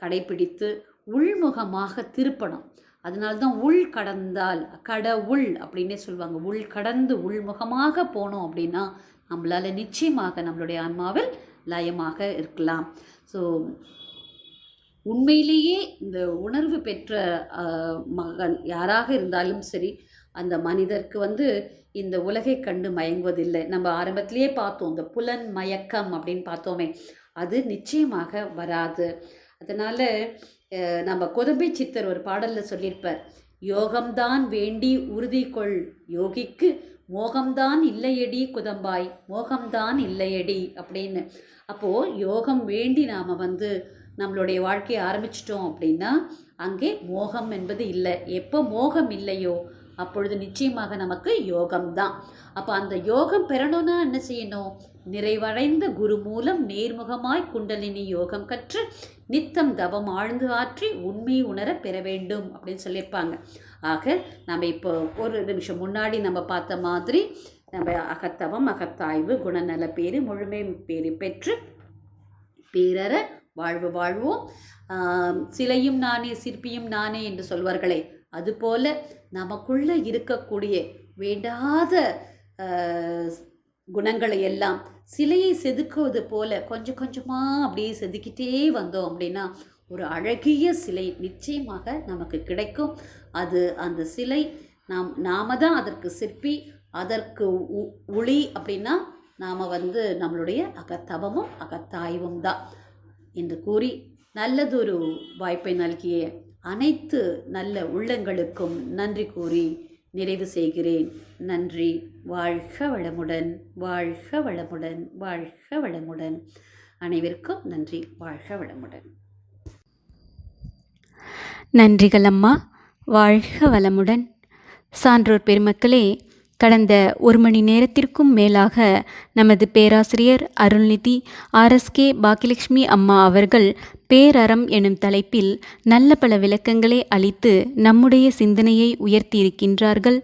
கடைப்பிடித்து உள்முகமாக திருப்பணும். அதனால்தான் உள் கடந்தால் கடவுள் அப்படின்னே சொல்லுவாங்க. உள் கடந்து உள்முகமாக போனோம் அப்படின்னா நம்மளால் நிச்சயமாக நம்மளுடைய ஆன்மாவில் லயமாக இருக்கலாம். ஸோ உண்மையிலேயே இந்த உணர்வு பெற்ற மகன் யாராக இருந்தாலும் சரி, அந்த மனிதருக்கு இந்த உலகை கண்டு மயங்குவதில்லை. நம்ம ஆரம்பத்திலேயே பார்த்தோம், இந்த புலன் மயக்கம் அப்படின்னு பார்த்தோமே, அது நிச்சயமாக வராது. அதனால் நம்ம கொதம்பை சித்தர் ஒரு பாடலில் சொல்லியிருப்பார், யோகம்தான் வேண்டி உறுதி கொள் யோகிக்கு மோகம்தான் இல்லையடி குதம்பாய், மோகம்தான் இல்லையடி அப்படின்னு. அப்போது யோகம் வேண்டி நாம் நம்மளுடைய வாழ்க்கையை ஆரம்பிச்சிட்டோம் அப்படின்னா அங்கே மோகம் என்பது இல்லை. எப்போ மோகம் இல்லையோ அப்பொழுது நிச்சயமாக நமக்கு யோகம்தான். அப்போ அந்த யோகம் பெறணும்னா என்ன செய்யணும்? நிறைவடைந்த குரு மூலம் நேர்முகமாய் குண்டலினி யோகம் கற்று நித்தம் தவம் ஆழ்ந்து ஆற்றி உண்மை உணர பெற வேண்டும் அப்படின்னு சொல்லியிருப்பாங்க. ஆக நம்ம இப்போ ஒரு நிமிஷம் முன்னாடி நம்ம பார்த்த மாதிரி நம்ம அகத்தவம் அகத்தாய்வு குணநல பேரு முழுமை பேரு பெற்று பேரற வாழ்வு வாழ்வோம். சிலையும் நானே சிற்பியும் நானே என்று சொல்வார்களே, அதுபோல நமக்குள்ள இருக்கக்கூடிய வேண்டாத குணங்களை எல்லாம் சிலையை செதுக்குவது போல கொஞ்சம் கொஞ்சமாக அப்படியே செதுக்கிட்டே வந்தோம் அப்படின்னா ஒரு அழகிய சிலை நிச்சயமாக நமக்கு கிடைக்கும். அந்த சிலை நாம தான் அதற்கு சிற்பி, அதற்கு ஒளி அப்படின்னா நாம் நம்மளுடைய அகத்தவமும் அகத்தாய்வும் தான் என்று கூறி நல்லதொரு வாய்ப்பை நல்கிய அனைத்து நல்ல உள்ளங்களுக்கும் நன்றி கூறி நிறைவு செய்கிறேன். நன்றி. வாழ்க வளமுடன், வாழ்க வளமுடன், வாழ்க வளமுடன். அனைவருக்கும் நன்றி. வாழ்க வளமுடன். நன்றிகள் அம்மா. வாழ்க வளமுடன். சான்றோர் பெருமக்களே, கடந்த 1 மணி நேரத்திற்கும் மேலாக நமது பேராசிரியர் அருள்நிதி RSK பாக்கியலட்சுமி அம்மா அவர்கள் பேரறம் எனும் தலைப்பில் நல்ல பல விளக்கங்களை அளித்து நம்முடைய சிந்தனையை உயர்த்தியிருக்கின்றார்கள்.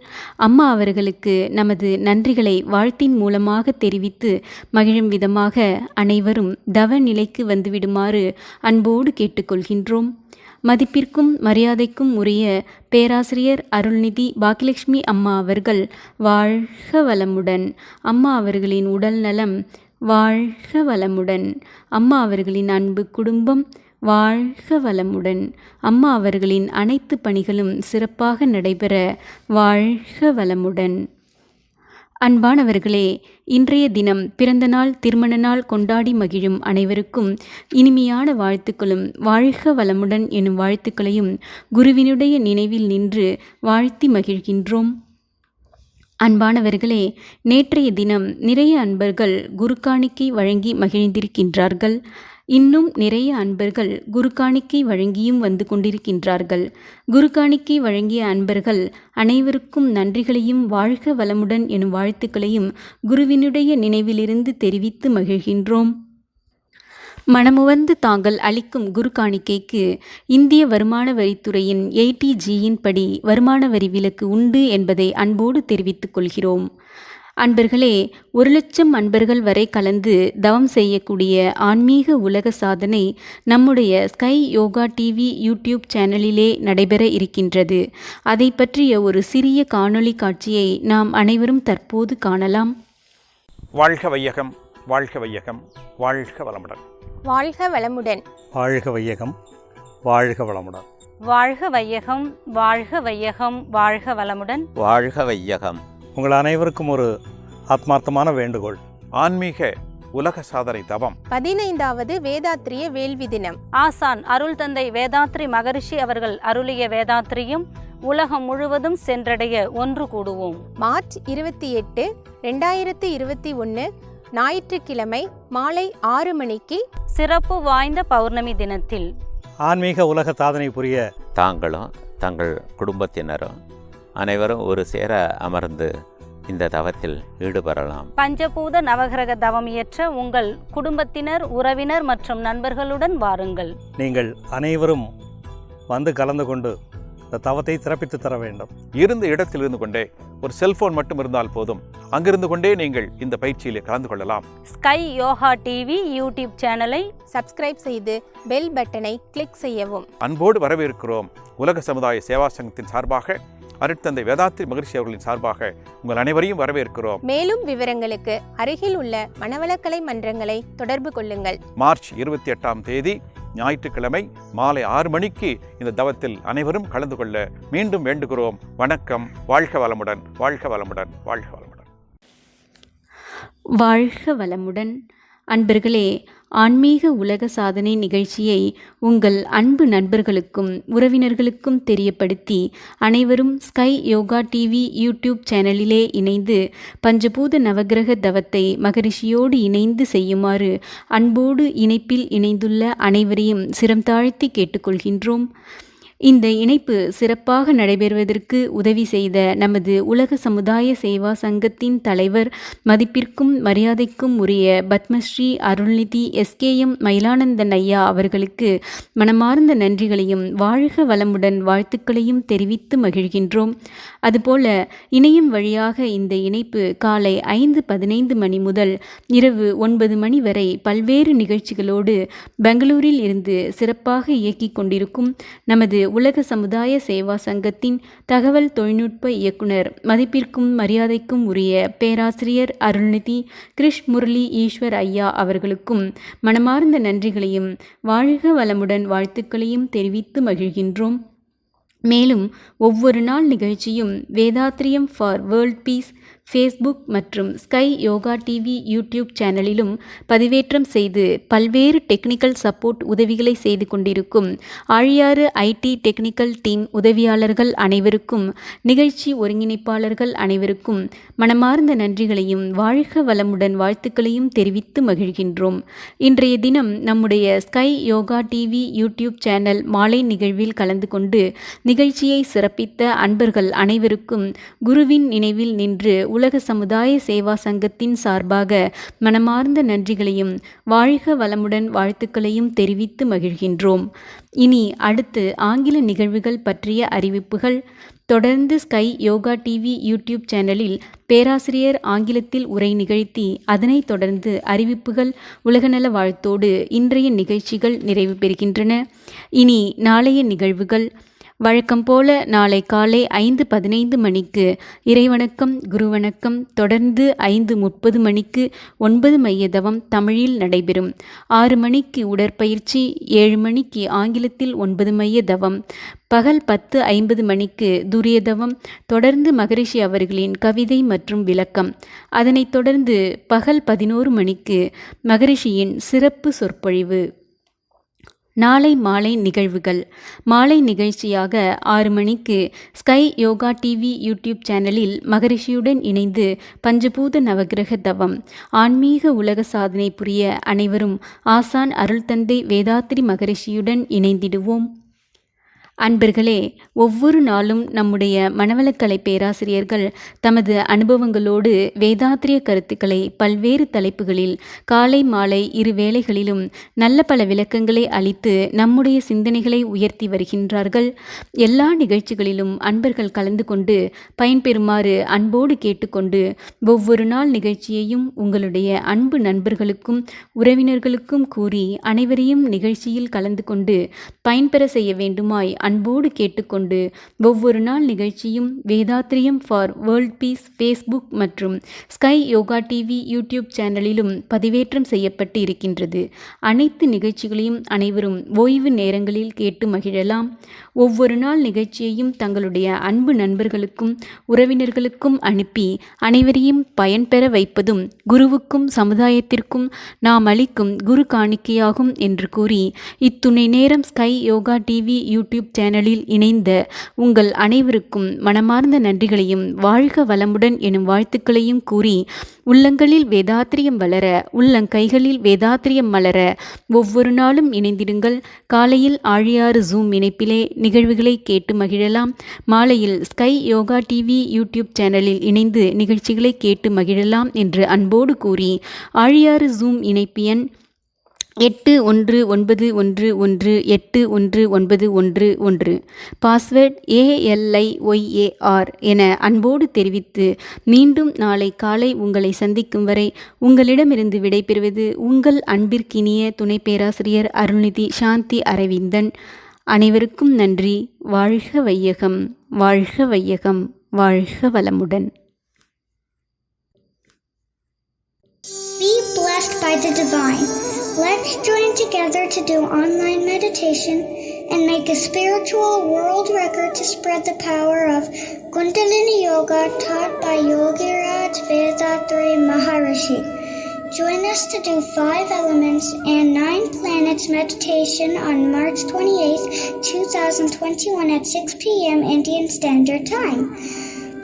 அம்மா அவர்களுக்கு நமது நன்றிகளை வாழ்த்தின் மூலமாக தெரிவித்து மகிழும் விதமாக அனைவரும் தவ நிலைக்கு வந்துவிடுமாறு அன்போடு கேட்டுக்கொள்கின்றோம். மதிப்பிற்கும் மரியாதைக்கும் உரிய பேராசிரியர் அருள்நிதி பாக்கியலட்சுமி அம்மா அவர்கள் வாழ்க வளமுடன். அம்மா அவர்களின் உடல் நலம் வாழ்க வளமுடன். அம்மா அவர்களின் அன்பு குடும்பம் வாழ்க வளமுடன். அம்மா அவர்களின் அனைத்து பணிகளும் சிறப்பாக நடைபெற வாழ்க வளமுடன். அன்பானவர்களே, இன்றைய தினம் பிறந்த நாள் திருமண நாள் கொண்டாடி மகிழும் அனைவருக்கும் இனிமையான வாழ்த்துக்களும் வாழ்க வளமுடன் எனும் வாழ்த்துக்களையும் குருவினுடைய நினைவில் நின்று வாழ்த்தி மகிழ்கின்றோம். அன்பானவர்களே, நேற்றைய தினம் நிறைய அன்பர்கள் குரு காணிக்கை வழங்கி மகிழ்ந்திருக்கின்றார்கள். இன்னும் நிறைய அன்பர்கள் குரு காணிக்கை வழங்கியும் வந்து கொண்டிருக்கின்றார்கள். குரு காணிக்கை வழங்கிய அன்பர்கள் அனைவருக்கும் நன்றிகளையும் வாழ்க வளமுடன் எனும் வாழ்த்துக்களையும் குருவினுடைய நினைவிலிருந்து தெரிவித்து மகிழ்கின்றோம். மனமுவந்து தாங்கள் அளிக்கும் குரு காணிக்கைக்கு இந்திய வருமான வரித்துறையின் 80Gயின் படி வருமான வரி விலக்கு உண்டு என்பதை அன்போடு தெரிவித்துக் கொள்கிறோம். அன்பர்களே, 1,00,000 அன்பர்கள் வரை கலந்து தவம் செய்யக்கூடிய ஆன்மீக உலக சாதனை நம்முடைய ஸ்கை யோகா டிவி யூடியூப் சேனலிலே நடைபெற இருக்கின்றது. அதை பற்றிய ஒரு சிறிய காணொளி காட்சியை நாம் அனைவரும் தற்போது காணலாம். வாழ்க வையகம், வாழ்க வையகம், வாழ்க வளமுடன். வாழ்க வளமுடன். வாழ்க வையகம், வாழ்க வளமுடன். வாழ்க வையகம், வாழ்க வையகம், வாழ்க வளமுடன். வாழ்க வையகம். உங்கள் அனைவருக்கும் ஒரு ஆத்மார்த்தமான வேண்டுகோள். ஆன்மீக உலக சாதனை தவம் 15வது வேதாத்திரிய வேள்வி தினம். ஆசான் அருள் தந்தை வேதாத்ரி மகரிஷி அவர்கள் அருளிய வேதாத்திரியும் உலகம் முழுவதும் சென்றடைய ஒன்று கூடுவோம். மார்ச் 28, 2021 ஞாயிற்றுக்கிழமை மாலை 6 மணிக்கு சிறப்பு வாய்ந்த பௌர்ணமி தினத்தில் ஆன்மீக உலக சாதனை புரிய தாங்களும் தங்கள் குடும்பத்தினரும் அனைவரும் ஒரு சேர அமர்ந்து இந்த தவத்தில் ஈடுபடலாம். பஞ்சபூத நவகிரக தவம் இயற்ற உங்கள் குடும்பத்தினர், உறவினர் மற்றும் நண்பர்களுடன் வாருங்கள். நீங்கள் அனைவரும் வந்து கலந்து கொண்டு இந்த தவத்தை சிறப்பித்து தர வேண்டும். இருந்த இடத்தில் இருந்து கொண்டே, ஒரு செல்போன் மட்டும் இருந்தால் போதும், அங்கிருந்து கொண்டே நீங்கள் இந்த பயிற்சியில் கலந்து கொள்ளலாம். ஸ்கை யோகா டிவி யூடியூப் சேனலை சப்ஸ்கிரைப் செய்து பெல் பட்டனை கிளிக் செய்யவும். அன்போடு வரவேற்கிறோம். உலக சமுதாய சேவா சங்கத்தின் சார்பாக, அருட்தந்தை வேதாத்ரி மகரிஷி அவர்களின் சார்பாக உங்கள் அனைவரையும் வரவேற்கிறோம். மேலும் விவரங்களுக்கு அருகில் உள்ள மனவளக்கலை மன்றங்களை தொடர்பு கொள்ளுங்கள். மார்ச் 28ஆம் தேதி ஞாயிற்றுக்கிழமை மாலை 6 மணிக்கு இந்த தவத்தில் அனைவரும் கலந்து கொள்ள மீண்டும் வேண்டுகிறோம். வணக்கம். வாழ்க வளமுடன், வாழ்க வளமுடன், வாழ்க வளமுடன். வாழ்க வளமுடன். அன்பர்களே, ஆன்மீக உலக சாதனை நிகழ்ச்சியை உங்கள் அன்பு நண்பர்களுக்கும் உறவினர்களுக்கும் தெரியப்படுத்தி அனைவரும் ஸ்கை யோகா டிவி யூடியூப் சேனலிலே இணைந்து பஞ்சபூத நவகிரக தவத்தை மகரிஷியோடு இணைந்து செய்யுமாறு அன்போடு இணைப்பில் இணைந்துள்ள அனைவரையும் சிரம் தாழ்த்தி கேட்டுக்கொள்கின்றோம். இந்த இணைப்பு சிறப்பாக நடைபெறுவதற்கு உதவி செய்த நமது உலக சமுதாய சேவா சங்கத்தின் தலைவர், மதிப்பிற்கும் மரியாதைக்கும் உரிய பத்மஸ்ரீ அருள்நிதி SKM மயிலானந்தன் ஐயா அவர்களுக்கு மனமார்ந்த நன்றிகளையும் வாழ்க வளமுடன் வாழ்த்துக்களையும் தெரிவித்து மகிழ்கின்றோம். அதுபோல இணையம் வழியாக இந்த இணைப்பு காலை 5:15 மணி முதல் இரவு 9 மணி வரை பல்வேறு நிகழ்ச்சிகளோடு பெங்களூரில் இருந்து சிறப்பாக இயக்கிக் கொண்டிருக்கும் நமது உலக சமுதாய சேவா சங்கத்தின் தகவல் தொழில்நுட்ப இயக்குனர், மதிப்பிற்கும் மரியாதைக்கும் உரிய பேராசிரியர் அருள்நிதி கிருஷ் முரளி ஈஸ்வர் ஐயா அவர்களுக்கும் மனமார்ந்த நன்றிகளையும் வாழ்க வளமுடன் வாழ்த்துக்களையும் தெரிவித்து மகிழ்கின்றோம். மேலும் ஒவ்வொரு நாள் நிகழ்ச்சியும் Vethathiriyam for world piece Facebook மற்றும் ஸ்கை யோகா டிவி யூடியூப் சேனலிலும் பதிவேற்றம் செய்து பல்வேறு டெக்னிக்கல் சப்போர்ட் உதவிகளை செய்து கொண்டிருக்கும் ஆழியாறு IT டெக்னிக்கல் டீம் உதவியாளர்கள் அனைவருக்கும், நிகழ்ச்சி ஒருங்கிணைப்பாளர்கள் அனைவருக்கும் மனமார்ந்த நன்றிகளையும் வாழ்க வளமுடன் வாழ்த்துக்களையும் தெரிவித்து மகிழ்கின்றோம். இன்றைய தினம் நம்முடைய sky yoga TV YouTube channel மாலை நிகழ்வில் கலந்து கொண்டு நிகழ்ச்சியை சிறப்பித்த அன்பர்கள் அனைவருக்கும் குருவின் நினைவில் நின்று உலக சமுதாய சேவா சங்கத்தின் சார்பாக மனமார்ந்த நன்றிகளையும் வாழ்க வளமுடன் வாழ்த்துக்களையும் தெரிவித்து மகிழ்கின்றோம். இனி அடுத்து ஆங்கில நிகழ்வுகள் பற்றிய அறிவிப்புகள். தொடர்ந்து ஸ்கை யோகா டிவி யூடியூப் சேனலில் பேராசிரியர் ஆங்கிலத்தில் உரை நிகழ்த்தி அதனைத் தொடர்ந்து அறிவிப்புகள், உலகநல வாழ்த்தோடு இன்றைய நிகழ்ச்சிகள் நிறைவு பெறுகின்றன. இனி நாளைய நிகழ்வுகள். வழக்கம் போல நாளை காலை 5:15 மணிக்கு இறைவணக்கம் குருவணக்கம், தொடர்ந்து 5:30 மணிக்கு 9 மைய தவம் தமிழில் நடைபெறும். 6 மணிக்கு உடற்பயிற்சி, 7 மணிக்கு ஆங்கிலத்தில் 9 மைய தவம், பகல் 10:50 மணிக்கு துரிய தவம், தொடர்ந்து மகரிஷி அவர்களின் கவிதை மற்றும் விளக்கம். அதனைத் தொடர்ந்து பகல் 11 மணிக்கு மகரிஷியின் சிறப்பு சொற்பொழிவு. நாளை மாலை நிகழ்வுகள். மாலை நிகழ்ச்சியாக 6 மணிக்கு ஸ்கை யோகா டிவி யூடியூப் சேனலில் மகரிஷியுடன் இணைந்து பஞ்சபூத நவகிரக தவம், ஆன்மீக உலக சாதனை புரிய அனைவரும் ஆசான் அருள் தந்தை வேதாத்ரி மகரிஷியுடன் இணைந்திடுவோம். அன்பர்களே, ஒவ்வொரு நாளும் நம்முடைய மனவளக்கலை பேராசிரியர்கள் தமது அனுபவங்களோடு வேதாத்திரிய கருத்துக்களை பல்வேறு தலைப்புகளில் காலை மாலை இரு வேளைகளிலும் நல்ல பல விளக்கங்களை அளித்து நம்முடைய சிந்தனைகளை உயர்த்தி வருகின்றார்கள். எல்லா நிகழ்ச்சிகளிலும் அன்பர்கள் கலந்து கொண்டு பயன்பெறுமாறு அன்போடு கேட்டுக்கொண்டு ஒவ்வொரு நாள் நிகழ்ச்சியையும் உங்களுடைய அன்பு நண்பர்களுக்கும் உறவினர்களுக்கும் கூறி அனைவரையும் நிகழ்ச்சியில் கலந்து கொண்டு பயன்பெற செய்ய வேண்டுமாய் அன்போடு கேட்டுக்கொண்டு ஒவ்வொரு நாள் நிகழ்ச்சியும் Vethathiriyam for world piece Facebook மற்றும் ஸ்கை யோகா டிவி யூடியூப் சேனலிலும் பதிவேற்றம் செய்யப்பட்டு இருக்கின்றது. அனைத்து நிகழ்ச்சிகளையும் அனைவரும் ஓய்வு நேரங்களில் கேட்டு மகிழலாம். ஒவ்வொரு நாள் நிகழ்ச்சியையும் தங்களுடைய அன்பு நண்பர்களுக்கும் உறவினர்களுக்கும் அனுப்பி அனைவரையும் பயன்பெற வைப்பதும் குருவுக்கும் சமுதாயத்திற்கும் நாம் அளிக்கும் குரு காணிக்கையாகும் என்று கூறி இத்துணை நேரம் ஸ்கை யோகா டிவி யூடியூப் சேனலில் இணைந்த உங்கள் அனைவருக்கும் மனமார்ந்த நன்றிகளையும் வாழ்க வளமுடன் எனும் வாழ்த்துக்களையும் கூறி உள்ளங்களில் வேதாத்திரியம் வளர உள்ளங்கைகளில் வேதாத்திரியம் மலர ஒவ்வொரு நாளும் இணைந்திடுங்கள். காலையில் ஆழியாறு ஜூம் இணைப்பிலே நிகழ்வுகளை கேட்டு மகிழலாம். மாலையில் ஸ்கை யோகா டிவி யூடியூப் சேனலில் இணைந்து நிகழ்ச்சிகளை கேட்டு மகிழலாம் என்று அன்போடு கூறி ஆழியாறு ஜூம் இணைப்பு எண் 8111811911 பாஸ்வேர்ட் ALIYAR என அன்போடு தெரிவித்து மீண்டும் நாளை காலை உங்களை சந்திக்கும் வரை உங்களிடமிருந்து விடைபெறுவது உங்கள் அன்பிற்கினிய துணை பேராசிரியர் அருள்நிதி சாந்தி அரவிந்தன். அனைவருக்கும் நன்றி. வாழ்க வையகம், வாழ்க வையகம், வாழ்க வளமுடன். Be blessed by the divine. Let's join together to do online meditation and make a spiritual world record to spread the power of Kundalini Yoga taught by Yogiraj Vedatri Maharishi. Join us to do 5 elements and 9 planets meditation on March 28, 2021 at 6 p.m. Indian Standard Time.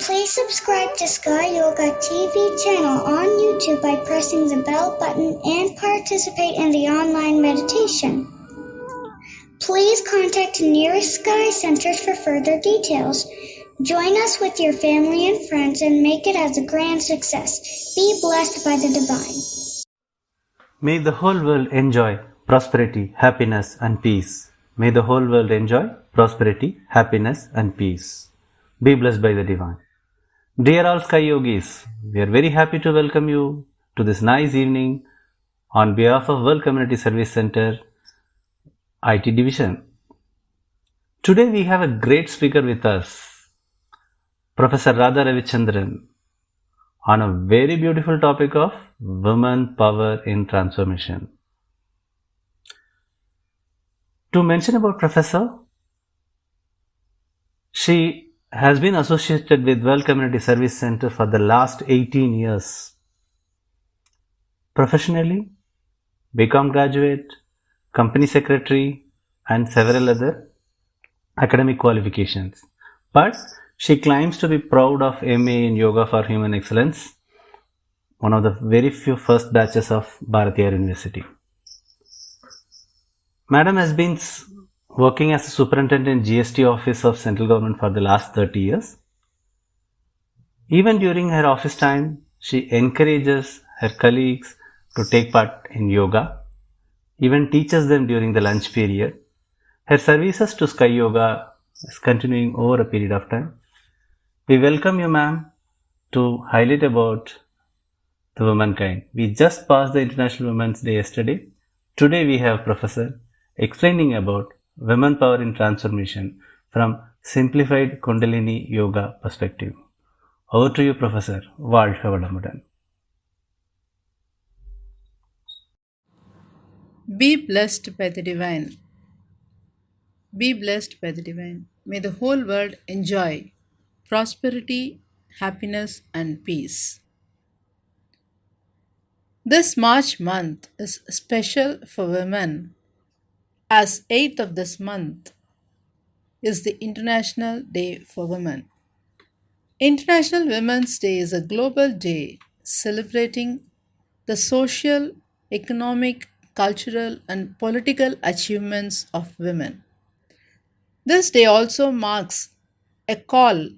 Please subscribe to Sky Yoga TV channel on YouTube by pressing the bell button and participate in the online meditation. Please contact nearest Sky centers for further details. Join us with your family and friends and make it as a grand success. Be blessed by the divine. May the whole world enjoy prosperity, happiness and peace. May the whole world enjoy prosperity, happiness and peace. Be blessed by the divine. Dear all Sky Yogis, we are very happy to welcome you to this nice evening on behalf of World Community Service Center, IT Division. Today we have a great speaker with us, Professor Radha Ravichandran, on a very beautiful topic of women power in transformation. To mention about Professor, she has been associated with World Community Service Center for the last 18 years. Professionally, BCom graduate, company secretary and several other academic qualifications. But she claims to be proud of MA in Yoga for Human Excellence, one of the very few first batches of Bharatiyar University. Madam has been working as a superintendent GST office of central government for the last 30 years. Even during her office time, she encourages her colleagues to take part in yoga, even teaches them during the lunch period. Her services to Sky Yoga is continuing over a period of time. We welcome you, ma'am, to highlight about the womankind. We just passed the International Women's Day yesterday. Today we have Professor explaining about women power in transformation from simplified Kundalini Yoga perspective. Over to you, Professor. வாழ்க வளமுடன். Be blessed by the divine. Be blessed by the divine. May the whole world enjoy prosperity, happiness, and peace. This March month is special for women, as 8th of this month is the International Day for Women. International Women's Day is a global day celebrating the social, economic, cultural, and political achievements of women. This day also marks a call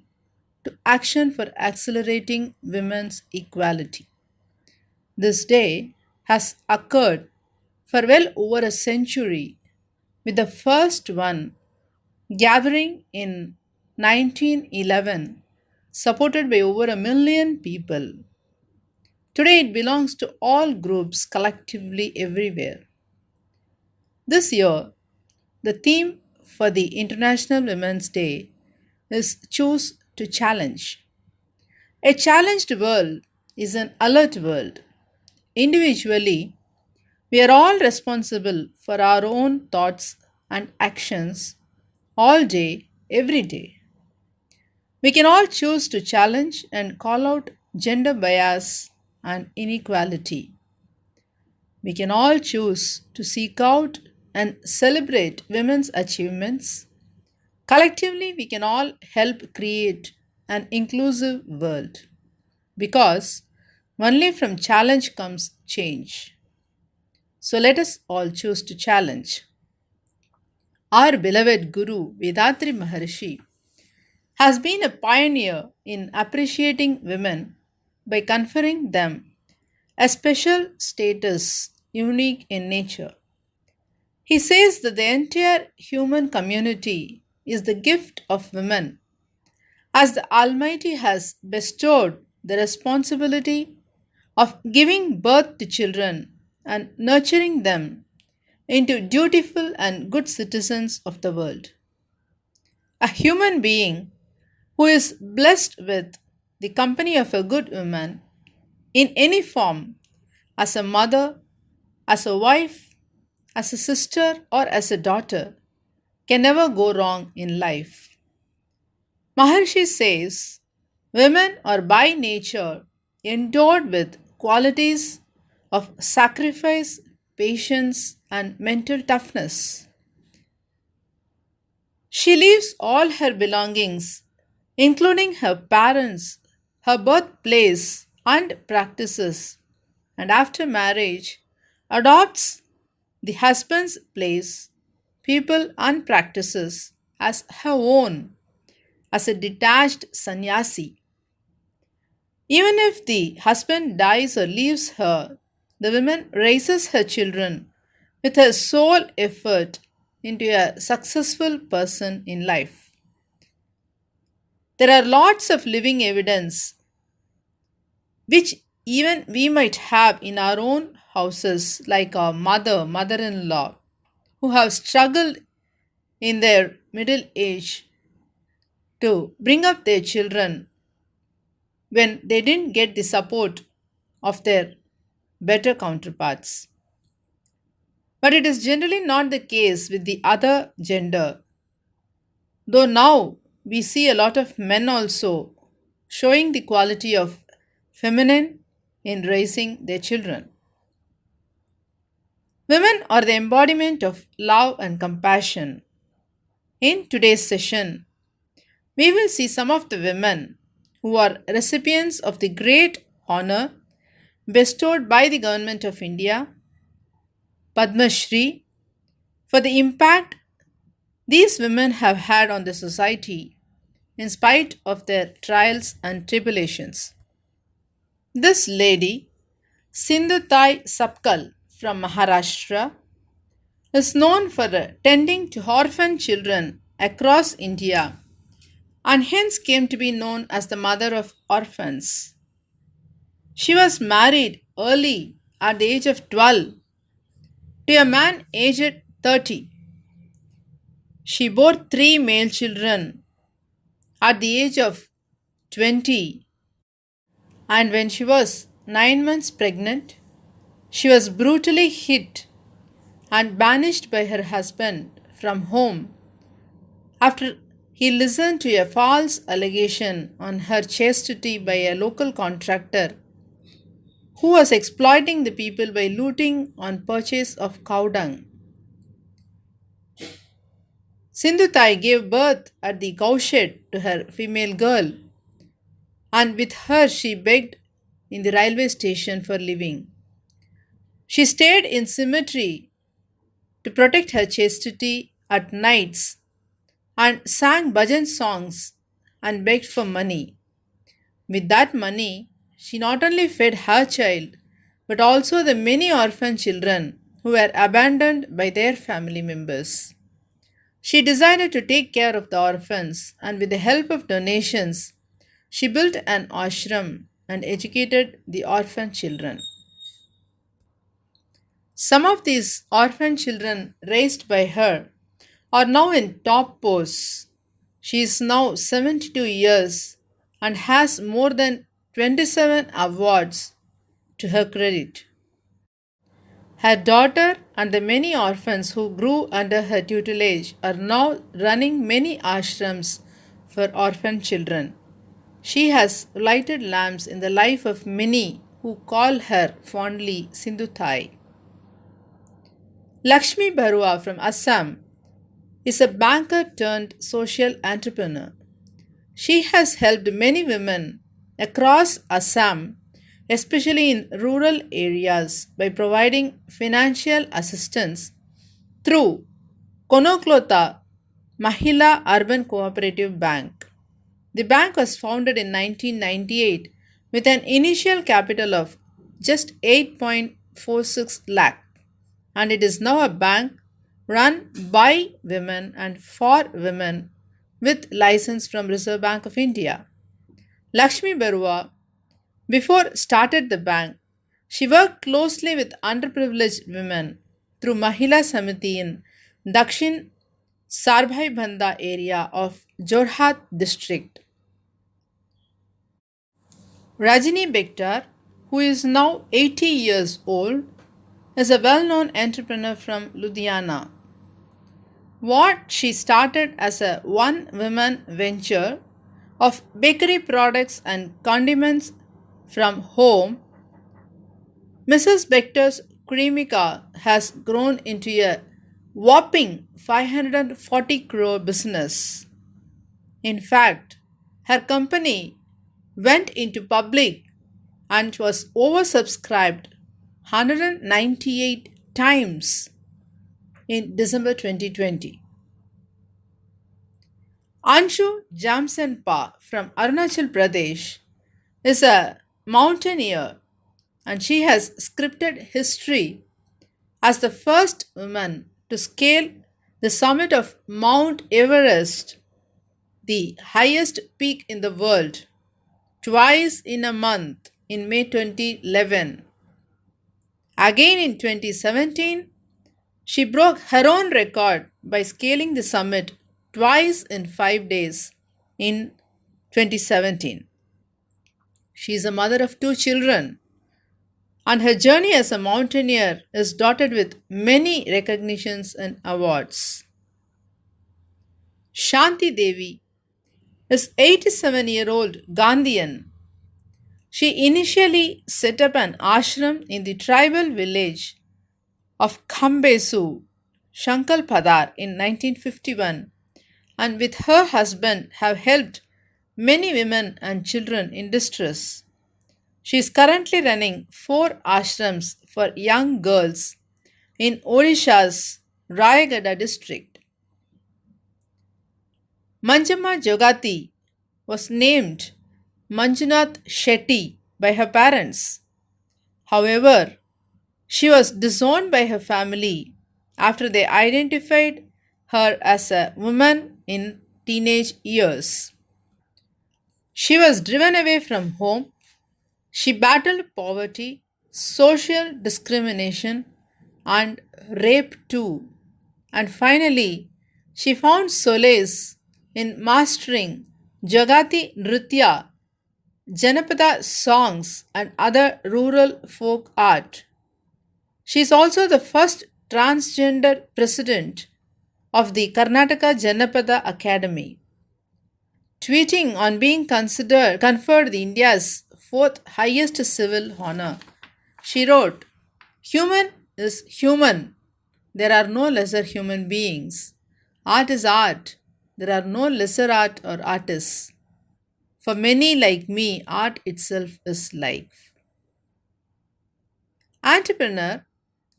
to action for accelerating women's equality. This day has occurred for well over a century, with the first one gathering in 1911, supported by over 1 million people. Today it belongs to all groups collectively everywhere. This year, the theme for the International Women's Day is Choose to Challenge. A challenged world is an alert world. Individually, we are all responsible for our own thoughts and actions all day, every day. We can all choose to challenge and call out gender bias and inequality. We can all choose to seek out and celebrate women's achievements. Collectively, we can all help create an inclusive world, because only from challenge comes change. So let us all choose to challenge. Our beloved Guru Vedatri Maharshi has been a pioneer in appreciating women by conferring them a special status unique in nature. He says that the entire human community is the gift of women, as the Almighty has bestowed the responsibility of giving birth to children and nurturing them into dutiful and good citizens of the world. A human being who is blessed with the company of a good woman in any form, as a mother, as a wife, as a sister, or as a daughter, can never go wrong in life. Maharshi says women are by nature endowed with qualities of sacrifice, patience, and mental toughness. She leaves all her belongings, including her parents, her birthplace, and practices, and after marriage adopts the husband's place, people, and practices as her own, as a detached sannyasi. Even if the husband dies or leaves her, the woman raises her children with her sole effort into a successful person in life. There are lots of living evidence which even we might have in our own houses, like our mother-in-law, who have struggled in their middle age to bring up their children when they didn't get the support of their better counterparts. But it is generally not the case with the other gender, though now we see a lot of men also showing the quality of feminine in raising their children. Women are the embodiment of love and compassion. In today's session, we will see some of the women who are recipients of the great honor bestowed by the Government of India, Padma Shri, for the impact these women have had on the society in spite of their trials and tribulations. This lady, Sindhutai Sapkal from Maharashtra, is known for tending to orphan children across India and hence came to be known as the mother of orphans. She was married early at the age of 12 to a man aged 30. She bore 3 male children at the age of 20, and when she was 9 months pregnant, she was brutally hit and banished by her husband from home after he listened to a false allegation on her chastity by a local contractor who was exploiting the people by looting on purchase of cow dung. Sindhutai gave birth at the cowshed to her female girl, and with her she begged in the railway station for living. She stayed in cemetery to protect her chastity at nights and sang bhajan songs and begged for money. With that money, she not only fed her child but also the many orphan children who were abandoned by their family members. She decided to take care of the orphans, and with the help of donations, she built an ashram and educated the orphan children. Some of these orphan children raised by her are now in top posts. She is now 72 years and has more than 27 awards to her credit. Her daughter and the many orphans who grew under her tutelage are now running many ashrams for orphan children. She has lighted lamps in the life of many who call her fondly Sindhutai. Lakshmi Barua from Assam is a banker turned social entrepreneur. She has helped many women across Assam, especially in rural areas, by providing financial assistance through Konoklota Mahila Urban Cooperative Bank. The bank was founded in 1998 with an initial capital of just 8.46 lakh, and it is now a bank run by women and for women with license from Reserve Bank of India. Lakshmi Barua, before started the bank, she worked closely with underprivileged women through Mahila Samiti in Dakshin Sarbhai Banda area of Jorhat district. Rajini Bektar, who is now 80 years old, is a well-known entrepreneur from Ludhiana. What she started as a one-woman venture of bakery products and condiments from home, Mrs. Bektar's Creamica has grown into a whopping 540 crore business. In fact, her company went into public and was oversubscribed 198 times in December 2020. Anshu Jamsenpa from Arunachal Pradesh is a mountaineer, and she has scripted history as the first woman to scale the summit of Mount Everest, the highest peak in the world, twice in a month in May 2011. Again in 2017, she broke her own record by scaling the summit twice in 5 days in 2017. She is a mother of 2 children, and her journey as a mountaineer is dotted with many recognitions and awards. Shanti Devi is 87-year-old Gandhian. She initially set up an ashram in the tribal village of Khambesu, Shankal Padar in 1951, and with her husband have helped many women and children in distress. She is currently running 4 ashrams for young girls in Odisha's Rayagada district. Manjamma Jogati was named Manjunath Shetty by her parents. However, she was disowned by her family after they identified her as a woman in teenage years. She was driven away from home. She battled poverty, social discrimination, and rape too. And finally, she found solace in mastering Jagati Nritya, Janapada songs, and other rural folk art. She is also the first transgender president of the Karnataka Janapada Academy. Tweeting on being conferred the India's fourth highest civil honor, she wrote, "Human is human. There are no lesser human beings. Art is art. There are no lesser art or artists. For many like me, art itself is life." Entrepreneur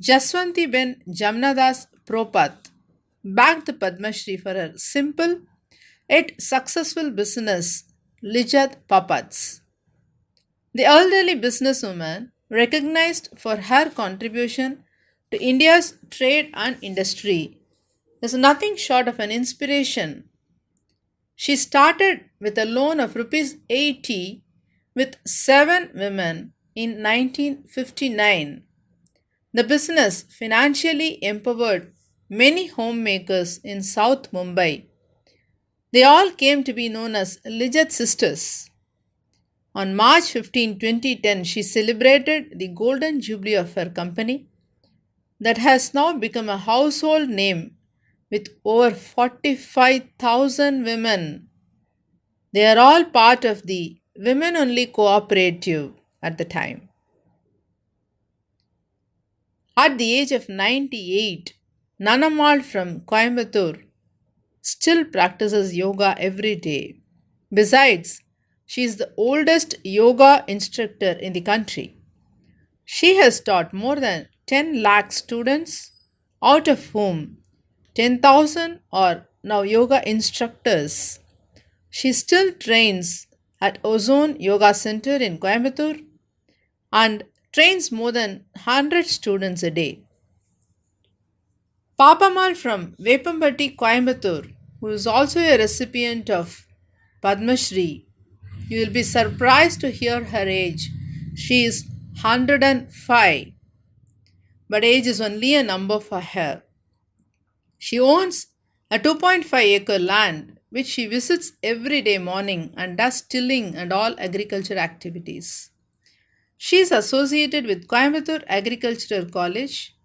Jaswanti-ben Jamnadas Propat bagged the Padma Shri for her simple yet successful business, Lijat Papats. The elderly businesswoman, recognized for her contribution to India's trade and industry, is nothing short of an inspiration. She started with a loan of rupees 80 with 7 women in 1959. The business financially empowered many homemakers in South Mumbai. They all came to be known as Lijat sisters. On March 15, 2010, she celebrated the golden jubilee of her company that has now become a household name with over 45,000 women. They are all part of the Women Only Cooperative at the time. At the age of 98, Nanammal from Coimbatore still practices yoga every day. Besides, she is the oldest yoga instructor in the country. She has taught more than 10 lakh students, out of whom 10,000 are now yoga instructors. She still trains at Ozone Yoga Center in Coimbatore and trains more than 100 students a day. Papamal from Vepambatti, Coimbatore, who is also a recipient of Padma Shri. You will be surprised to hear her age. She is 105, but age is only a number for her. She owns a 2.5-acre land which she visits every day morning and does tilling and all agriculture activities. She is associated with Coimbatore Agricultural College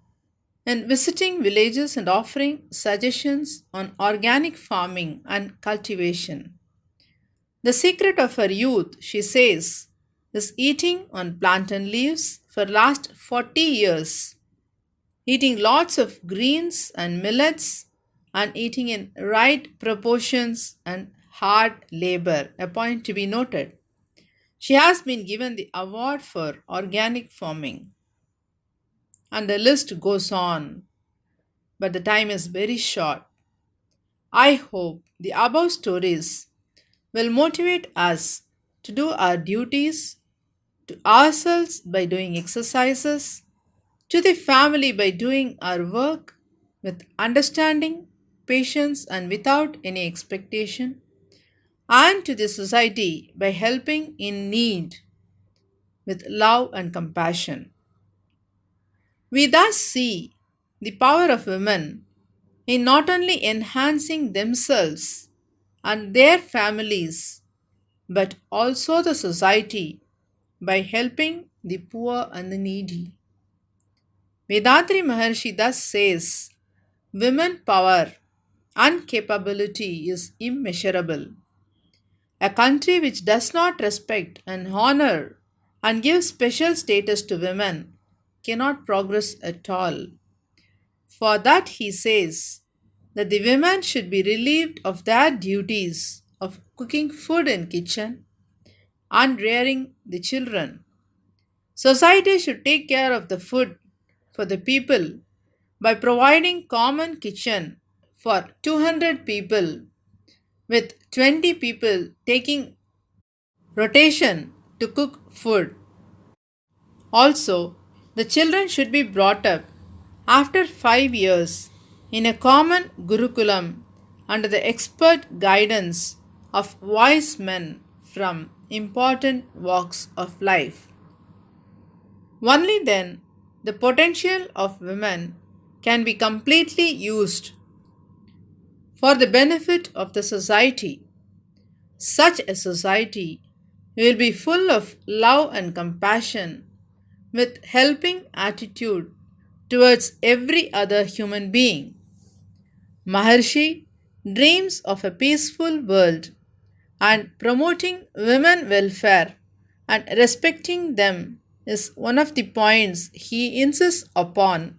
and visiting villages and offering suggestions on organic farming and cultivation. The secret of her youth, she says, is eating on plantain leaves for last 40 years, eating lots of greens and millets, and eating in right proportions and hard labor, a point to be noted. She has been given the award for organic farming. And the list goes on, but the time is very short. I hope the above stories will motivate us to do our duties to ourselves by doing exercises, to the family by doing our work with understanding, patience, and without any expectation, and to the society by helping in need with love and compassion. We thus see the power of women in not only enhancing themselves and their families, but also the society by helping the poor and the needy. Vedatri Maharshi thus says, women power and capability is immeasurable. A country which does not respect and honor and give special status to women cannot progress at all. For that he says that the women should be relieved of their duties of cooking food in kitchen and rearing the children. Society should take care of the food for the people by providing common kitchen for 200 people, with 20 people taking rotation to cook food. Also, the children should be brought up after 5 years in a common Gurukulam under the expert guidance of wise men from important walks of life. Only then the potential of women can be completely used for the benefit of the society. Such a society will be full of love and compassion with helping attitude towards every other human being. Maharshi dreams of a peaceful world and promoting women welfare and respecting them is one of the points he insists upon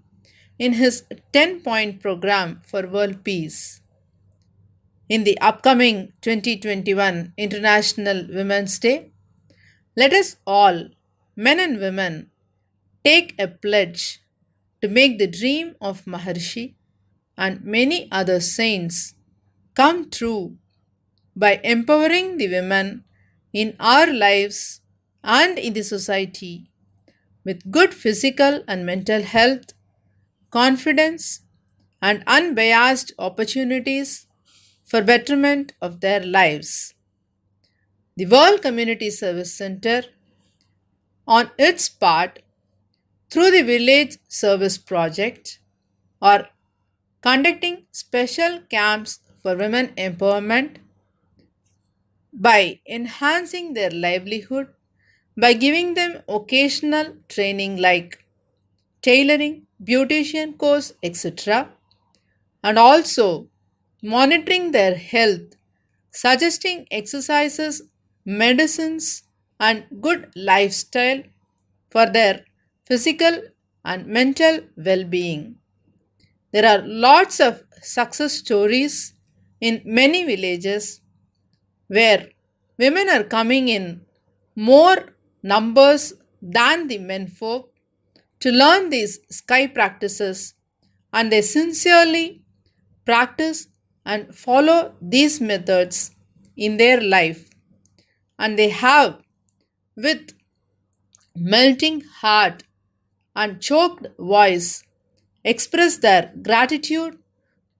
in his 10-point program for world peace. In the upcoming 2021 International Women's Day, let us all, men and women, take a pledge to make the dream of Maharshi and many other saints come true by empowering the women in our lives and in the society with good physical and mental health, confidence, and unbiased opportunities for betterment of their lives. The World Community Service Center, on its part, through the Village Service Project, are conducting special camps for women empowerment by enhancing their livelihood by giving them occasional training like tailoring, beautician course, etc., and also monitoring their health, suggesting exercises, medicines, and good lifestyle for their physical and mental well being. There are lots of success stories in many villages where women are coming in more numbers than the men folk to learn these sky practices, and they sincerely practice and follow these methods in their life, and they have with melting heart and choked voice express their gratitude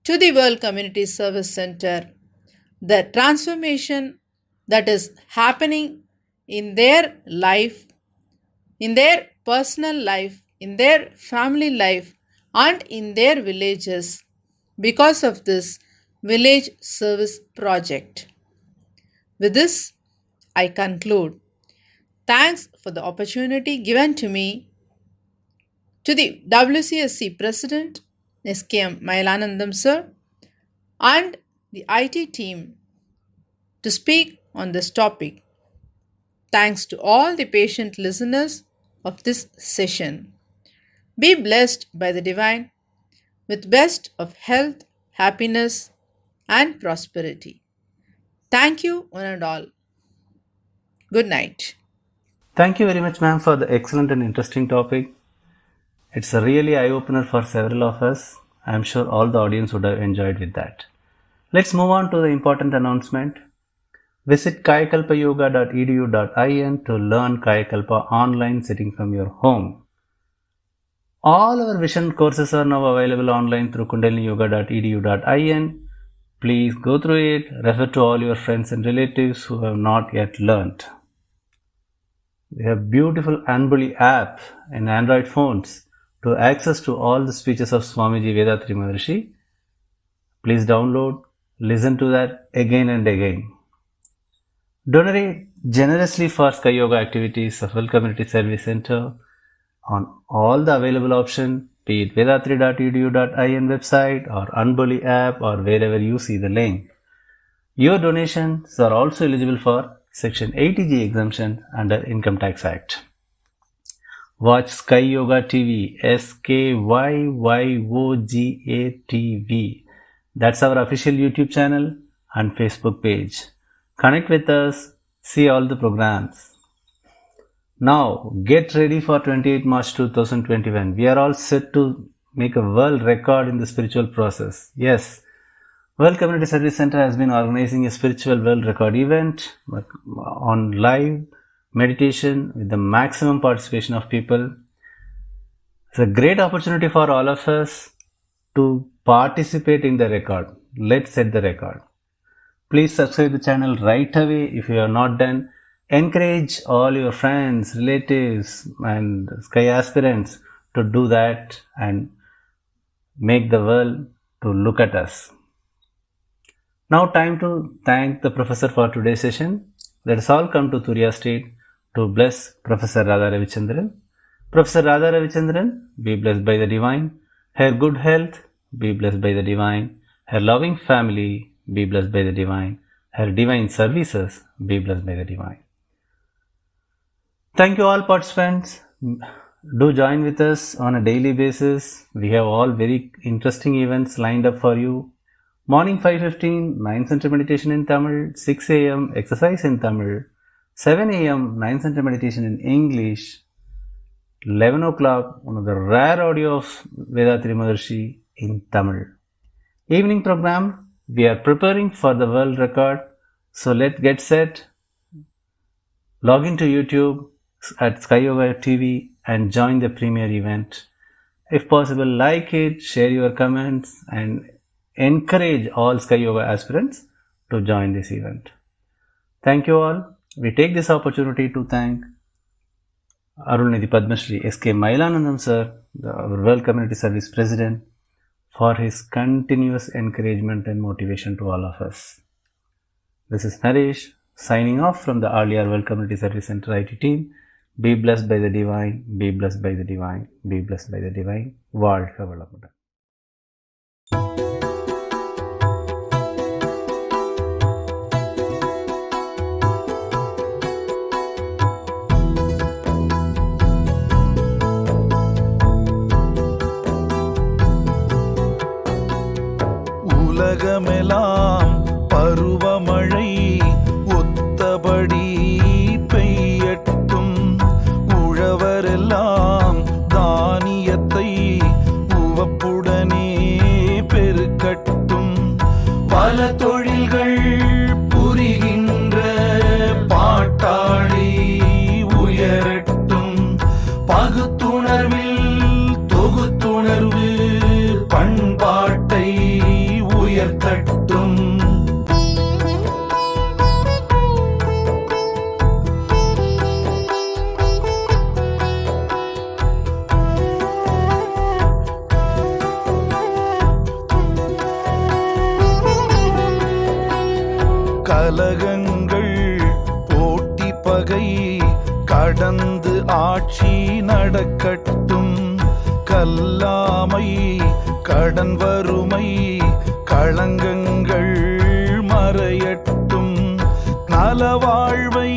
to the World Community Service Center, the transformation that is happening in their life, in their personal life, in their family life, and in their villages because of this village service project. With this, I conclude. Thanks for the opportunity given to me, to the WCSC President, SKM Mailanandam Sir, and the IT team to speak on this topic. Thanks to all the patient listeners of this session. Be blessed by the Divine with best of health, happiness, and prosperity. Thank you, one and all. Good night. Thank you very much, ma'am, for the excellent and interesting topic. It's a really eye-opener for several of us. I'm sure all the audience would have enjoyed with that. Let's move on to the important announcement. Visit kayakalpayoga.edu.in to learn Kayakalpa online sitting from your home. All our vision courses are now available online through kundaliniyoga.edu.in. Please go through it, refer to all your friends and relatives who have not yet learned. We have beautiful Anbuli app in Android phones to access to all the speeches of Swamiji Vethathiri Maharshi. Please download, listen to that again and again. Donate generously for Sky Yoga activities of World Community Service Center on all the available options, be it vethathiri.edu.in website or Anbuli app or wherever you see the link. Your donations are also eligible for Section 80G exemption under Income Tax Act. Watch Sky Yoga TV, SKYYOGA TV. That's our official YouTube channel and Facebook page. Connect with us, see all the programs. Now, get ready for 28 March 2021. We are all set to make a world record in the spiritual process. Yes, World Community Service Center has been organizing a spiritual world record event on live meditation with the maximum participation of people. It's a great opportunity for all of us to participate in the record. Let's set the record. Please subscribe the channel right away if you have not done. Encourage all your friends, relatives and Sky aspirants to do that and make the world to look at us. Now time to thank the professor for today's session. Let us all come to Turiya Street to bless Professor Radha Ravichandran. Professor Radha Ravichandran, be blessed by the divine. Her good health, be blessed by the divine. Her loving family, be blessed by the divine. Her divine services, be blessed by the divine. Thank you all participants. Do join with us on a daily basis. We have all very interesting events lined up for you. Morning 5:15, 9 Center Meditation in Tamil, 6 a.m. exercise in Tamil, 7 a.m. 9 Center Meditation in English, 11 o'clock, one of the rare audio of Vedatri Maharshi in Tamil. Evening program, we are preparing for the world record. So let's get set. Log into YouTube at Sky Yoga TV and join the premier event. If possible, like it, share your comments and encourage all Sky Yoga aspirants to join this event. Thank you all. We take this opportunity to thank Arulnidhi Padmashri S.K. Mailanandam sir, our World Community Service President, for his continuous encouragement and motivation to all of us. This is Naresh signing off from the Aliyar World Community Service Center IT team. Be blessed by the divine, be blessed by the divine, be blessed by the divine. வாழ்க வளமுடன். உலகமெல்லாம் பருவமழை ஒத்தபடி பெய்யட்டும், உழவரெல்லாம் தானியத்தை உவப்புடனே பெருக்கட்டும், பல தொழில்கள் புரிகின்ற பாட்டாளி உயரட்டும், பகுத்துணர்வில் தொகுத்துணர்வு பண்பாட்டை உயர்த்தட்டும். கலகங்கள் போட்டி பகை கடந்து ஆட்சி நடக்கட்டும், கல்லாமை கடன் வறுமை களங்கங்கள் மறையட்டும், நலவாழ்வை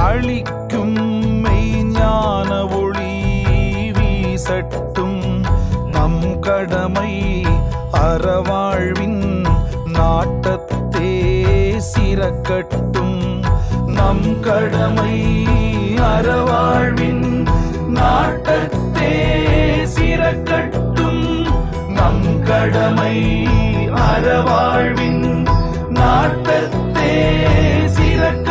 அளிக்கும் மெய்ஞான ஒளி வீசட்டும், நம் கடமை அறவாழ்வின் நாட்டத்தே சிறக்கட்டும், நம் கடமை அறவாழ்வின் நாட்டத்தே சிறக்கட்டும், நம் கடமை அறவாழ்வின் நாட்டத்தே சிறக்க